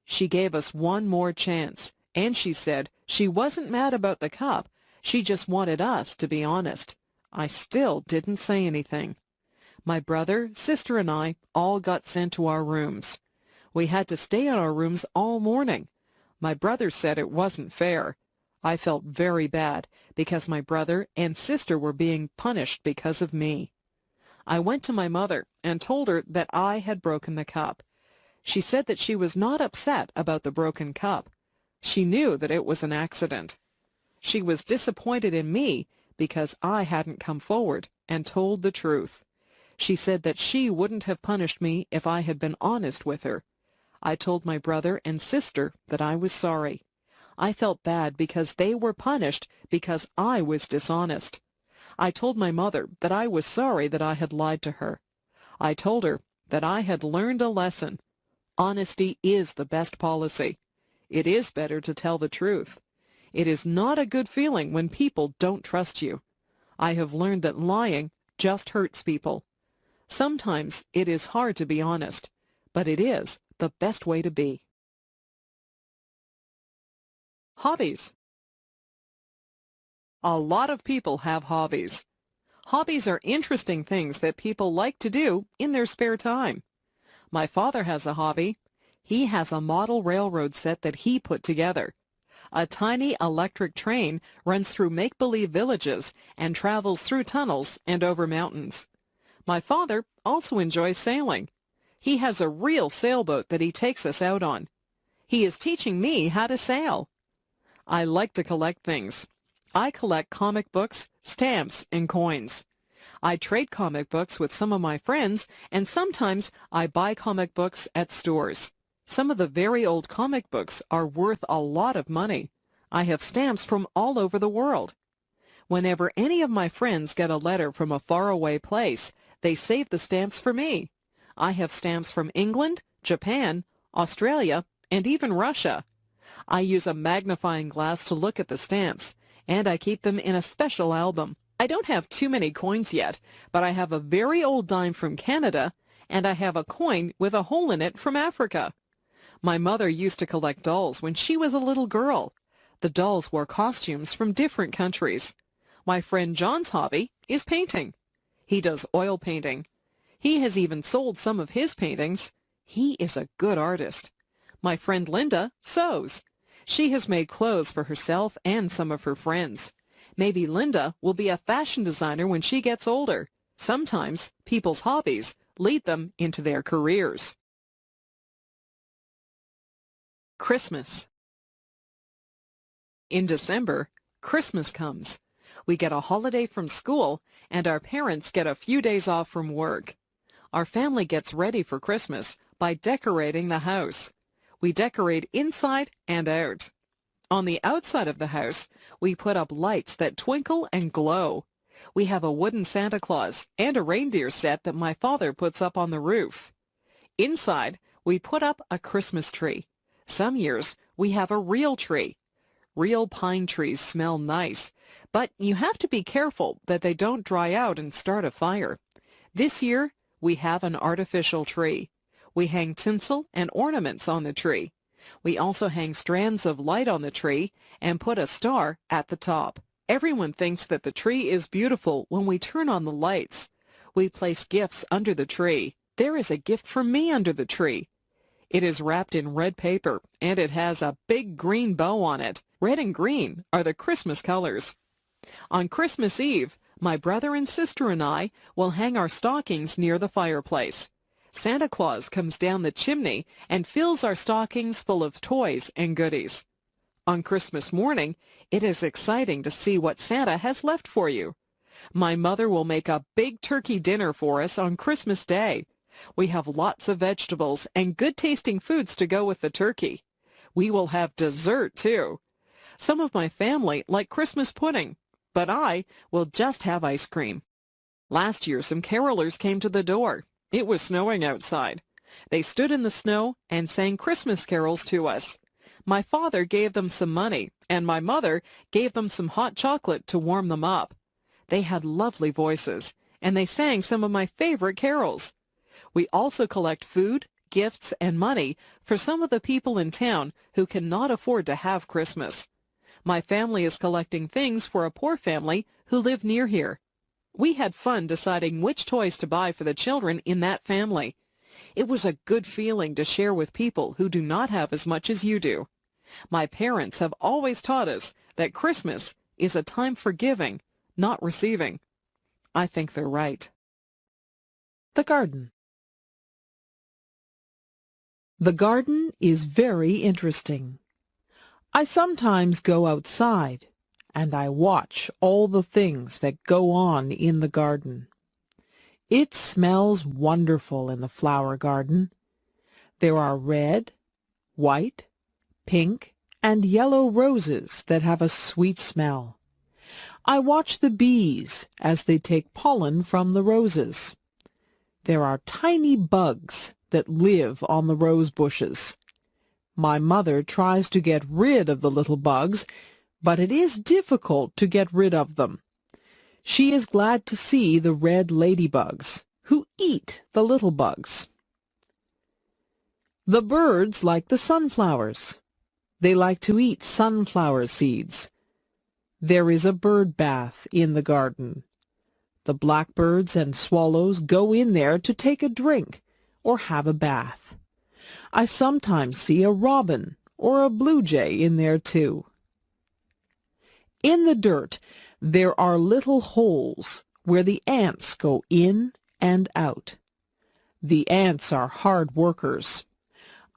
She gave us one more chance, and she said she wasn't mad about the cup. She just wanted us to be honest. I still didn't say anything. My brother, sister, and I all got sent to our rooms. We had to stay in our rooms all morning. My brother said it wasn't fair. I felt very bad because my brother and sister were being punished because of me. I went to my mother and told her that I had broken the cup. She said that she was not upset about the broken cup. She knew that it was an accident. She was disappointed in me because I hadn't come forward and told the truth. She said that she wouldn't have punished me if I had been honest with her. I told my brother and sister that I was sorry. I felt bad because they were punished because I was dishonest. I told my mother that I was sorry that I had lied to her. I told her that I had learned a lesson. Honesty is the best policy. It is better to tell the truth. It is not a good feeling when people don't trust you. I have learned that lying just hurts people. Sometimes it is hard to be honest, but it is the best way to be. Hobbies. A lot of people have hobbies. Hobbies are interesting things that people like to do in their spare time. My father has a hobby. He has a model railroad set that he put together. A tiny electric train runs through make-believe villages and travels through tunnels and over mountains. My father also enjoys sailing. He has a real sailboat that he takes us out on. He is teaching me how to sail. I like to collect things. I collect comic books, stamps, and coins. I trade comic books with some of my friends, and sometimes I buy comic books at stores. Some of the very old comic books are worth a lot of money. I have stamps from all over the world. Whenever any of my friends get a letter from a faraway place, they save the stamps for me. I have stamps from England, Japan, Australia, and even Russia. I use a magnifying glass to look at the stamps, and I keep them in a special album. I don't have too many coins yet, but I have a very old dime from Canada, and I have a coin with a hole in it from Africa. My mother used to collect dolls when she was a little girl. The dolls wore costumes from different countries. My friend John's hobby is painting. He does oil painting. He has even sold some of his paintings. He is a good artist. My friend Linda sews. She has made clothes for herself and some of her friends. Maybe Linda will be a fashion designer when she gets older. Sometimes people's hobbies lead them into their careers. Christmas. In December, Christmas comes. We get a holiday from school, and our parents get a few days off from work. Our family gets ready for Christmas by decorating the house. We decorate inside and out. On the outside of the house, we put up lights that twinkle and glow. We have a wooden Santa Claus and a reindeer set that my father puts up on the roof. Inside, we put up a Christmas tree. Some years, we have a real tree. Real pine trees smell nice, but you have to be careful that they don't dry out and start a fire. This year, we have an artificial tree. We hang tinsel and ornaments on the tree. We also hang strands of light on the tree and put a star at the top. Everyone thinks that the tree is beautiful when we turn on the lights. We place gifts under the tree. There is a gift for me under the tree. It is wrapped in red paper, and it has a big green bow on it. Red and green are the Christmas colors. On Christmas Eve, my brother and sister and I will hang our stockings near the fireplace. Santa Claus comes down the chimney and fills our stockings full of toys and goodies. On Christmas morning, it is exciting to see what Santa has left for you. My mother will make a big turkey dinner for us on Christmas Day. We have lots of vegetables and good-tasting foods to go with the turkey. We will have dessert, too. Some of my family like Christmas pudding, but I will just have ice cream. Last year, some carolers came to the door. It was snowing outside. They stood in the snow and sang Christmas carols to us. My father gave them some money, and my mother gave them some hot chocolate to warm them up. They had lovely voices, and they sang some of my favorite carols. We also collect food, gifts, and money for some of the people in town who cannot afford to have Christmas. My family is collecting things for a poor family who live near here. We had fun deciding which toys to buy for the children in that family. It was a good feeling to share with people who do not have as much as you do. My parents have always taught us that Christmas is a time for giving, not receiving. I think they're right. The garden. The garden is very interesting. I sometimes go outside, and I watch all the things that go on in the garden. It smells wonderful in the flower garden. There are red, white, pink, and yellow roses that have a sweet smell. I watch the bees as they take pollen from the roses. There are tiny bugs that live on the rose bushes. My mother tries to get rid of the little bugs, but it is difficult to get rid of them. She is glad to see the red ladybugs, who eat the little bugs. The birds like the sunflowers. They like to eat sunflower seeds. There is a bird bath in the garden. The blackbirds and swallows go in there to take a drink or have a bath. I sometimes see a robin or a blue jay in there too. In the dirt, there are little holes where the ants go in and out. The ants are hard workers.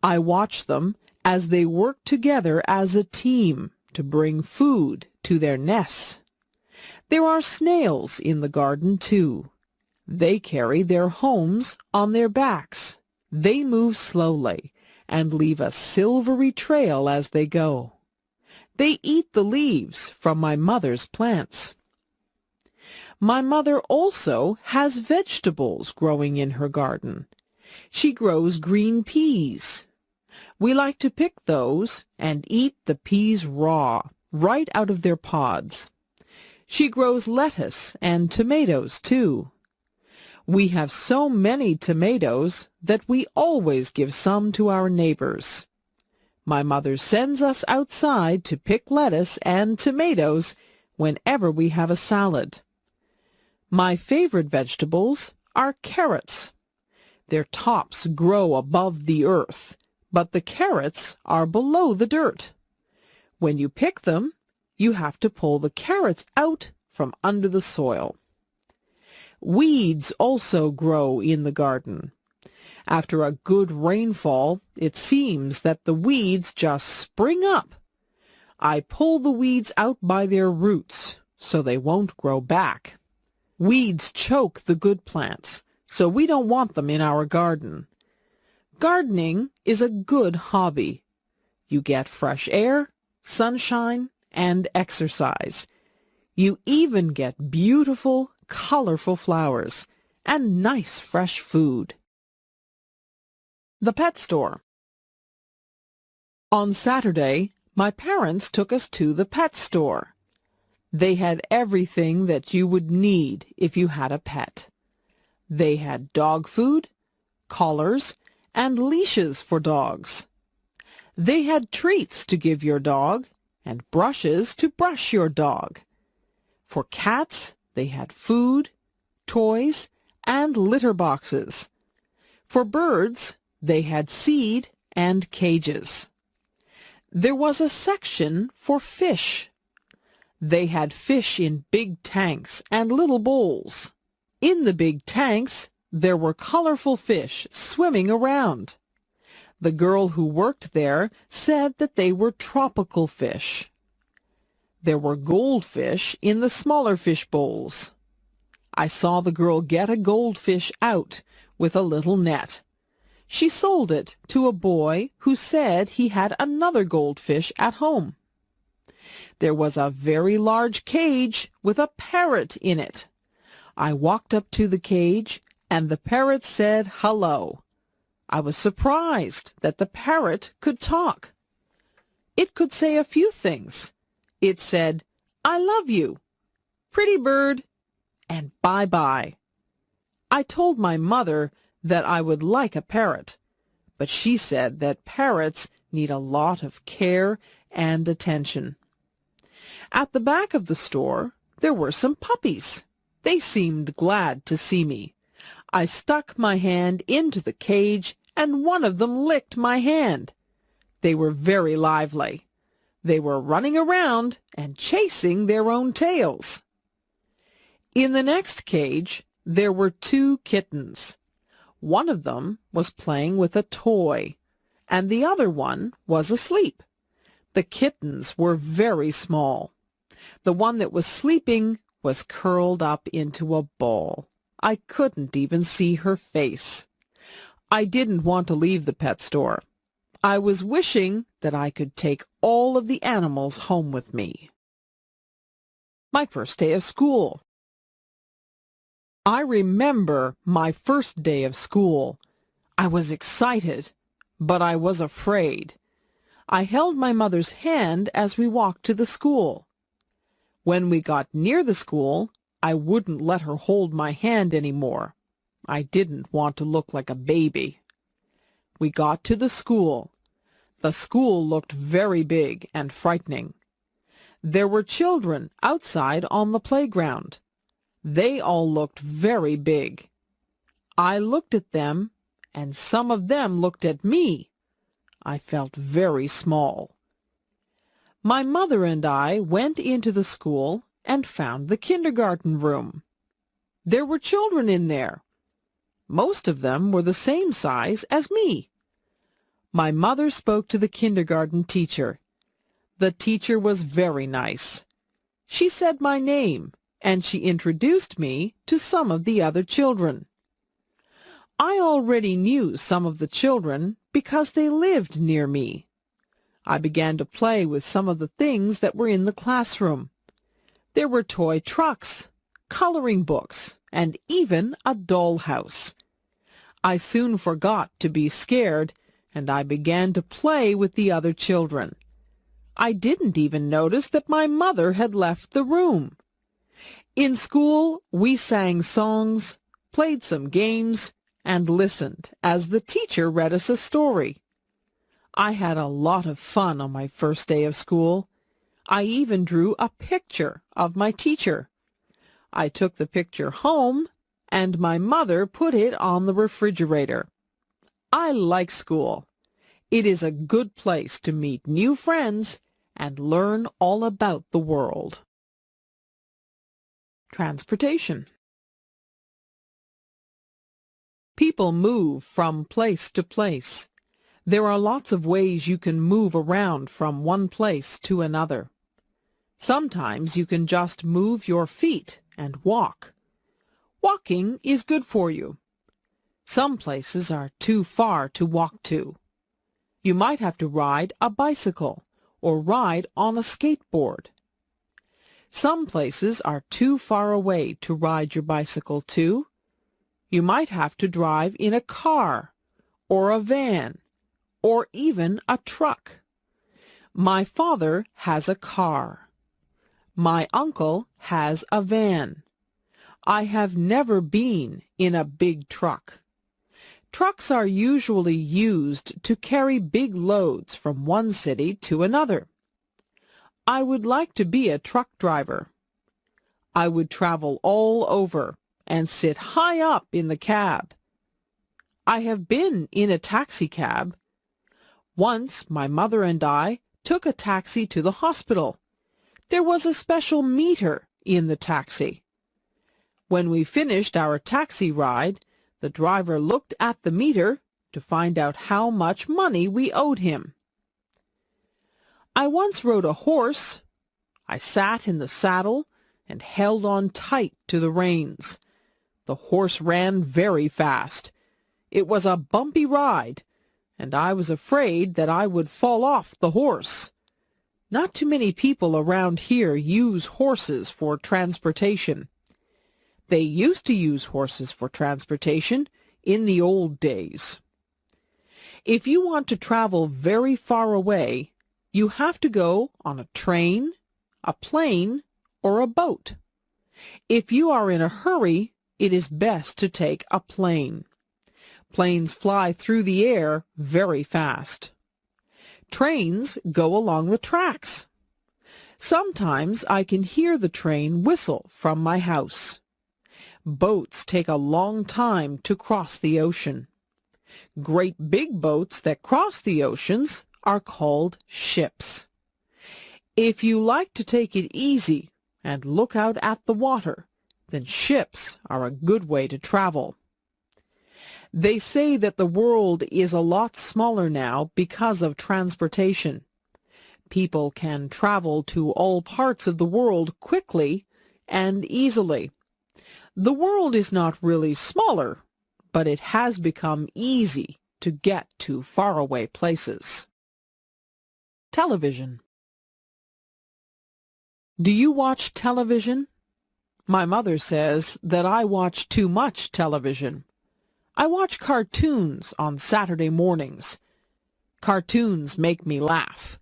I watch them as they work together as a team to bring food to their nests. There are snails in the garden too. They carry their homes on their backs. They move slowly and leave a silvery trail as they go. They eat the leaves from my mother's plants. My mother also has vegetables growing in her garden. She grows green peas. We like to pick those and eat the peas raw, right out of their pods. She grows lettuce and tomatoes, too. We have so many tomatoes that we always give some to our neighbors. My mother sends us outside to pick lettuce and tomatoes whenever we have a salad. My favorite vegetables are carrots. Their tops grow above the earth, but the carrots are below the dirt. When you pick them, you have to pull the carrots out from under the soil. Weeds also grow in the garden. After a good rainfall, it seems that the weeds just spring up. I pull the weeds out by their roots so they won't grow back. Weeds choke the good plants, so we don't want them in our garden. Gardening is a good hobby. You get fresh air, sunshine, and exercise. You even get beautiful, colorful flowers and nice fresh food. The pet store. On Saturday, my parents took us to the pet store. They had everything that you would need if you had a pet. They had dog food, collars, and leashes for dogs. They had treats to give your dog and brushes to brush your dog. For cats, they had food, toys, and litter boxes. For birds, they had seed and cages. There was a section for fish. They had fish in big tanks and little bowls. In the big tanks, there were colorful fish swimming around. The girl who worked there said that they were tropical fish. There were goldfish in the smaller fish bowls. I saw the girl get a goldfish out with a little net. She sold it to a boy who said he had another goldfish at home. There was a very large cage with a parrot in it. I walked up to the cage, and the parrot said hello. I was surprised that the parrot could talk. It could say a few things. It said, "I love you," "Pretty bird," and "Bye-bye." I told my mother that I would like a parrot, but she said that parrots need a lot of care and attention. At the back of the store, there were some puppies. They seemed glad to see me. I stuck my hand into the cage, and one of them licked my hand. They were very lively. They were running around and chasing their own tails. In the next cage, there were 2 kittens. One of them was playing with a toy, and the other one was asleep. The kittens were very small. The one that was sleeping was curled up into a ball. I couldn't even see her face. I didn't want to leave the pet store. I was wishing that I could take all of the animals home with me. My first day of school. I remember my first day of school. I was excited, but I was afraid. I held my mother's hand as we walked to the school. When we got near the school, I wouldn't let her hold my hand anymore. I didn't want to look like a baby. We got to the school. The school looked very big and frightening. There were children outside on the playground. They all looked very big. I looked at them, and some of them looked at me. I felt very small. My mother and I went into the school and found the kindergarten room. There were children in there. Most of them were the same size as me. My mother spoke to the kindergarten teacher. The teacher was very nice. She said my name, and she introduced me to some of the other children. I already knew some of the children because they lived near me. I began to play with some of the things that were in the classroom. There were toy trucks, coloring books, and even a dollhouse. I soon forgot to be scared, and I began to play with the other children. I didn't even notice that my mother had left the room. In school, we sang songs, played some games, and listened as the teacher read us a story. I had a lot of fun on my first day of school. I even drew a picture of my teacher. I took the picture home, and my mother put it on the refrigerator. I like school. It is a good place to meet new friends and learn all about the world. Transportation. People move from place to place. There are lots of ways you can move around from one place to another. Sometimes you can just move your feet and walk. Walking is good for you. Some places are too far to walk to. You might have to ride a bicycle or ride on a skateboard. Some places are too far away to ride your bicycle to. You might have to drive in a car or a van or even a truck. My father has a car. My uncle has a van. I have never been in a big truck. Trucks are usually used to carry big loads from one city to another. I would like to be a truck driver. I would travel all over and sit high up in the cab. I have been in a taxi cab. Once my mother and I took a taxi to the hospital. There was a special meter in the taxi. When we finished our taxi ride, the driver looked at the meter to find out how much money we owed him. I once rode a horse. I sat in the saddle and held on tight to the reins. The horse ran very fast. It was a bumpy ride, and I was afraid that I would fall off the horse. Not too many people around here use horses for transportation. They used to use horses for transportation in the old days. If you want to travel very far away, you have to go on a train, a plane, or a boat. If you are in a hurry, it is best to take a plane. Planes fly through the air very fast. Trains go along the tracks. Sometimes I can hear the train whistle from my house. Boats take a long time to cross the ocean. Great big boats that cross the oceans are called ships. If you like to take it easy and look out at the water, then ships are a good way to travel. They say that the world is a lot smaller now because of transportation. People can travel to all parts of the world quickly and easily. The world is not really smaller, but it has become easy to get to faraway places. Television. Do you watch television? My mother says that I watch too much television. I watch cartoons on Saturday mornings. Cartoons make me laugh.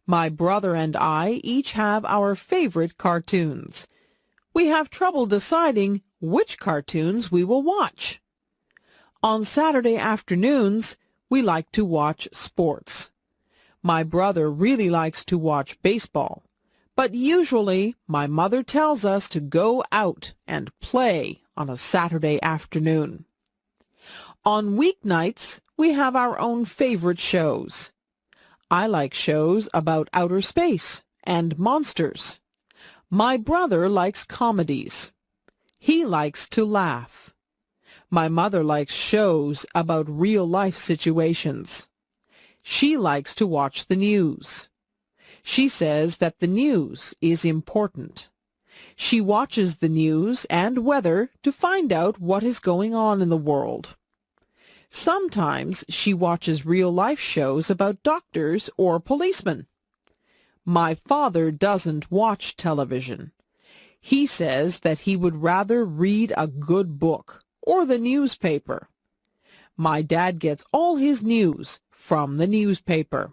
My brother and I each have our favorite cartoons. We have trouble deciding which cartoons we will watch. On Saturday afternoons, we like to watch sports. My brother really likes to watch baseball, but usually my mother tells us to go out and play on a Saturday afternoon. On weeknights, we have our own favorite shows. I like shows about outer space and monsters. My brother likes comedies. He likes to laugh. My mother likes shows about real-life situations. She likes to watch the news. She says that the news is important. She watches the news and weather to find out what is going on in the world. Sometimes she watches real-life shows about doctors or policemen. My father doesn't watch television. He says that he would rather read a good book or the newspaper. My dad gets all his news from the newspaper.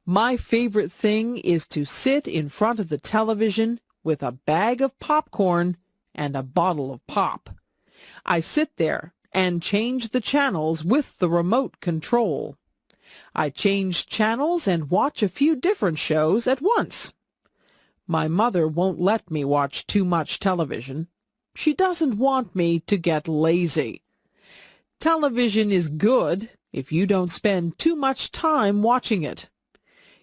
My favorite thing is to sit in front of the television with a bag of popcorn and a bottle of pop. I sit there and change the channels with the remote control. I change channels and watch a few different shows at once. My mother won't let me watch too much television. She doesn't want me to get lazy. Television is good if you don't spend too much time watching it.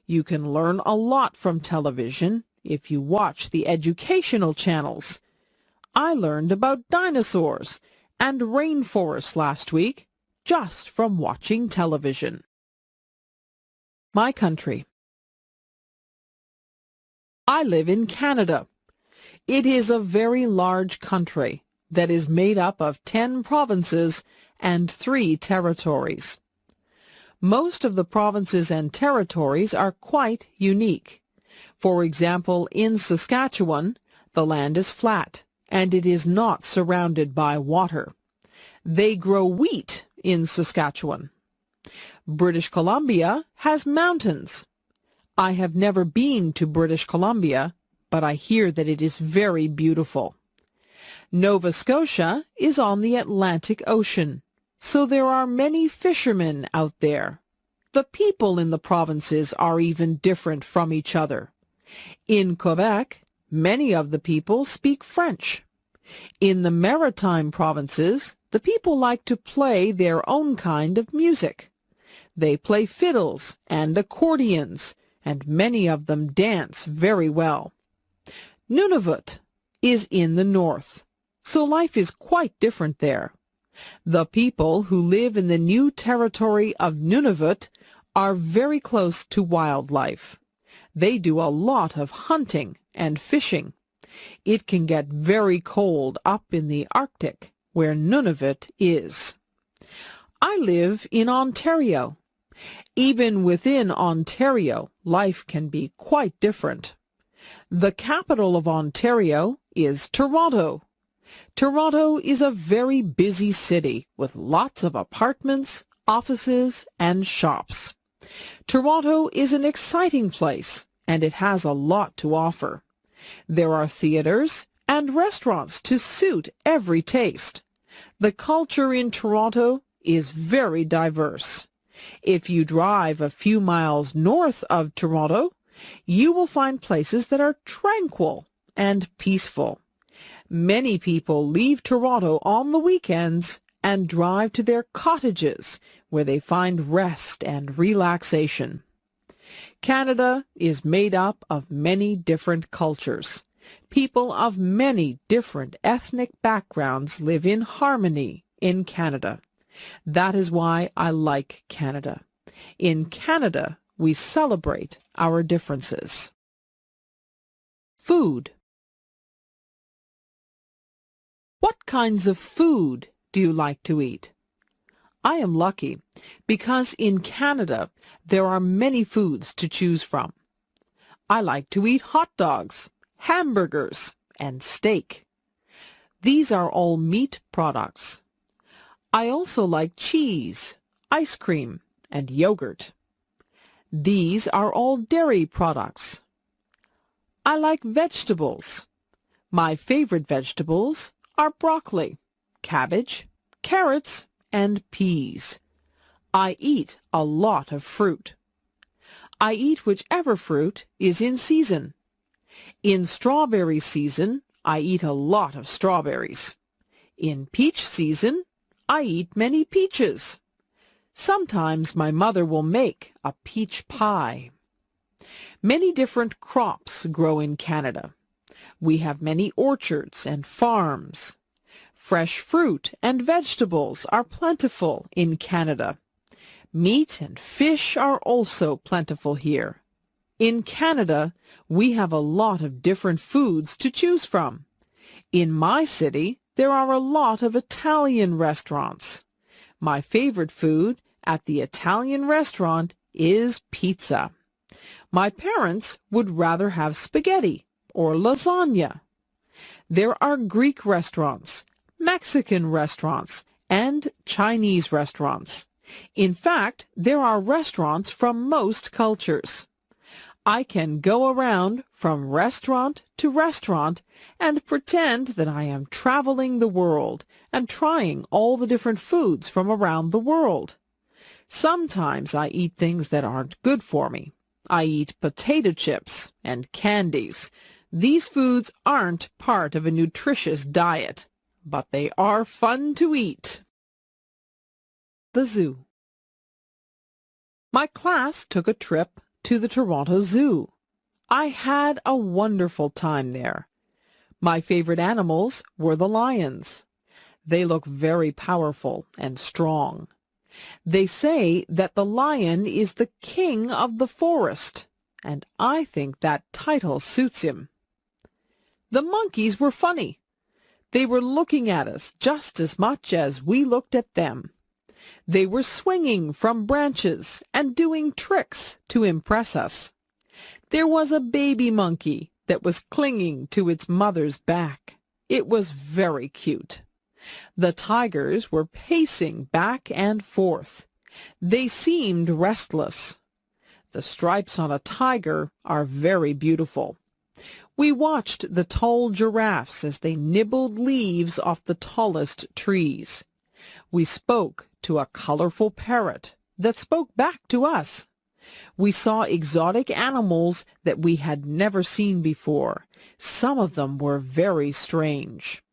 You can learn a lot from television if you watch the educational channels. I learned about dinosaurs and rainforests last week just from watching television. My country. I live in Canada. It is a very large country that is made up of 10 provinces and 3 territories. Most of the provinces and territories are quite unique. For example, in Saskatchewan, the land is flat and it is not surrounded by water. They grow wheat in Saskatchewan. British Columbia has mountains. I have never been to British Columbia, but I hear that it is very beautiful. Nova Scotia is on the Atlantic Ocean, so there are many fishermen out there. The people in the provinces are even different from each other. In Quebec, many of the people speak French. In the maritime provinces, the people like to play their own kind of music. They play fiddles and accordions, and many of them dance very well. Nunavut is in the north, so life is quite different there. The people who live in the new territory of Nunavut are very close to wildlife. They do a lot of hunting and fishing. It can get very cold up in the Arctic, where Nunavut is. I live in Ontario. Even within Ontario, life can be quite different. The capital of Ontario is Toronto. Toronto is a very busy city with lots of apartments, offices, and shops. Toronto is an exciting place, and it has a lot to offer. There are theaters and restaurants to suit every taste. The culture in Toronto is very diverse. If you drive a few miles north of Toronto, you will find places that are tranquil and peaceful. Many people leave Toronto on the weekends and drive to their cottages where they find rest and relaxation. Canada is made up of many different cultures. People of many different ethnic backgrounds live in harmony in Canada. That is why I like Canada. In Canada, we celebrate our differences. Food. What kinds of food do you like to eat? I am lucky because in Canada there are many foods to choose from. I like to eat hot dogs, hamburgers, and steak. These are all meat products. I also like cheese, ice cream, and yogurt. These are all dairy products. I like vegetables. My favorite vegetables are broccoli, cabbage, carrots, and peas. I eat a lot of fruit. I eat whichever fruit is in season. In strawberry season, I eat a lot of strawberries. In peach season, I eat many peaches. Sometimes my mother will make a peach pie. Many different crops grow in Canada. We have many orchards and farms. Fresh fruit and vegetables are plentiful in Canada. Meat and fish are also plentiful here. In Canada, we have a lot of different foods to choose from. In my city, there are a lot of Italian restaurants. My favorite food at the Italian restaurant is pizza. My parents would rather have spaghetti or lasagna There are Greek restaurants, Mexican restaurants, and Chinese restaurants. In fact, there are restaurants from most cultures. I can go around from restaurant to restaurant and pretend that I am traveling the world and trying all the different foods from around the world. Sometimes I eat things that aren't good for me. I eat potato chips and candies. These foods aren't part of a nutritious diet, but they are fun to eat. The zoo. My class took a trip to the Toronto Zoo. I had a wonderful time there. My favorite animals were the lions. They look very powerful and strong. They say that the lion is the king of the forest, and I think that title suits him. The monkeys were funny. They were looking at us just as much as we looked at them. They were swinging from branches and doing tricks to impress us. There was a baby monkey that was clinging to its mother's back. It was very cute. The tigers were pacing back and forth. They seemed restless. The stripes on a tiger are very beautiful. We watched the tall giraffes as they nibbled leaves off the tallest trees. We spoke to a colorful parrot that spoke back to us. We saw exotic animals that we had never seen before. Some of them were very strange.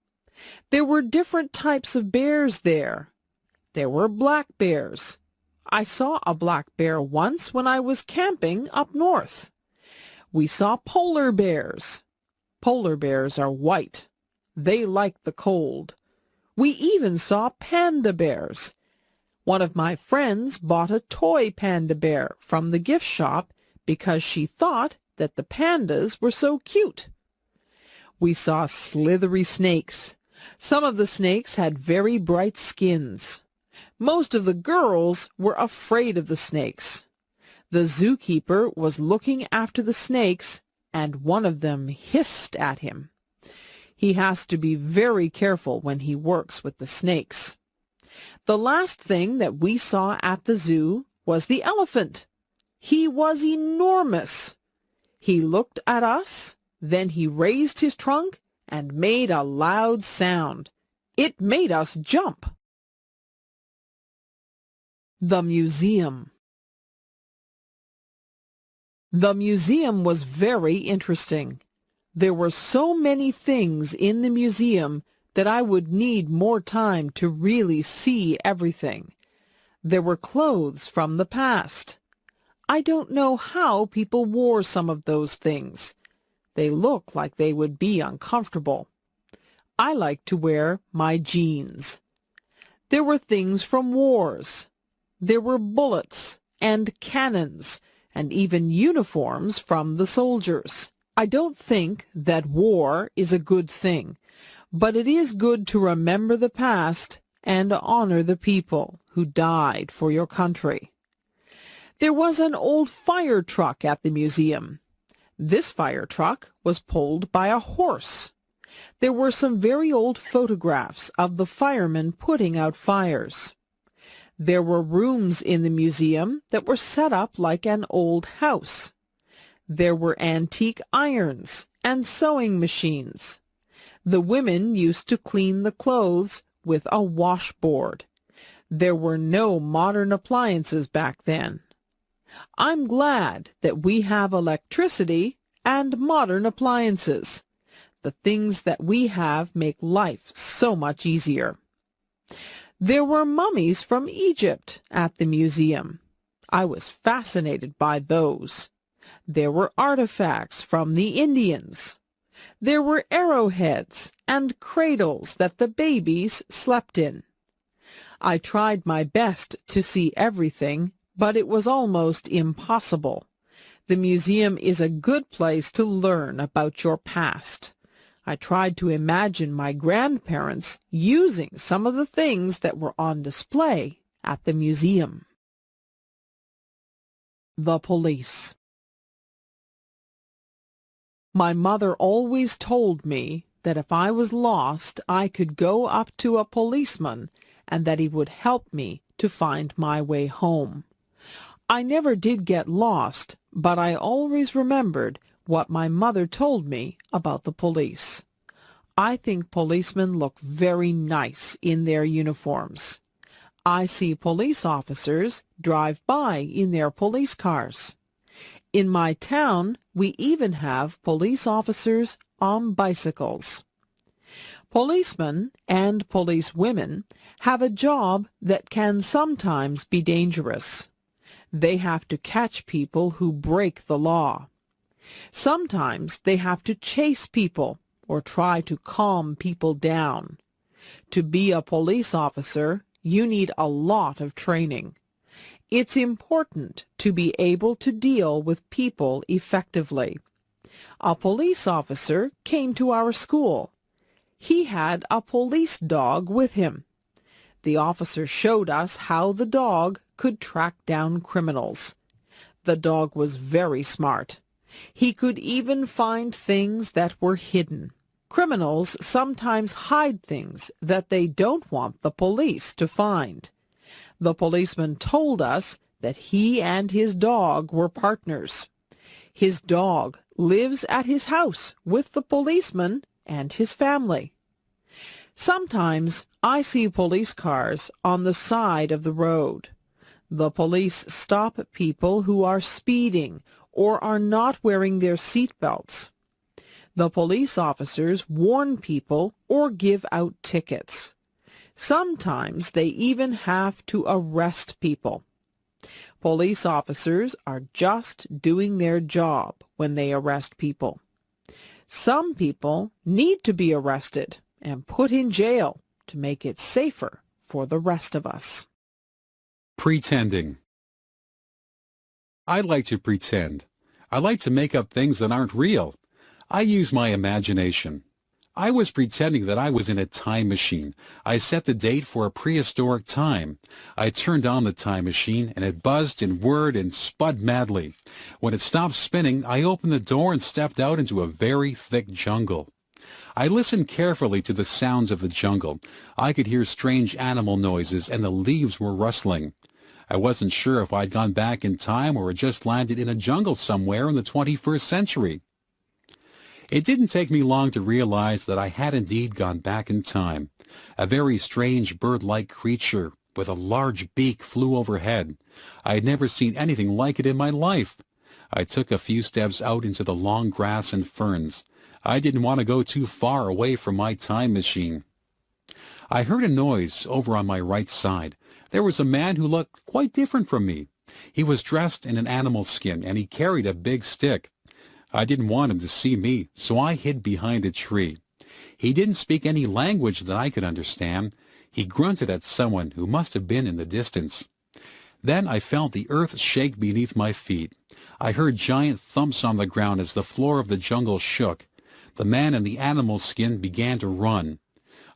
There were different types of bears there. There were black bears. I saw a black bear once when I was camping up north. We saw polar bears. Polar bears are white. They like the cold. We even saw panda bears. One of my friends bought a toy panda bear from the gift shop because she thought that the pandas were so cute. We saw slithery snakes. Some of the snakes had very bright skins. Most of the girls were afraid of the snakes. The zookeeper was looking after the snakes, and one of them hissed at him. He has to be very careful when he works with the snakes. The last thing that we saw at the zoo was the elephant. He was enormous. He looked at us, then he raised his trunk and made a loud sound. It made us jump. The museum. The museum was very interesting. There were so many things in the museum that I would need more time to really see everything. There were clothes from the past. I don't know how people wore some of those things. They look like they would be uncomfortable. I like to wear my jeans. There were things from wars. There were bullets and cannons and even uniforms from the soldiers. I don't think that war is a good thing, but it is good to remember the past and honor the people who died for your country. There was an old fire truck at the museum. This fire truck was pulled by a horse. There were some very old photographs of the firemen putting out fires. There were rooms in the museum that were set up like an old house. There were antique irons and sewing machines. The women used to clean the clothes with a washboard. There were no modern appliances back then. I'm glad that we have electricity and modern appliances. The things that we have make life so much easier. There were mummies from Egypt at the museum. I was fascinated by those. There were artifacts from the Indians. There were arrowheads and cradles that the babies slept in. I tried my best to see everything, but it was almost impossible. The museum is a good place to learn about your past. I tried to imagine my grandparents using some of the things that were on display at the museum. The police. My mother always told me that if I was lost, I could go up to a policeman and that he would help me to find my way home. I never did get lost, but I always remembered what my mother told me about the police. I think policemen look very nice in their uniforms. I see police officers drive by in their police cars. In my town, we even have police officers on bicycles. Policemen and policewomen have a job that can sometimes be dangerous. They have to catch people who break the law. Sometimes they have to chase people or try to calm people down. To be a police officer, you need a lot of training. It's important to be able to deal with people effectively. A police officer came to our school. He had a police dog with him. The officer showed us how the dog could track down criminals. The dog was very smart. He could even find things that were hidden. Criminals sometimes hide things that they don't want the police to find. The policeman told us that he and his dog were partners. His dog lives at his house with the policeman and his family. Sometimes I see police cars on the side of the road. The police stop people who are speeding or are not wearing their seat belts. The police officers warn people or give out tickets. Sometimes they even have to arrest people. Police officers are just doing their job when they arrest people. Some people need to be arrested and put in jail to make it safer for the rest of us. Pretending. I like to pretend. I like to make up things that aren't real. I use my imagination. I was pretending that I was in a time machine. I set the date for a prehistoric time. I turned on the time machine, and it buzzed and whirred and spud madly. When it stopped spinning, I opened the door and stepped out into a very thick jungle. I listened carefully to the sounds of the jungle. I could hear strange animal noises, and the leaves were rustling. I wasn't sure if I'd gone back in time or had just landed in a jungle somewhere in the 21st century. It didn't take me long to realize that I had indeed gone back in time. A very strange bird-like creature with a large beak flew overhead. I had never seen anything like it in my life. I took a few steps out into the long grass and ferns. I didn't want to go too far away from my time machine. I heard a noise over on my right side. There was a man who looked quite different from me. He was dressed in an animal skin, and he carried a big stick. I didn't want him to see me, so I hid behind a tree. He didn't speak any language that I could understand. He grunted at someone who must have been in the distance. Then I felt the earth shake beneath my feet. I heard giant thumps on the ground as the floor of the jungle shook. The man in the animal skin began to run.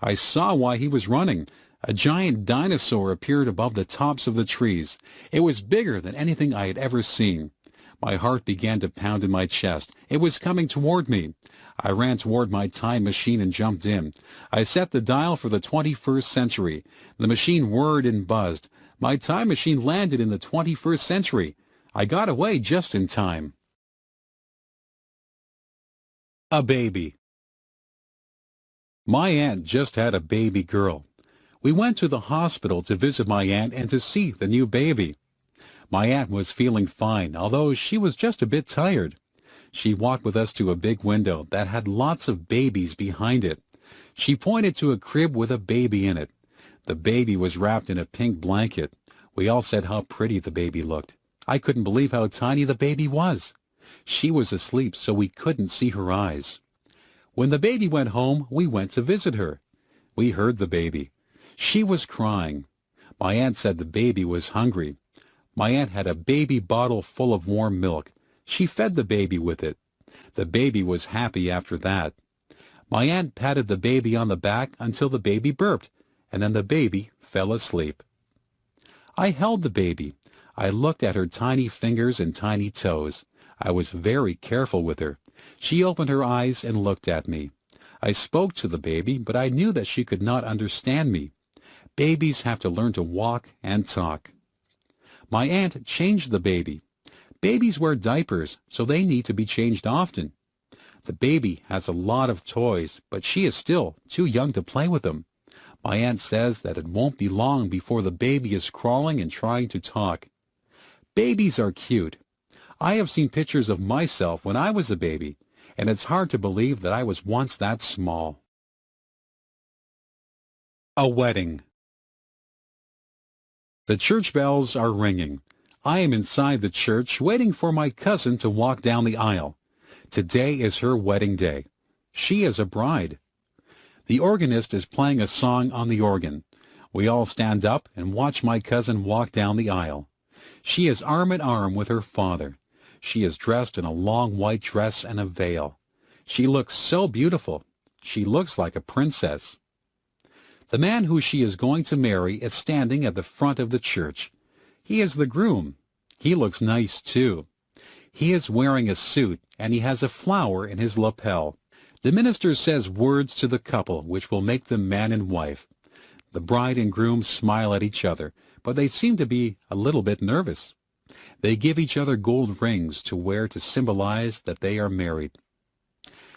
I saw why he was running. A giant dinosaur appeared above the tops of the trees. It was bigger than anything I had ever seen. My heart began to pound in my chest. It was coming toward me. I ran toward my time machine and jumped in. I set the dial for the 21st century. The machine whirred and buzzed. My time machine landed in the 21st century. I got away just in time. A baby. My aunt just had a baby girl. We went to the hospital to visit my aunt and to see the new baby. My aunt was feeling fine, although she was just a bit tired. She walked with us to a big window that had lots of babies behind it. She pointed to a crib with a baby in it. The baby was wrapped in a pink blanket. We all said how pretty the baby looked. I couldn't believe how tiny the baby was. She was asleep, so we couldn't see her eyes. When the baby went home, we went to visit her. We heard the baby. She was crying. My aunt said the baby was hungry. My aunt had a baby bottle full of warm milk. She fed the baby with it. The baby was happy after that. My aunt patted the baby on the back until the baby burped, and then the baby fell asleep. I held the baby. I looked at her tiny fingers and tiny toes. I was very careful with her. She opened her eyes and looked at me. I spoke to the baby, but I knew that she could not understand me. Babies have to learn to walk and talk. My aunt changed the baby. Babies wear diapers, so they need to be changed often. The baby has a lot of toys, but she is still too young to play with them. My aunt says that it won't be long before the baby is crawling and trying to talk. Babies are cute. I have seen pictures of myself when I was a baby, and it's hard to believe that I was once that small. A wedding. The church bells are ringing. I am inside the church waiting for my cousin to walk down the aisle. Today is her wedding day. She is a bride. The organist is playing a song on the organ. We all stand up and watch my cousin walk down the aisle. She is arm in arm with her father. She is dressed in a long white dress and a veil. She looks so beautiful. She looks like a princess. The man who she is going to marry is standing at the front of the church. He is the groom. He looks nice, too. He is wearing a suit, and he has a flower in his lapel. The minister says words to the couple which will make them man and wife. The bride and groom smile at each other, but they seem to be a little bit nervous. They give each other gold rings to wear to symbolize that they are married.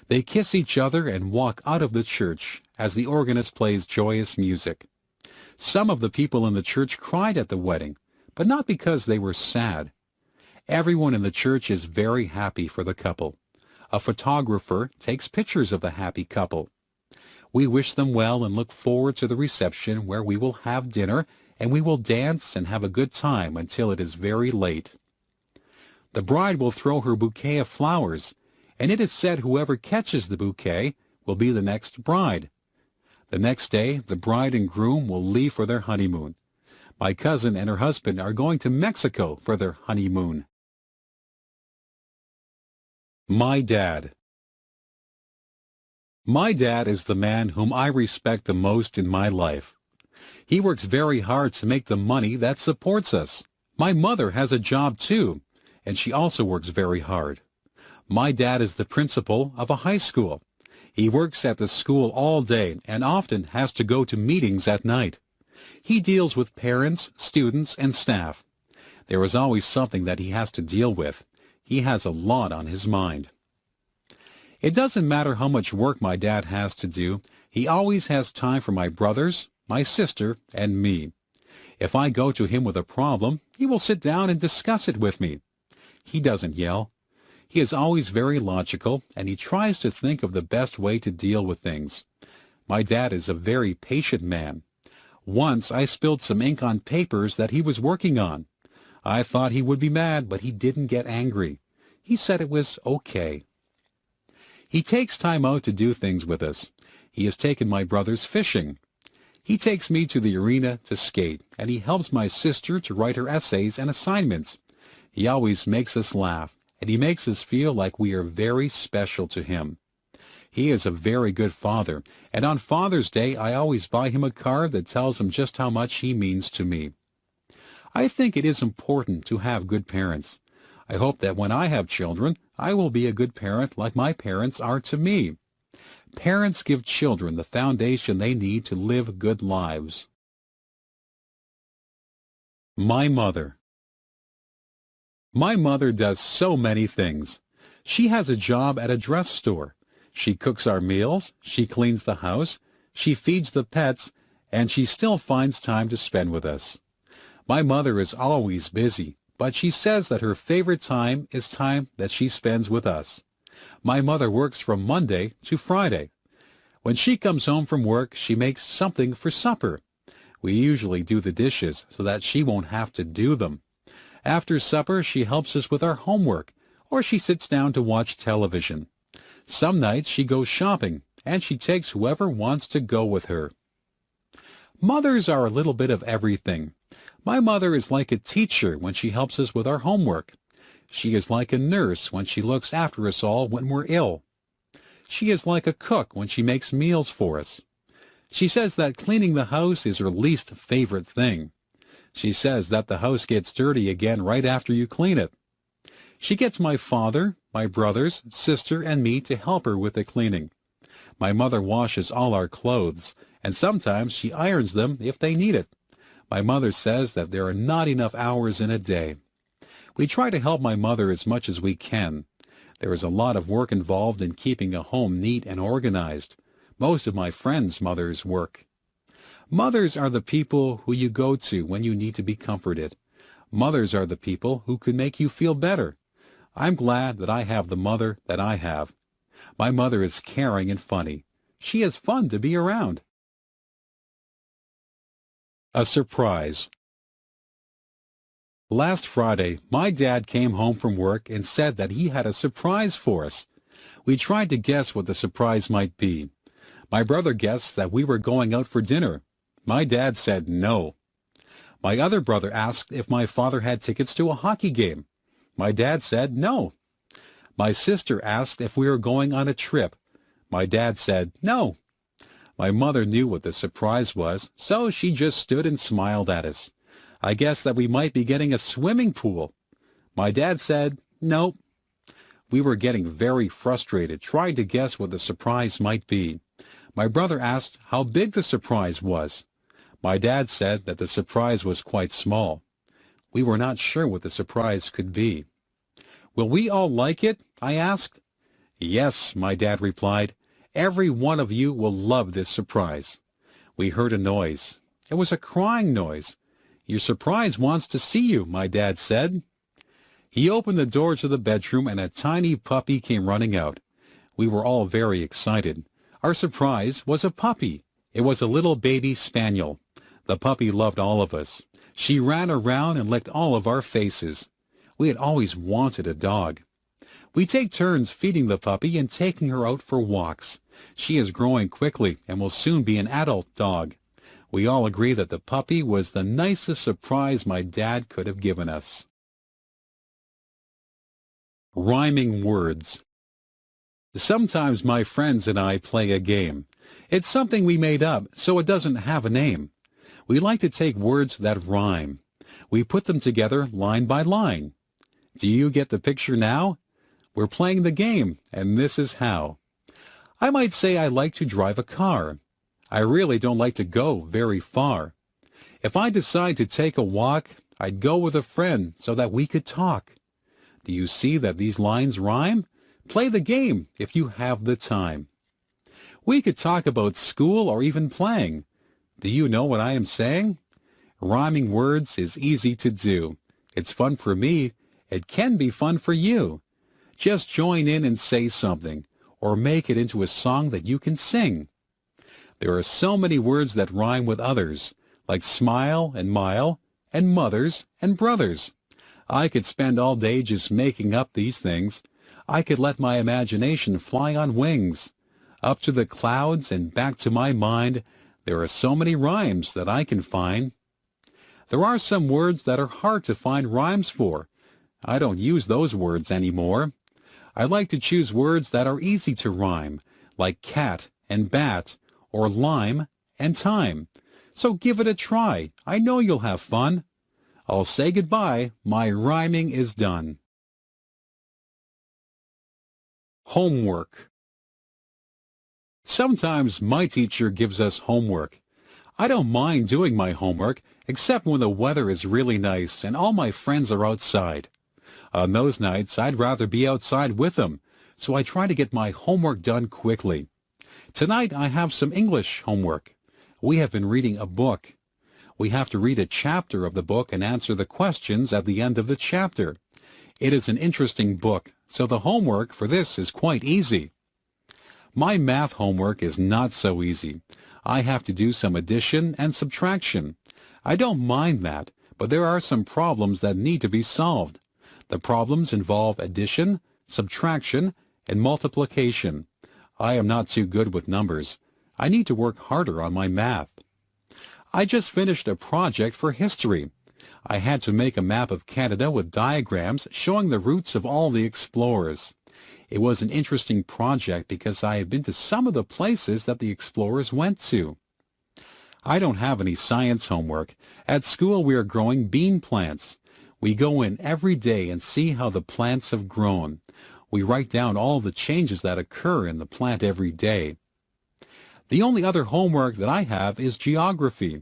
They kiss each other and walk out of the church as the organist plays joyous music. Some of the people in the church cried at the wedding, but not because they were sad. Everyone in the church is very happy for the couple. A photographer takes pictures of the happy couple. We wish them well and look forward to the reception where we will have dinner and we will dance and have a good time until it is very late. The bride will throw her bouquet of flowers, and it is said whoever catches the bouquet will be the next bride. The next day, the bride and groom will leave for their honeymoon. My cousin and her husband are going to Mexico for their honeymoon. My dad. My dad is the man whom I respect the most in my life. He works very hard to make the money that supports us. My mother has a job too, and she also works very hard. My dad is the principal of a high school. He works at the school all day and often has to go to meetings at night. He deals with parents, students, and staff. There is always something that he has to deal with. He has a lot on his mind. It doesn't matter how much work my dad has to do. He always has time for my brothers, my sister, and me. If I go to him with a problem, he will sit down and discuss it with me. He doesn't yell. He is always very logical, and he tries to think of the best way to deal with things. My dad is a very patient man. Once I spilled some ink on papers that he was working on. I thought he would be mad, but he didn't get angry. He said it was okay. He takes time out to do things with us. He has taken my brothers fishing. He takes me to the arena to skate, and he helps my sister to write her essays and assignments. He always makes us laugh, and he makes us feel like we are very special to him. He is a very good father, and on Father's Day I always buy him a card that tells him just how much he means to me. I think it is important to have good parents. I hope that when I have children, I will be a good parent like my parents are to me. Parents give children the foundation they need to live good lives. My mother. My mother does so many things. She has a job at a dress store. She cooks our meals, she cleans the house, she feeds the pets, and she still finds time to spend with us. My mother is always busy, but she says that her favorite time is time that she spends with us. My mother works from Monday to Friday. When she comes home from work, she makes something for supper. We usually do the dishes so that she won't have to do them. After supper, she helps us with our homework, or she sits down to watch television. Some nights she goes shopping, and she takes whoever wants to go with her. Mothers are a little bit of everything. My mother is like a teacher when she helps us with our homework. She is like a nurse when she looks after us all when we're ill. She is like a cook when she makes meals for us. She says that cleaning the house is her least favorite thing. She says that the house gets dirty again right after you clean it. She gets my father, my brothers, sister, and me to help her with the cleaning. My mother washes all our clothes, and sometimes she irons them if they need it. My mother says that there are not enough hours in a day. We try to help my mother as much as we can. There is a lot of work involved in keeping a home neat and organized. Most of my friends' mothers work. Mothers are the people who you go to when you need to be comforted. Mothers are the people who can make you feel better. I'm glad that I have the mother that I have. My mother is caring and funny. She is fun to be around. A surprise. Last Friday, my dad came home from work and said that he had a surprise for us. We tried to guess what the surprise might be. My brother guessed that we were going out for dinner. My dad said no. My other brother asked if my father had tickets to a hockey game. My dad said no. My sister asked if we were going on a trip. My dad said no. My mother knew what the surprise was, so she just stood and smiled at us. I guessed that we might be getting a swimming pool. My dad said no. We were getting very frustrated trying to guess what the surprise might be. My brother asked how big the surprise was. My dad said that the surprise was quite small. We were not sure what the surprise could be. Will we all like it? I asked. Yes, my dad replied. Every one of you will love this surprise. We heard a noise. It was a crying noise. Your surprise wants to see you, my dad said. He opened the door to the bedroom and a tiny puppy came running out. We were all very excited. Our surprise was a puppy. It was a little baby spaniel. The puppy loved all of us. She ran around and licked all of our faces. We had always wanted a dog. We take turns feeding the puppy and taking her out for walks. She is growing quickly and will soon be an adult dog. We all agree that the puppy was the nicest surprise my dad could have given us. Rhyming words. Sometimes my friends and I play a game. It's something we made up, so it doesn't have a name. We like to take words that rhyme. We put them together line by line. Do you get the picture now? We're playing the game, and this is how. I might say I like to drive a car. I really don't like to go very far. If I decide to take a walk, I'd go with a friend so that we could talk. Do you see that these lines rhyme? Play the game if you have the time. We could talk about school or even playing. Do you know what I am saying? Rhyming words is easy to do. It's fun for me. It can be fun for you. Just join in and say something, or make it into a song that you can sing. There are so many words that rhyme with others, like smile and mile, and mothers and brothers. I could spend all day just making up these things. I could let my imagination fly on wings. Up to the clouds and back to my mind, there are so many rhymes that I can find. There are some words that are hard to find rhymes for. I don't use those words anymore. I like to choose words that are easy to rhyme, like cat and bat, or lime and time. So give it a try. I know you'll have fun. I'll say goodbye. My rhyming is done. Homework. Sometimes my teacher gives us homework. I don't mind doing my homework, except when the weather is really nice and all my friends are outside. On those nights, I'd rather be outside with them, so I try to get my homework done quickly. Tonight, I have some English homework. We have been reading a book. We have to read a chapter of the book and answer the questions at the end of the chapter. It is an interesting book, so the homework for this is quite easy. My math homework is not so easy. I have to do some addition and subtraction. I don't mind that, but there are some problems that need to be solved. The problems involve addition, subtraction, and multiplication. I am not too good with numbers. I need to work harder on my math. I just finished a project for history. I had to make a map of Canada with diagrams showing the routes of all the explorers. It was an interesting project because I have been to some of the places that the explorers went to. I don't have any science homework. At school we are growing bean plants. We go in every day and see how the plants have grown. We write down all the changes that occur in the plant every day. The only other homework that I have is geography.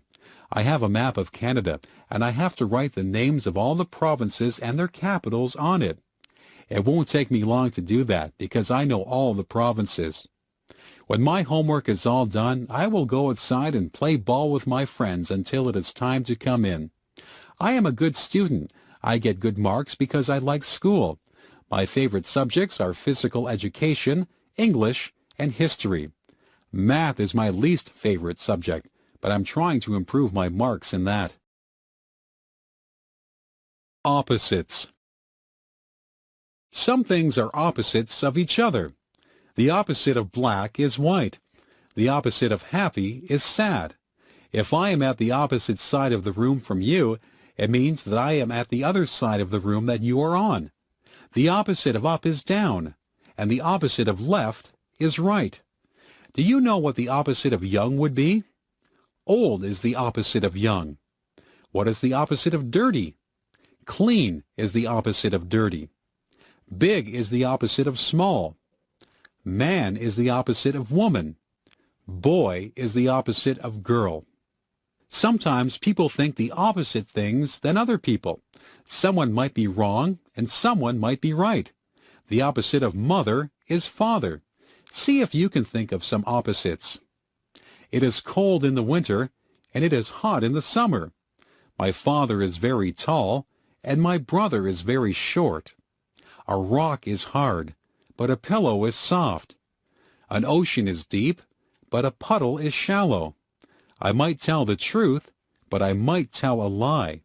I have a map of Canada, and I have to write the names of all the provinces and their capitals on it. It won't take me long to do that because I know all the provinces. When my homework is all done, I will go outside and play ball with my friends until it is time to come in. I am a good student. I get good marks because I like school. My favorite subjects are physical education, English, and history. Math is my least favorite subject, but I'm trying to improve my marks in that. Opposites. Some things are opposites of each other. The opposite of black is white. The opposite of happy is sad. If I am at the opposite side of the room from you, it means that I am at the other side of the room that you are on. The opposite of up is down, and the opposite of left is right. Do you know what the opposite of young would be? Old is the opposite of young. What is the opposite of dirty? Clean is the opposite of dirty. Big is the opposite of small. Man is the opposite of woman. Boy is the opposite of girl. Sometimes people think the opposite things than other people. Someone might be wrong and someone might be right. The opposite of mother is father. See if you can think of some opposites. It is cold in the winter and it is hot in the summer. My father is very tall and my brother is very short. A rock is hard, but a pillow is soft. An ocean is deep, but a puddle is shallow. I might tell the truth, but I might tell a lie.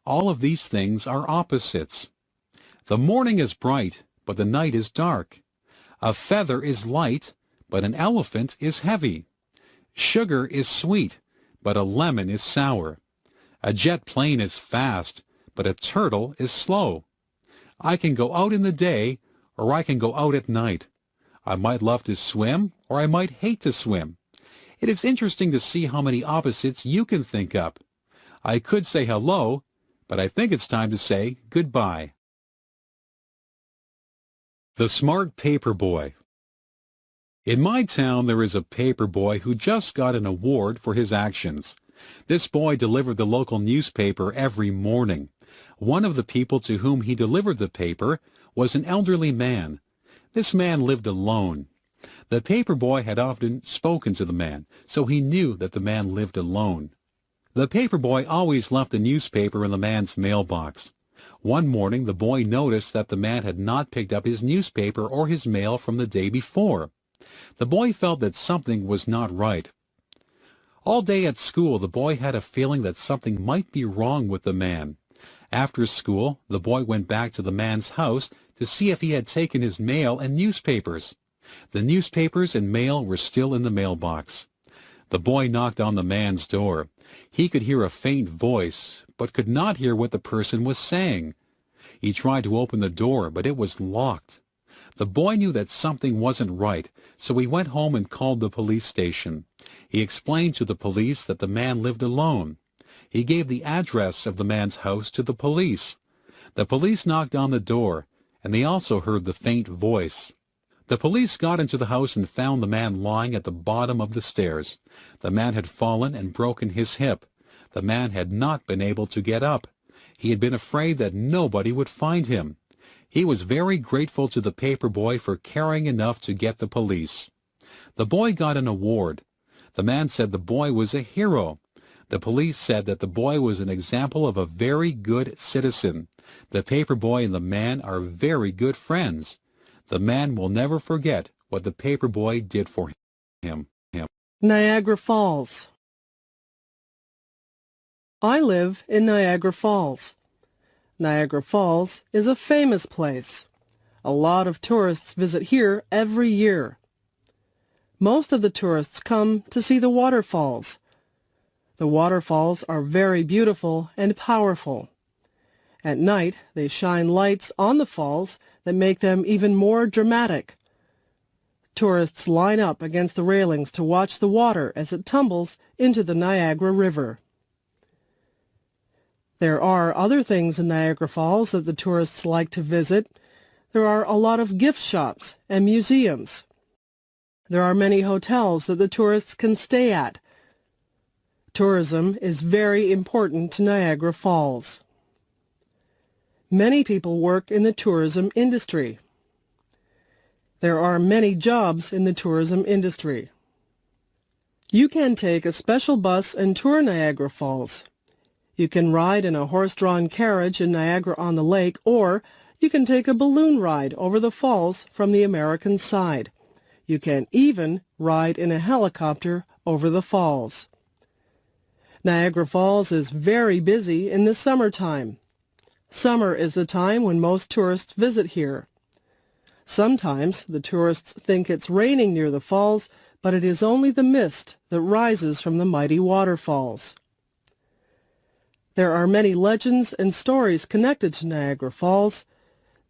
All of these things are opposites. The morning is bright, but the night is dark. A feather is light, but an elephant is heavy. Sugar is sweet, but a lemon is sour. A jet plane is fast, but a turtle is slow. I can go out in the day, or I can go out at night. I might love to swim, or I might hate to swim. It is interesting to see how many opposites you can think up. I could say hello, but I think it's time to say goodbye. The Smart Paper Boy. In my town there is a paper boy who just got an award for his actions. This boy delivered the local newspaper every morning. One of the people to whom he delivered the paper was an elderly man. This man lived alone. The paper boy had often spoken to the man, so he knew that the man lived alone. The paper boy always left the newspaper in the man's mailbox. One morning the boy noticed that the man had not picked up his newspaper or his mail from the day before. The boy felt that something was not right. All day at school the boy had a feeling that something might be wrong with the man. After school, the boy went back to the man's house to see if he had taken his mail and newspapers. The newspapers and mail were still in the mailbox. The boy knocked on the man's door. He could hear a faint voice, but could not hear what the person was saying. He tried to open the door, but it was locked. The boy knew that something wasn't right, so he went home and called the police station. He explained to the police that the man lived alone. He gave the address of the man's house to the police. The police knocked on the door, and they also heard the faint voice. The police got into the house and found the man lying at the bottom of the stairs. The man had fallen and broken his hip. The man had not been able to get up. He had been afraid that nobody would find him. He was very grateful to the paper boy for caring enough to get the police. The boy got an award. The man said the boy was a hero. The police said that the boy was an example of a very good citizen. The paper boy and the man are very good friends. The man will never forget what the paper boy did for him. Niagara Falls. I live in Niagara Falls. Niagara Falls is a famous place. A lot of tourists visit here every year. Most of the tourists come to see the waterfalls. The waterfalls are very beautiful and powerful. At night, they shine lights on the falls that make them even more dramatic. Tourists line up against the railings to watch the water as it tumbles into the Niagara River. There are other things in Niagara Falls that the tourists like to visit. There are a lot of gift shops and museums. There are many hotels that the tourists can stay at. Tourism is very important to Niagara Falls. Many people work in the tourism industry. There are many jobs in the tourism industry. You can take a special bus and tour Niagara Falls. You can ride in a horse-drawn carriage in Niagara-on-the-Lake, or you can take a balloon ride over the falls from the American side. You can even ride in a helicopter over the falls. Niagara Falls is very busy in the summertime. Summer is the time when most tourists visit here. Sometimes the tourists think it's raining near the falls, but it is only the mist that rises from the mighty waterfalls. There are many legends and stories connected to Niagara Falls.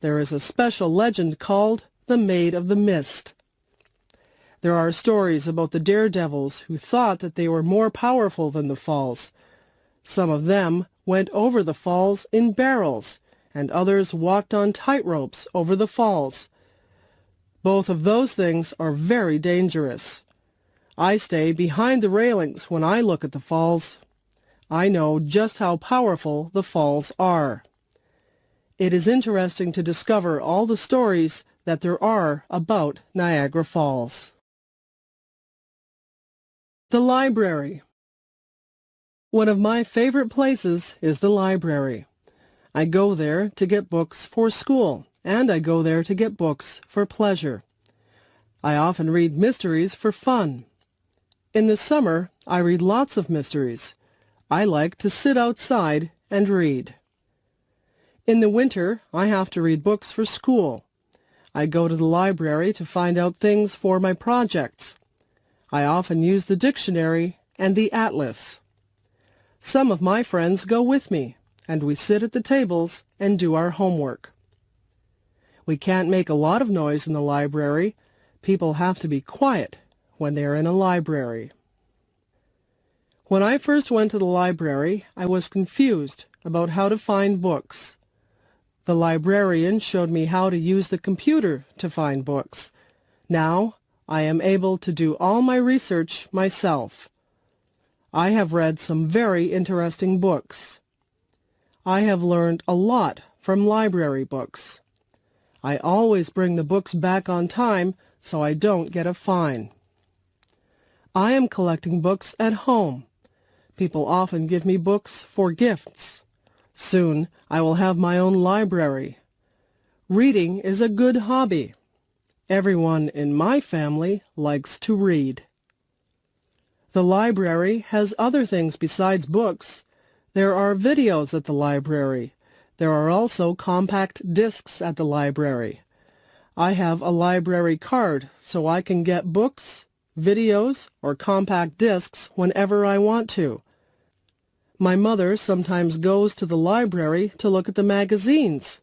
There is a special legend called the Maid of the Mist. There are stories about the daredevils who thought that they were more powerful than the falls. Some of them went over the falls in barrels, and others walked on tightropes over the falls. Both of those things are very dangerous. I stay behind the railings when I look at the falls. I know just how powerful the falls are. It is interesting to discover all the stories that there are about Niagara Falls. The library. One of my favorite places is the library. I go there to get books for school, and I go there to get books for pleasure. I often read mysteries for fun. In the summer, I read lots of mysteries. I like to sit outside and read. In the winter, I have to read books for school. I go to the library to find out things for my projects. I often use the dictionary and the atlas. Some of my friends go with me, and we sit at the tables and do our homework. We can't make a lot of noise in the library. People have to be quiet when they're in a library. When I first went to the library, I was confused about how to find books. The librarian showed me how to use the computer to find books. Now, I am able to do all my research myself. I have read some very interesting books. I have learned a lot from library books. I always bring the books back on time so I don't get a fine. I am collecting books at home. People often give me books for gifts. Soon I will have my own library. Reading is a good hobby. Everyone in my family likes to read. The library has other things besides books. There are videos at the library. There are also compact discs at the library. I have a library card so I can get books, videos, or compact discs whenever I want to. My mother sometimes goes to the library to look at the magazines.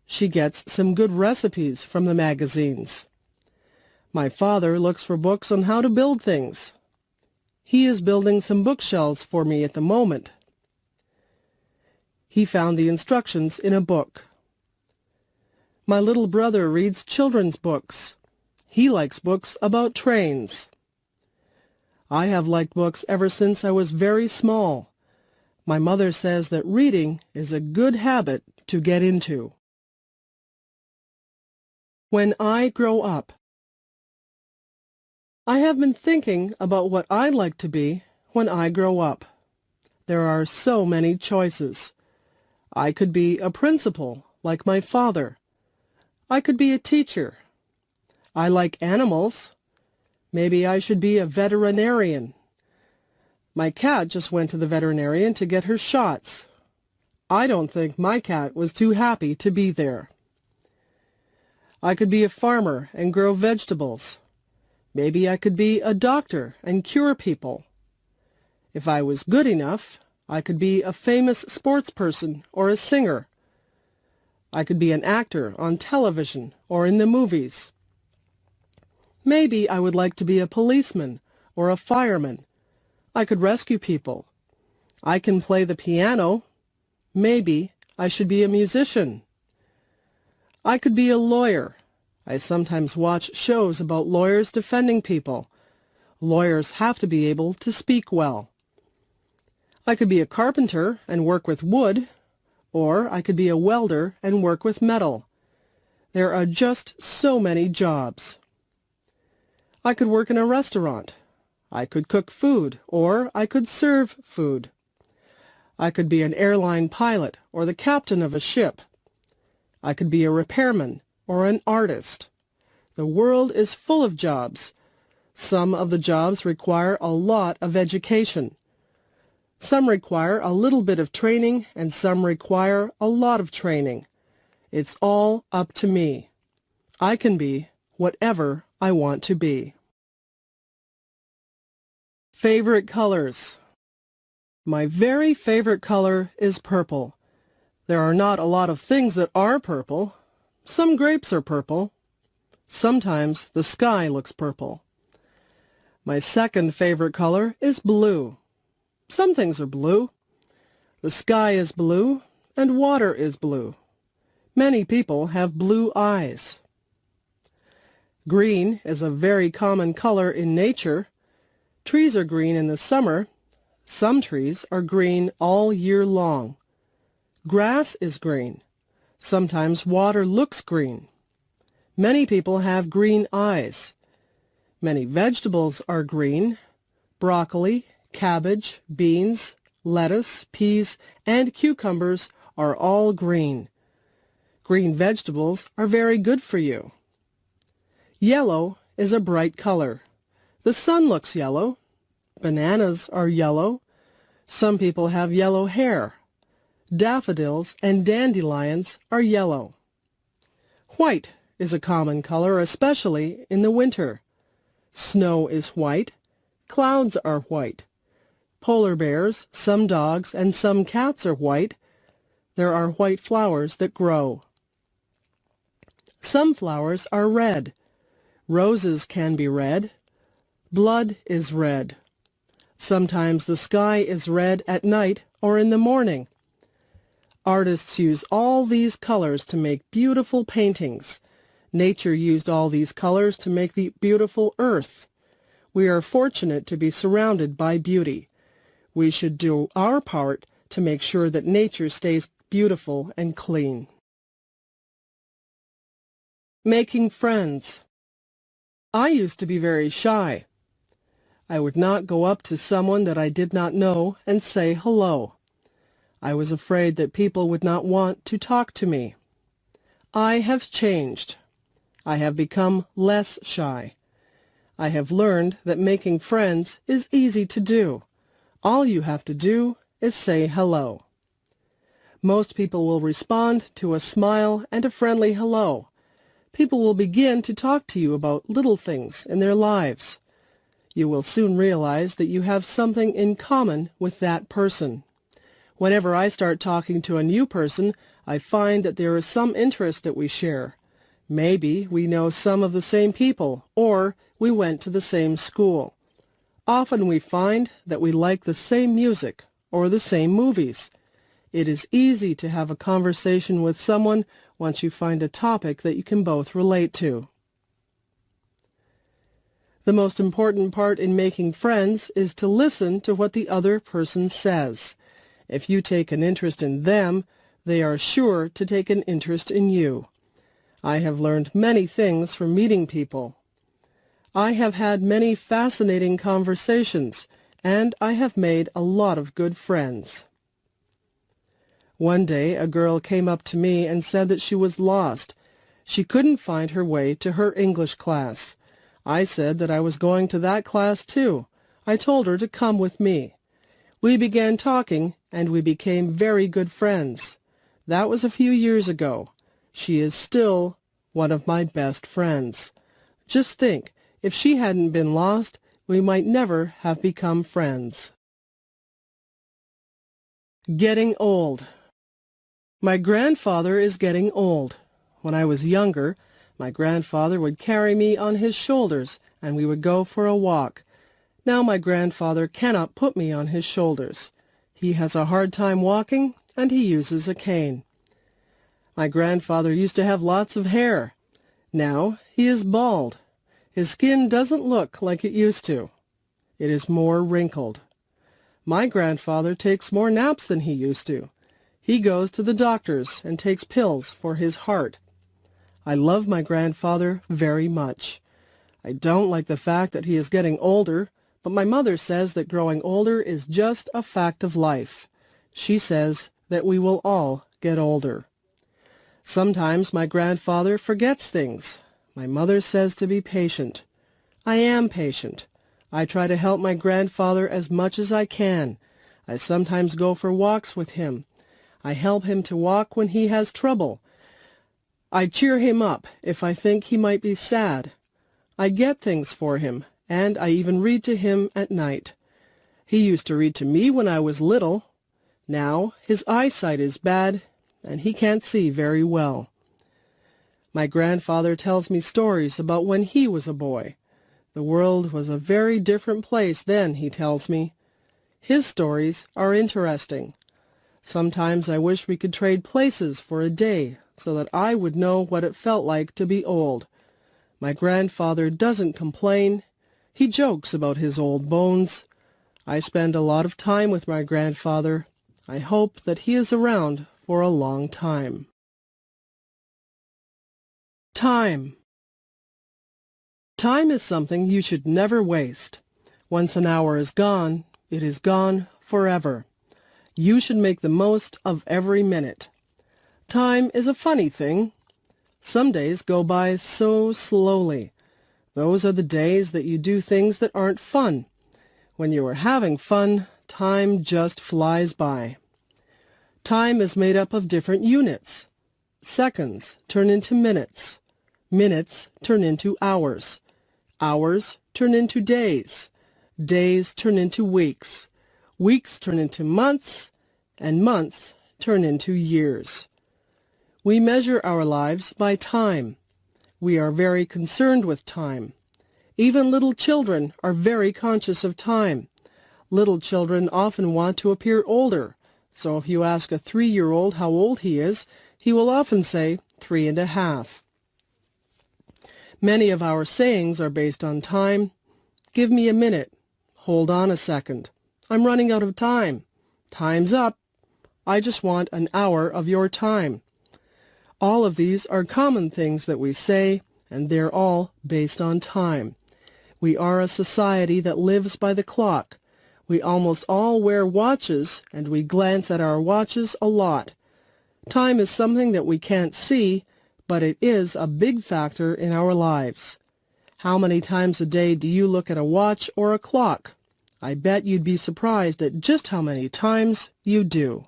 She gets some good recipes from the magazines. My father looks for books on how to build things. He is building some bookshelves for me at the moment. He found the instructions in a book. My little brother reads children's books. He likes books about trains. I have liked books ever since I was very small. My mother says that reading is a good habit to get into. When I grow up. I have been thinking about what I'd like to be when I grow up. There are so many choices. I could be a principal, like my father. I could be a teacher. I like animals. Maybe I should be a veterinarian. My cat just went to the veterinarian to get her shots. I don't think my cat was too happy to be there. I could be a farmer and grow vegetables. Maybe I could be a doctor and cure people. If I was good enough, I could be a famous sports person or a singer. I could be an actor on television or in the movies. Maybe I would like to be a policeman or a fireman. I could rescue people. I can play the piano. Maybe I should be a musician. I could be a lawyer. I sometimes watch shows about lawyers defending people. Lawyers have to be able to speak well. I could be a carpenter and work with wood, or I could be a welder and work with metal. There are just so many jobs. I could work in a restaurant. I could cook food, or I could serve food. I could be an airline pilot or the captain of a ship. I could be a repairman or an artist. The world is full of jobs. Some of the jobs require a lot of education. Some require a little bit of training, and some require a lot of training. It's all up to me. I can be whatever I want to be. Favorite colors. My very favorite color is purple. There are not a lot of things that are purple. Some grapes are purple. Sometimes the sky looks purple. My second favorite color is blue. Some things are blue. The sky is blue, and water is blue. Many people have blue eyes. Green is a very common color in nature. Trees are green in the summer. Some trees are green all year long. Grass is green. Sometimes water looks green. Many people have green eyes. Many vegetables are green. Broccoli, cabbage, beans, lettuce, peas, and cucumbers are all green. Green vegetables are very good for you. Yellow is a bright color. The sun looks yellow. Bananas are yellow. Some people have yellow hair. Daffodils and dandelions are yellow. White is a common color, especially in the winter. Snow is white. Clouds are white. Polar bears, some dogs, and some cats are white. There are white flowers that grow. Some flowers are red. Roses can be red. Blood is red. Sometimes the sky is red at night or in the morning. Artists use all these colors to make beautiful paintings. Nature used all these colors to make the beautiful earth. We are fortunate to be surrounded by beauty. We should do our part to make sure that nature stays beautiful and clean. Making friends. I used to be very shy. I would not go up to someone that I did not know and say hello. I was afraid that people would not want to talk to me. I have changed. I have become less shy. I have learned that making friends is easy to do. All you have to do is say hello. Most people will respond to a smile and a friendly hello. People will begin to talk to you about little things in their lives. You will soon realize that you have something in common with that person. Whenever I start talking to a new person, I find that there is some interest that we share. Maybe we know some of the same people, or we went to the same school. Often we find that we like the same music or the same movies. It is easy to have a conversation with someone once you find a topic that you can both relate to. The most important part in making friends is to listen to what the other person says. If you take an interest in them, they are sure to take an interest in you. I have learned many things from meeting people. I have had many fascinating conversations, and I have made a lot of good friends. One day a girl came up to me and said that she was lost. She couldn't find her way to her English class. I said that I was going to that class too. I told her to come with me. We began talking, and we became very good friends. That was a few years ago. She is still one of my best friends. Just think, if she hadn't been lost, we might never have become friends. Getting old. My grandfather is getting old. When I was younger, my grandfather would carry me on his shoulders, and we would go for a walk. Now my grandfather cannot put me on his shoulders. He has a hard time walking, and he uses a cane. My grandfather used to have lots of hair. Now he is bald. His skin doesn't look like it used to. It is more wrinkled. My grandfather takes more naps than he used to. He goes to the doctor's and takes pills for his heart. I love my grandfather very much. I don't like the fact that he is getting older, but my mother says that growing older is just a fact of life. She says that we will all get older. Sometimes my grandfather forgets things. My mother says to be patient. I am patient. I try to help my grandfather as much as I can. I sometimes go for walks with him. I help him to walk when he has trouble. I cheer him up if I think he might be sad. I get things for him, and I even read to him at night. He used to read to me when I was little. Now his eyesight is bad, and he can't see very well. My grandfather tells me stories about when he was a boy. The world was a very different place then, he tells me. His stories are interesting. Sometimes I wish we could trade places for a day so that I would know what it felt like to be old. My grandfather doesn't complain. He jokes about his old bones. I spend a lot of time with my grandfather. I hope that he is around for a long time. Time. Time is something you should never waste. Once an hour is gone, it is gone forever. You should make the most of every minute. Time is a funny thing. Some days go by so slowly. Those are the days that you do things that aren't fun. When you are having fun, time just flies by. Time is made up of different units. Seconds turn into minutes. Minutes turn into hours. Hours turn into days. Days turn into weeks. Weeks turn into months, and months turn into years. We measure our lives by time. We are very concerned with time. Even little children are very conscious of time. Little children often want to appear older, so if you ask a 3-year-old how old he is, he will often say 3.5. Many of our sayings are based on time. Give me a minute. Hold on a second. I'm running out of time. Time's up. I just want an hour of your time. All of these are common things that we say, and they're all based on time. We are a society that lives by the clock. We almost all wear watches, and we glance at our watches a lot. Time is something that we can't see, but it is a big factor in our lives. How many times a day do you look at a watch or a clock? I bet you'd be surprised at just how many times you do.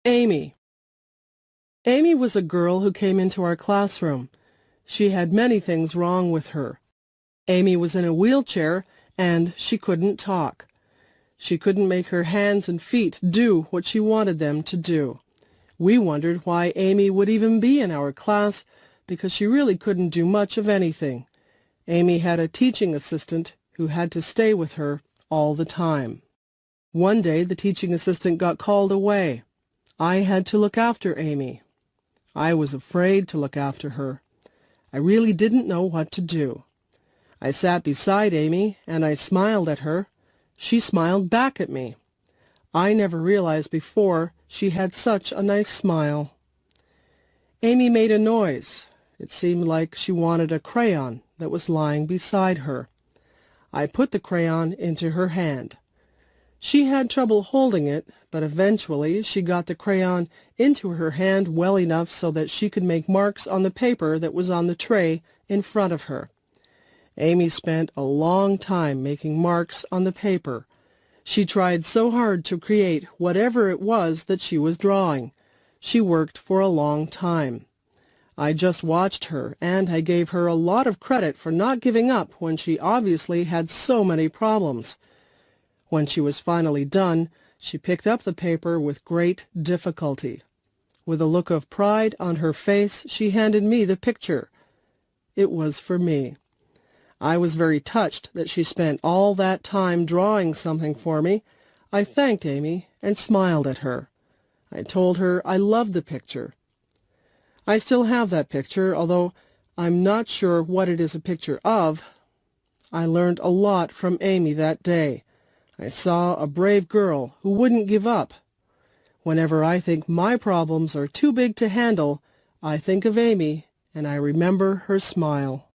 Amy. Amy was a girl who came into our classroom. She had many things wrong with her. Amy was in a wheelchair, and she couldn't talk. She couldn't make her hands and feet do what she wanted them to do. We wondered why Amy would even be in our class, because she really couldn't do much of anything. Amy had a teaching assistant who had to stay with her all the time. One day the teaching assistant got called away. I had to look after Amy. I was afraid to look after her. I really didn't know what to do. I sat beside Amy, and I smiled at her. She smiled back at me. I never realized before she had such a nice smile. Amy made a noise. It seemed like she wanted a crayon that was lying beside her. I put the crayon into her hand. She had trouble holding it, but eventually she got the crayon into her hand well enough so that she could make marks on the paper that was on the tray in front of her. Amy spent a long time making marks on the paper. She tried so hard to create whatever it was that she was drawing. She worked for a long time. I just watched her, and I gave her a lot of credit for not giving up when she obviously had so many problems. When she was finally done, she picked up the paper with great difficulty. With a look of pride on her face, she handed me the picture. It was for me. I was very touched that she spent all that time drawing something for me. I thanked Amy and smiled at her. I told her I loved the picture. I still have that picture, although I'm not sure what it is a picture of. I learned a lot from Amy that day. I saw a brave girl who wouldn't give up. Whenever I think my problems are too big to handle, I think of Amy and I remember her smile.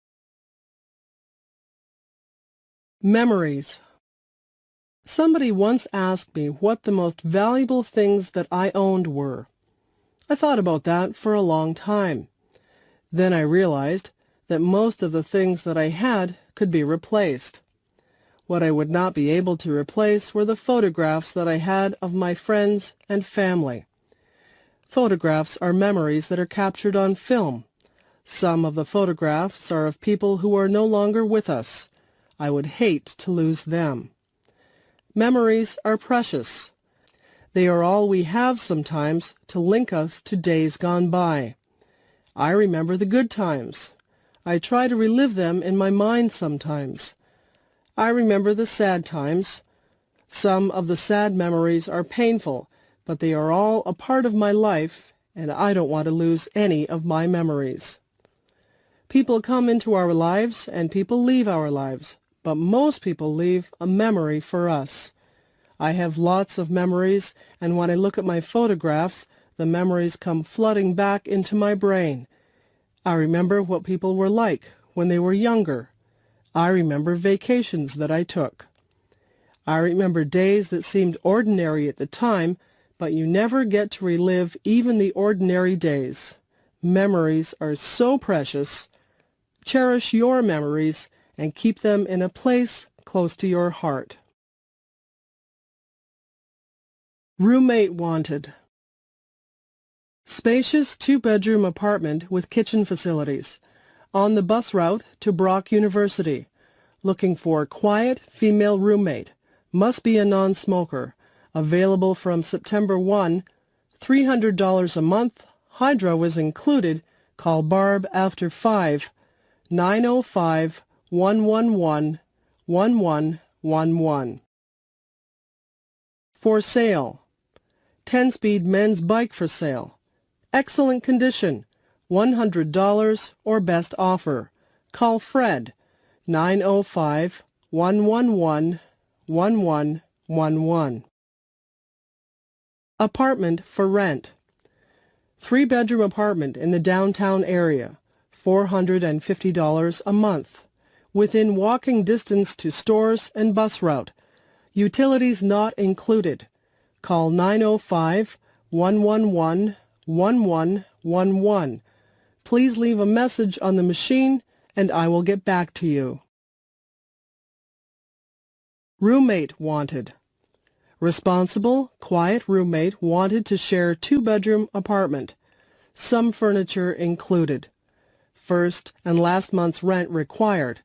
Memories. Somebody once asked me what the most valuable things that I owned were. I thought about that for a long time. Then I realized that most of the things that I had could be replaced. What I would not be able to replace were the photographs that I had of my friends and family. Photographs are memories that are captured on film. Some of the photographs are of people who are no longer with us. I would hate to lose them. Memories are precious. They are all we have sometimes to link us to days gone by. I remember the good times. I try to relive them in my mind sometimes. I remember the sad times. Some of the sad memories are painful, but they are all a part of my life, and I don't want to lose any of my memories. People come into our lives and people leave our lives, but most people leave a memory for us. I have lots of memories, and when I look at my photographs, the memories come flooding back into my brain. I remember what people were like when they were younger. I remember vacations that I took. I remember days that seemed ordinary at the time, but you never get to relive even the ordinary days. Memories are so precious. Cherish your memories and keep them in a place close to your heart. Roommate wanted. Spacious two-bedroom apartment with kitchen facilities. On the bus route to Brock University. Looking for quiet female roommate. Must be a non-smoker. Available from September 1. $300 a month. Hydro is included. Call Barb after 5. 905-111-1111. For sale. 10-speed men's bike for sale. Excellent condition. $100 or best offer. Call Fred. 905-111-1111. Apartment for rent. 3-bedroom apartment in the downtown area. $450 a month. Within walking distance to stores and bus route. Utilities not included. Call 905-111-1111. Please leave a message on the machine and I will get back to you. Roommate wanted. Responsible, quiet roommate wanted to share 2-bedroom apartment. Some furniture included. First and last month's rent required.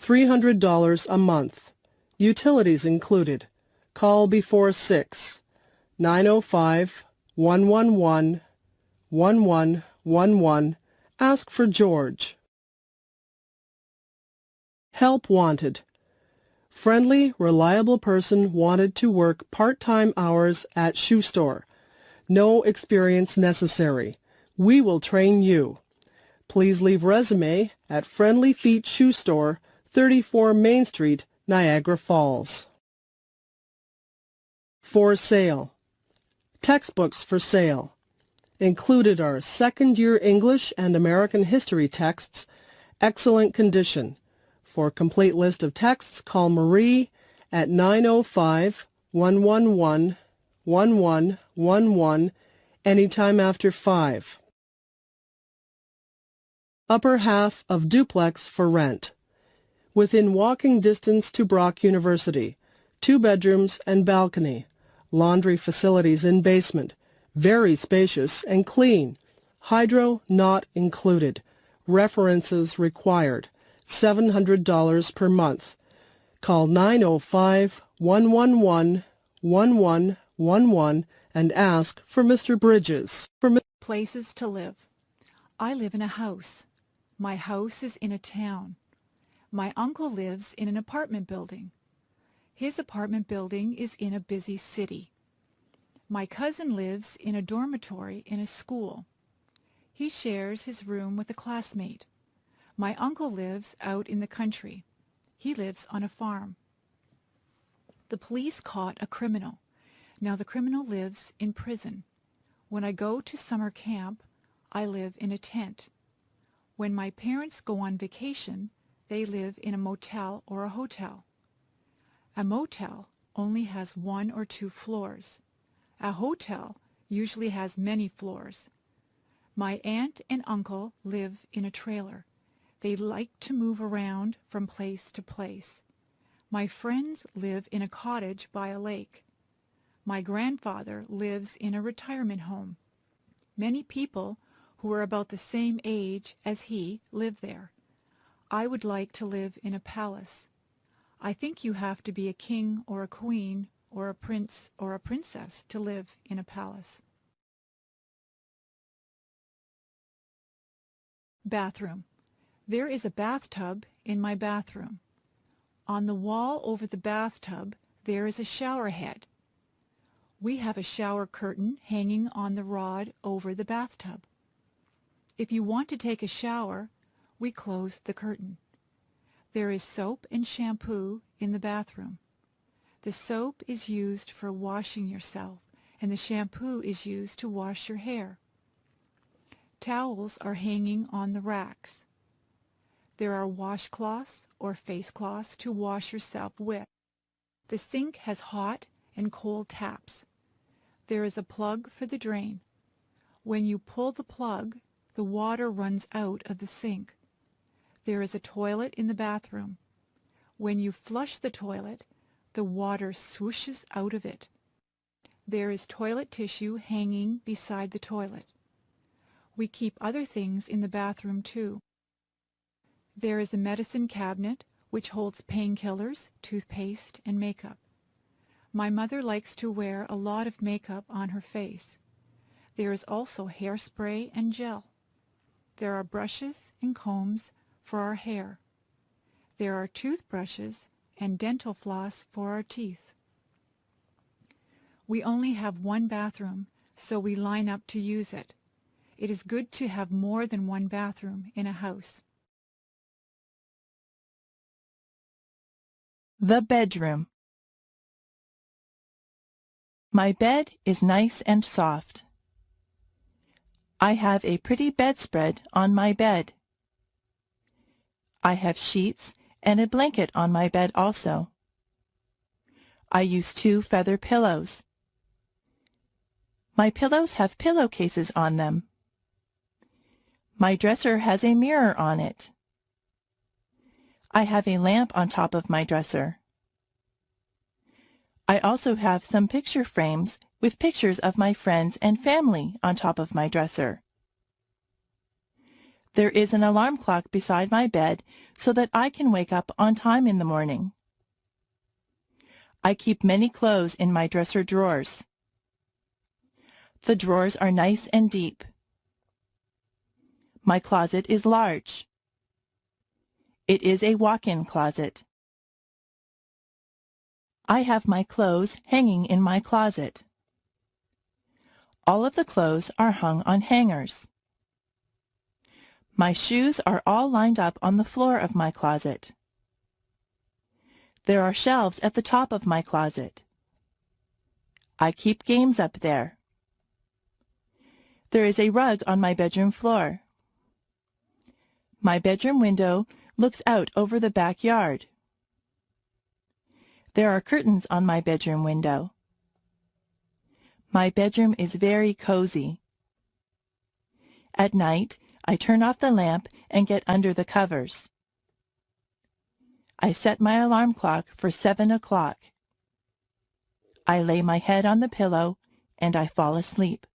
$300 a month. Utilities included. Call before 6. 905-111-1111. Ask for George. Help wanted. Friendly, reliable person wanted to work part-time hours at shoe store. No experience necessary. We will train you. Please leave resume at Friendly Feet Shoe Store, 34 Main Street, Niagara Falls. For sale. Textbooks for sale. Included are second-year English and American history texts, excellent condition. For a complete list of texts, call Marie at 905-111-1111 anytime after 5. Upper half of duplex for rent. Within walking distance to Brock University. 2 bedrooms and balcony. Laundry facilities in basement. Very spacious and clean. Hydro not included. References required. $700 per month. Call 905-111-1111 and ask for Mr. Bridges. Places to live. I live in a house. My house is in a town. My uncle lives in an apartment building. His apartment building is in a busy city. My cousin lives in a dormitory in a school. He shares his room with a classmate. My uncle lives out in the country. He lives on a farm. The police caught a criminal. Now the criminal lives in prison. When I go to summer camp, I live in a tent. When my parents go on vacation, they live in a motel or a hotel. A motel only has 1 or 2 floors. A hotel usually has many floors. My aunt and uncle live in a trailer. They like to move around from place to place. My friends live in a cottage by a lake. My grandfather lives in a retirement home. Many people who are about the same age as he live there. I would like to live in a palace. I think you have to be a king or a queen or a prince or a princess to live in a palace. Bathroom. There is a bathtub in my bathroom. On the wall over the bathtub, there is a shower head. We have a shower curtain hanging on the rod over the bathtub. If you want to take a shower, we close the curtain. There is soap and shampoo in the bathroom. The soap is used for washing yourself, and the shampoo is used to wash your hair. Towels are hanging on the racks. There are washcloths or face cloths to wash yourself with. The sink has hot and cold taps. There is a plug for the drain. When you pull the plug, the water runs out of the sink. There is a toilet in the bathroom. When you flush the toilet, the water swooshes out of it. There is toilet tissue hanging beside the toilet. We keep other things in the bathroom too. There is a medicine cabinet which holds painkillers, toothpaste, and makeup. My mother likes to wear a lot of makeup on her face. There is also hairspray and gel. There are brushes and combs for our hair. There are toothbrushes and dental floss for our teeth. We only have one bathroom, so we line up to use it. It is good to have more than one bathroom in a house. The bedroom. My bed is nice and soft. I have a pretty bedspread on my bed. I have sheets and a blanket on my bed also. I use 2 feather pillows. My pillows have pillowcases on them. My dresser has a mirror on it. I have a lamp on top of my dresser. I also have some picture frames with pictures of my friends and family on top of my dresser. There is an alarm clock beside my bed so that I can wake up on time in the morning. I keep many clothes in my dresser drawers. The drawers are nice and deep. My closet is large. It is a walk-in closet. I have my clothes hanging in my closet. All of the clothes are hung on hangers. My shoes are all lined up on the floor of my closet. There are shelves at the top of my closet. I keep games up there. There is a rug on my bedroom floor. My bedroom window looks out over the backyard. There are curtains on my bedroom window. My bedroom is very cozy. At night, I turn off the lamp and get under the covers. I set my alarm clock for 7 o'clock. I lay my head on the pillow and I fall asleep.